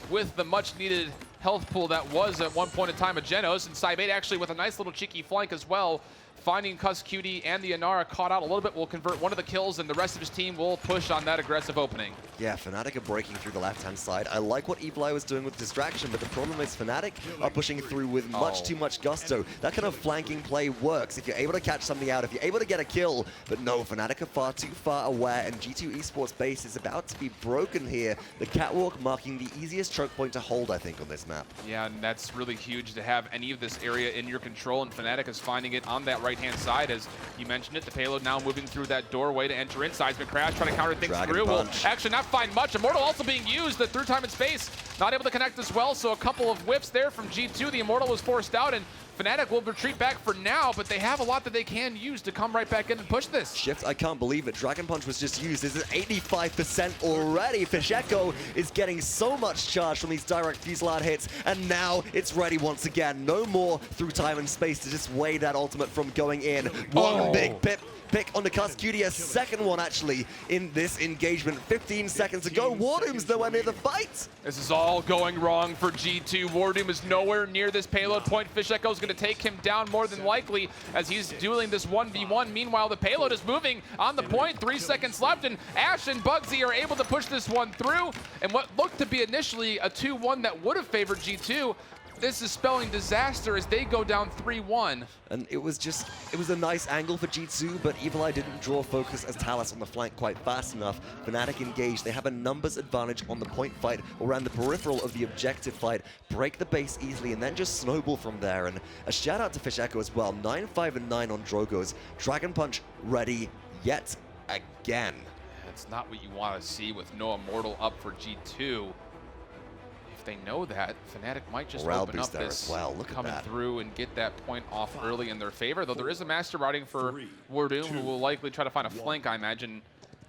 Speaker 5: with the much-needed health pool that was at one point in time a Genos, and Cybate actually with a nice little cheeky flank as well. Finding Kusqt and the Inara caught out a little bit will convert one of the kills, and the rest of his team will push on that aggressive opening.
Speaker 6: Yeah, FNATIC are breaking through the left-hand side. I like what Evulli was doing with distraction, but the problem is FNATIC are pushing through with much too much gusto. That kind of flanking play works if you're able to catch somebody out, if you're able to get a kill. But no, FNATIC are far too far aware, and G2 Esports base is about to be broken here. The catwalk marking the easiest choke point to hold, I think, on this map.
Speaker 5: Yeah, and that's really huge to have any of this area in your control, and FNATIC is finding it on that right right-hand side. As you mentioned it, the payload now moving through that doorway to enter in. Seismic Crash trying to counter things
Speaker 6: Dragon
Speaker 5: through. Will
Speaker 6: Punch.
Speaker 5: actually not find much. Immortal also being used through time and space. Not able to connect as well, so a couple of whips there from G2. The Immortal was forced out, and FNATIC will retreat back for now, but they have a lot that they can use to come right back in and push this.
Speaker 6: Shift, I can't believe it. Dragon Punch was just used. This is 85% already. Fisheko is getting so much charge from these direct fusillade hits, and now it's ready once again. No more through time and space to just weigh that ultimate from going in. One big pick on the Kusqt, a second one actually in this engagement. 15 seconds to go. WarDoom's nowhere near the fight.
Speaker 5: This is all going wrong for G2. WarDoom is nowhere near this payload point. Fisheko's going to take him down more than likely as he's dueling this 1v1. Meanwhile, the payload is moving on the point. 3 seconds left, and Ash and bugzy are able to push this one through. And what looked to be initially a 2-1 that would have favored G2, this is spelling disaster as they go down 3-1.
Speaker 6: And it was a nice angle for G2, but Evulli didn't draw focus as Talus on the flank quite fast enough. FNATIC engaged. They have a numbers advantage on the point fight, or around the peripheral of the objective fight. Break the base easily, and then just snowball from there. And a shout out to Fisheko as well. 9-5 and 9 on Drogo's. Dragon Punch ready yet again.
Speaker 5: That's not what you want to see with no Immortal up for G2. They know that FNATIC might just
Speaker 6: Morale
Speaker 5: open up
Speaker 6: boost there
Speaker 5: this
Speaker 6: as well. Look at
Speaker 5: coming
Speaker 6: that.
Speaker 5: through and get that point off early in their favor, though there is a master routing for WarDoom, who will likely try to find a flank, I imagine,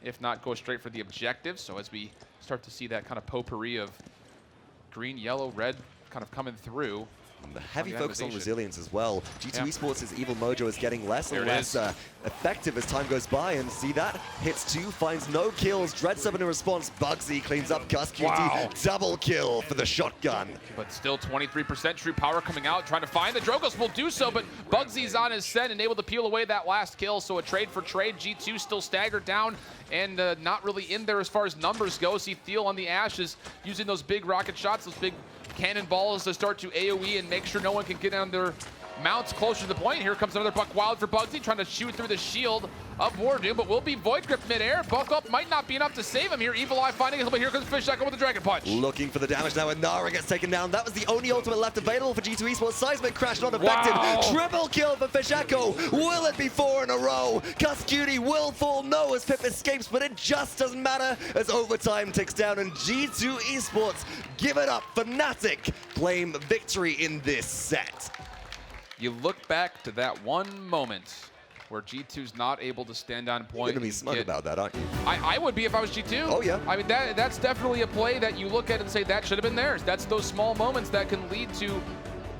Speaker 5: if not go straight for the objective. So as we start to see that kind of potpourri of green, yellow, red kind of coming through.
Speaker 6: The heavy
Speaker 5: the
Speaker 6: focus on
Speaker 5: animation.
Speaker 6: Resilience as well. G2
Speaker 5: Yeah.
Speaker 6: Esports' Evil Mojo is getting less and
Speaker 5: There it
Speaker 6: less
Speaker 5: is.
Speaker 6: effective as time goes by, and see that? Hits 2, finds no kills. Dread7 in response. bugzy cleans up Kusqt.
Speaker 5: Wow.
Speaker 6: Double kill for the shotgun.
Speaker 5: But still 23% true power coming out, trying to find the Drogos will do so, but bugzy's on his set and able to peel away that last kill. So a trade for trade. G2 still staggered down and not really in there as far as numbers go. See Thiel on the Ashes using those big rocket shots, those big cannonballs to start to AoE and make sure no one can get on their mounts closer to the point. Here comes another Buck Wild for bugzy, trying to shoot through the shield of WarDoom, but will be Void Grip midair. Buck up might not be enough to save him here. Evulli finding him, but here comes Fisheko with the Dragon Punch.
Speaker 6: Looking for the damage now, and Nara gets taken down. That was the only ultimate left available for G2 Esports. Seismic Crash not effective.
Speaker 5: Wow.
Speaker 6: Triple kill for Fisheko. Will it be 4 in a row? Kusqt will fall no as Pip escapes, but it just doesn't matter as overtime ticks down, and G2 Esports give it up. FNATIC claim victory in this set.
Speaker 5: You look back to that one moment where G2's not able to stand on
Speaker 6: You're
Speaker 5: point.
Speaker 6: gonna be
Speaker 5: and
Speaker 6: smug
Speaker 5: get-
Speaker 6: about that, aren't you?
Speaker 5: I would be if I was G2.
Speaker 6: Oh, yeah.
Speaker 5: I mean, that's definitely a play that you look at and say that should have been theirs. That's those small moments that can lead to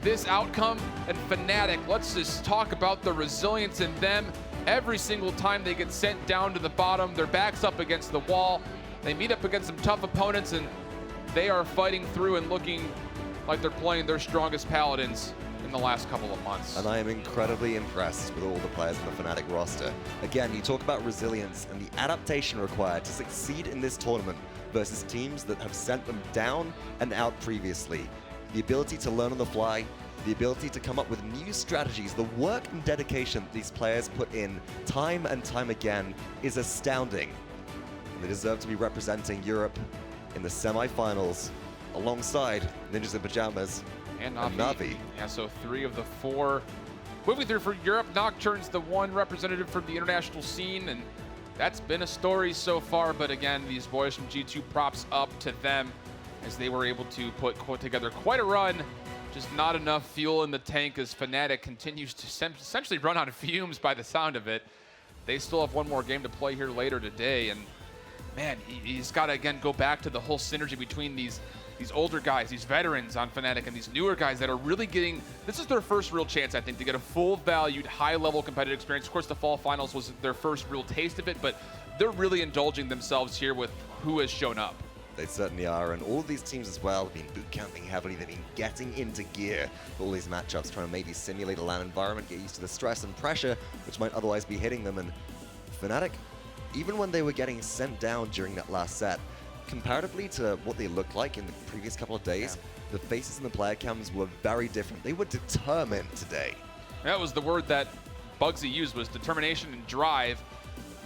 Speaker 5: this outcome. And FNATIC, let's just talk about the resilience in them. Every single time they get sent down to the bottom, their back's up against the wall. They meet up against some tough opponents, and they are fighting through and looking like they're playing their strongest Paladins in the last couple of months.
Speaker 6: And I am incredibly impressed with all the players in the FNATIC roster. Again, you talk about resilience and the adaptation required to succeed in this tournament versus teams that have sent them down and out previously. The ability to learn on the fly, the ability to come up with new strategies, the work and dedication that these players put in time and time again is astounding. And they deserve to be representing Europe in the semi-finals alongside Ninjas in Pajamas
Speaker 5: and
Speaker 6: and
Speaker 5: Na'Vi.
Speaker 6: Na'Vi.
Speaker 5: Yeah, so 3 of the 4 moving through for Europe. Nocturne's the one representative from the international scene, and that's been a story so far. But again, these boys from G2, props up to them as they were able to put together quite a run. Just not enough fuel in the tank as FNATIC continues to essentially run out of fumes by the sound of it. They still have one more game to play here later today, and man, he's got to again go back to the whole synergy between these older guys, these veterans on FNATIC, and these newer guys that are really getting, this is their first real chance, I think, to get a full valued, high-level competitive experience. Of course, the fall finals was their first real taste of it, but they're really indulging themselves here with who has shown up.
Speaker 6: They certainly are, and all of these teams as well have been boot camping heavily. They've been getting into gear for all these matchups, trying to maybe simulate a LAN environment, get used to the stress and pressure which might otherwise be hitting them. And FNATIC, even when they were getting sent down during that last set, comparatively to what they looked like in the previous couple of days, the faces in the player cams were very different. They were determined today.
Speaker 5: That was the word that bugzy used, was determination and drive.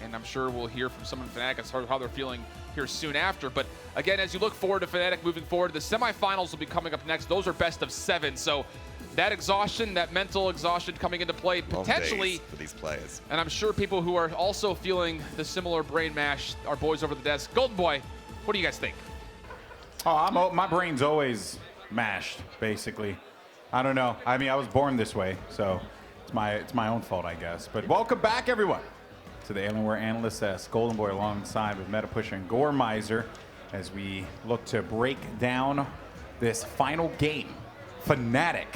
Speaker 5: And I'm sure we'll hear from some of FNATIC as far as how they're feeling here soon after. But again, as you look forward to FNATIC moving forward, the semifinals will be coming up next. Those are best of 7. So that exhaustion, that mental exhaustion coming into play
Speaker 6: Long
Speaker 5: potentially
Speaker 6: days for these players.
Speaker 5: And I'm sure people who are also feeling the similar brain mash, our boys over the desk. Golden Boy, what do you guys think?
Speaker 1: Oh, my brain's always mashed, basically. I don't know. I mean, I was born this way, so it's my own fault, I guess. But welcome back, everyone, to the Alienware Analyst desk. Golden Boy alongside with MetaPusher and Goremizer as we look to break down this final game. FNATIC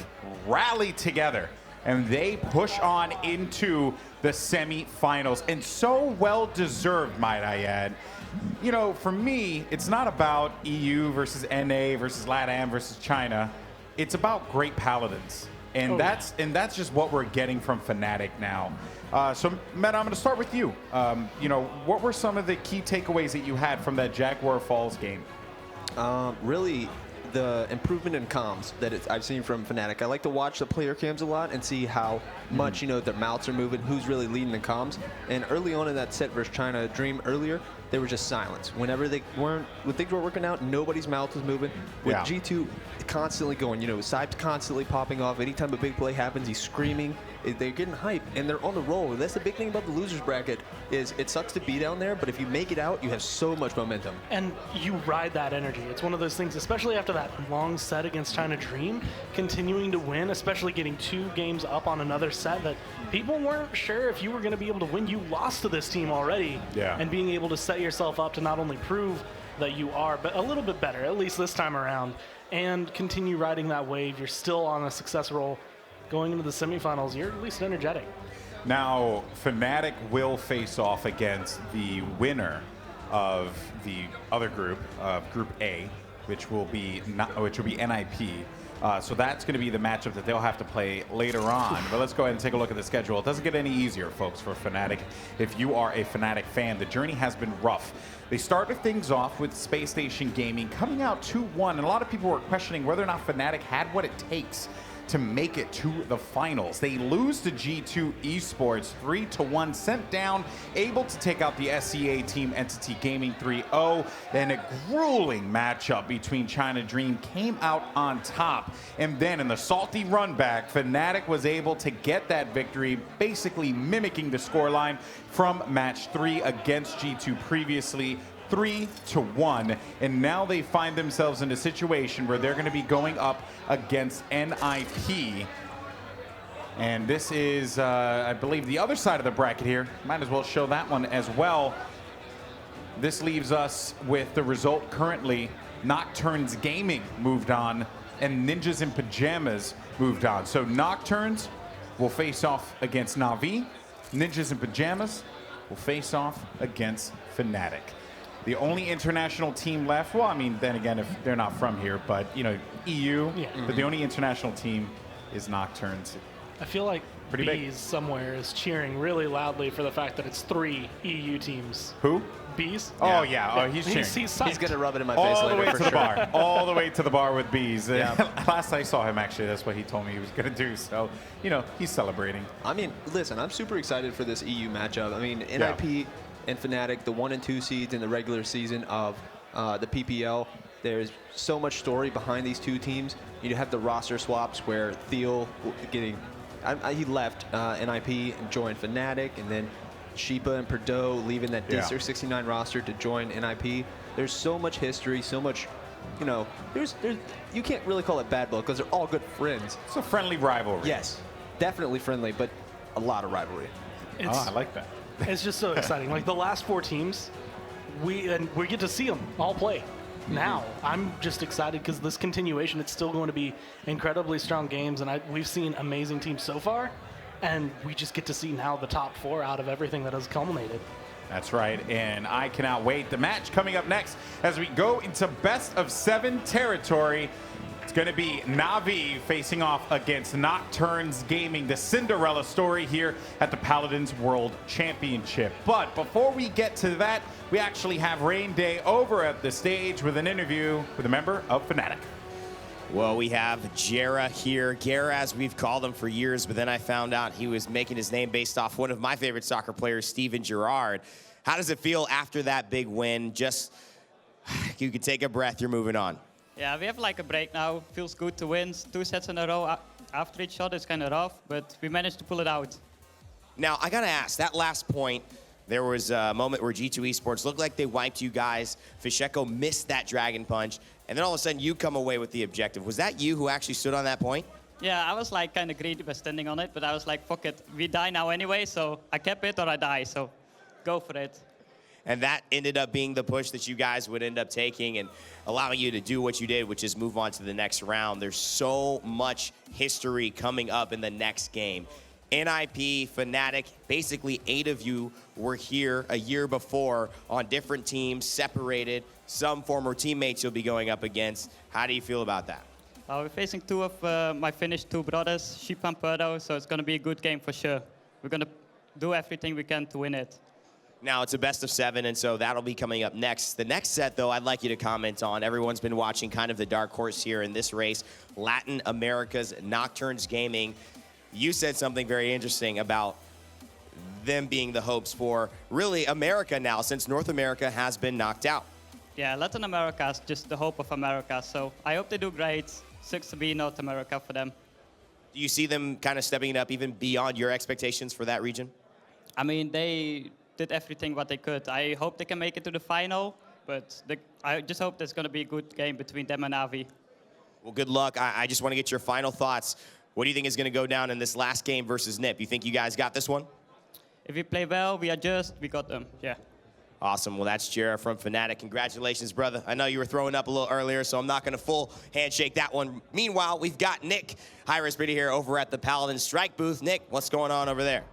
Speaker 1: rally together, and they push on into the semifinals, and so well deserved, might I add. You know, for me, it's not about EU versus NA versus LATAM versus China. It's about great Paladins, and that's just what we're getting from FNATIC now. So, Meta, I'm going to start with you. You know, what were some of the key takeaways that you had from that Jaguar Falls game?
Speaker 3: Really, the improvement in comms that I've seen from FNATIC. I like to watch the player cams a lot and see how much, you know, their mouths are moving, who's really leading the comms. And early on in that set versus China Dream earlier, they were just silence. When things were working out, nobody's mouth was moving. With G2 constantly going, you know, Sipes constantly popping off. Anytime a big play happens, he's screaming. They're getting hype, and they're on the roll. That's the big thing about the losers bracket is it sucks to be down there, but if you make it out, you have so much momentum.
Speaker 2: And you ride that energy. It's one of those things, especially after that long set against China Dream, continuing to win, especially getting 2 games up on another set that people weren't sure if you were going to be able to win. You lost to this team already, and being able to set yourself up to not only prove that you are, but a little bit better, at least this time around, and continue riding that wave. You're still on a success roll. Going into the semifinals, you're at least energetic.
Speaker 1: Now, FNATIC will face off against the winner of the other group, Group A, which will be NIP. So that's going to be the matchup that they'll have to play later on. But let's go ahead and take a look at the schedule. It doesn't get any easier, folks, for FNATIC. If you are a FNATIC fan, the journey has been rough. They started things off with Space Station Gaming coming out 2-1, and a lot of people were questioning whether or not FNATIC had what it takes to make it to the finals. They lose to G2 Esports 3-1, sent down, able to take out the SEA team Entity Gaming 3-0. Then a grueling matchup between China Dream came out on top. And then in the salty run back, FNATIC was able to get that victory, basically mimicking the scoreline from match 3 against G2 previously. 3-1, and now they find themselves in a situation where they're going to be going up against NIP. And this is, I believe, the other side of the bracket here. Might as well show that one as well. This leaves us with the result currently. Nocturnes Gaming moved on, and Ninjas in Pajamas moved on. So Nocturnes will face off against Na'Vi. Ninjas in Pajamas will face off against FNATIC. The only international team left, well, I mean, then again, if they're not from here, but, you know, EU, but the only international team is Nocturnes.
Speaker 2: I feel like
Speaker 1: Pretty big.
Speaker 2: Bees somewhere is cheering really loudly for the fact that it's 3 EU teams.
Speaker 1: Who?
Speaker 2: Bees?
Speaker 1: Oh, yeah. Oh, he's cheering.
Speaker 2: He's
Speaker 3: going to rub it in my face
Speaker 1: All the
Speaker 3: later
Speaker 1: way
Speaker 3: for
Speaker 1: to the
Speaker 3: sure.
Speaker 1: bar. All the way to the bar with Bees.
Speaker 3: Yeah.
Speaker 1: Last I saw him, actually, that's what he told me he was going to do. So, you know, he's celebrating.
Speaker 3: I mean, listen, I'm super excited for this EU matchup. I mean, NIP and FNATIC, the 1 and 2 seeds in the regular season of the PPL. There's so much story behind these 2 teams. You have the roster swaps where Thiel he left NIP and joined FNATIC, and then Sheepa and Perdo leaving that District 69 roster to join NIP. There's so much history, so much, you know, there's you can't really call it bad blood because they're all good friends.
Speaker 1: It's a friendly rivalry.
Speaker 3: Yes, definitely friendly, but a lot of rivalry.
Speaker 1: I like that.
Speaker 2: It's just so exciting. Like the last 4 teams, we get to see them all play. Now, I'm just excited because this continuation, it's still going to be incredibly strong games, and we've seen amazing teams so far, and we just get to see now the top 4 out of everything that has culminated.
Speaker 1: That's right, and I cannot wait. The match coming up next as we go into best of 7 territory. It's going to be Na'Vi facing off against Nocturnes Gaming, the Cinderella story here at the Paladins World Championship. But before we get to that, we actually have Rain Day over at the stage with an interview with a member of FNATIC.
Speaker 7: Well, we have Gerrah here. Gerrah, as we've called him for years, but then I found out he was making his name based off one of my favorite soccer players, Steven Gerrard. How does it feel after that big win? Just, you could take a breath, you're moving on.
Speaker 8: Yeah, we have like a break now. Feels good to win 2 sets in a row after each shot is kind of rough, but we managed to pull it out.
Speaker 7: Now, I gotta ask, that last point, there was a moment where G2 Esports looked like they wiped you guys. Fisheko missed that Dragon Punch, and then all of a sudden you come away with the objective. Was that you who actually stood on that point?
Speaker 8: Yeah, I was like kind of greedy by standing on it, but I was like, fuck it, we die now anyway, so I kept it or I die, so go for it.
Speaker 7: And that ended up being the push that you guys would end up taking and allowing you to do what you did, which is move on to the next round. There's so much history coming up in the next game. NIP, FNATIC, basically 8 of you were here a year before on different teams, separated. Some former teammates you'll be going up against. How do you feel about that?
Speaker 8: We're facing 2 of my Finnish 2 brothers, Sheep and Perdo, so it's going to be a good game for sure. We're going to do everything we can to win it.
Speaker 7: Now, it's a best of 7, and so that'll be coming up next. The next set, though, I'd like you to comment on. Everyone's been watching kind of the dark horse here in this race, Latin America's Nocturnes Gaming. You said something very interesting about them being the hopes for really America now, since North America has been knocked out.
Speaker 8: Yeah, Latin America is just the hope of America, so I hope they do great. Sucks to be North America for them.
Speaker 7: Do you see them kind of stepping it up even beyond your expectations for that region?
Speaker 8: I mean, they did everything what they could. I hope they can make it to the final, but I just hope there's going to be a good game between them and Avi.
Speaker 7: Well, good luck. I just want to get your final thoughts. What do you think is going to go down in this last game versus NIP? You think you guys got this one?
Speaker 8: If we play well, we adjust, we got them, yeah.
Speaker 7: Awesome. Well, that's Gerrah from FNATIC. Congratulations, brother. I know you were throwing up a little earlier, so I'm not going to full handshake that one. Meanwhile, we've got Nick Hi-Rez here over at the Paladins Strike booth. Nick, what's going on over there?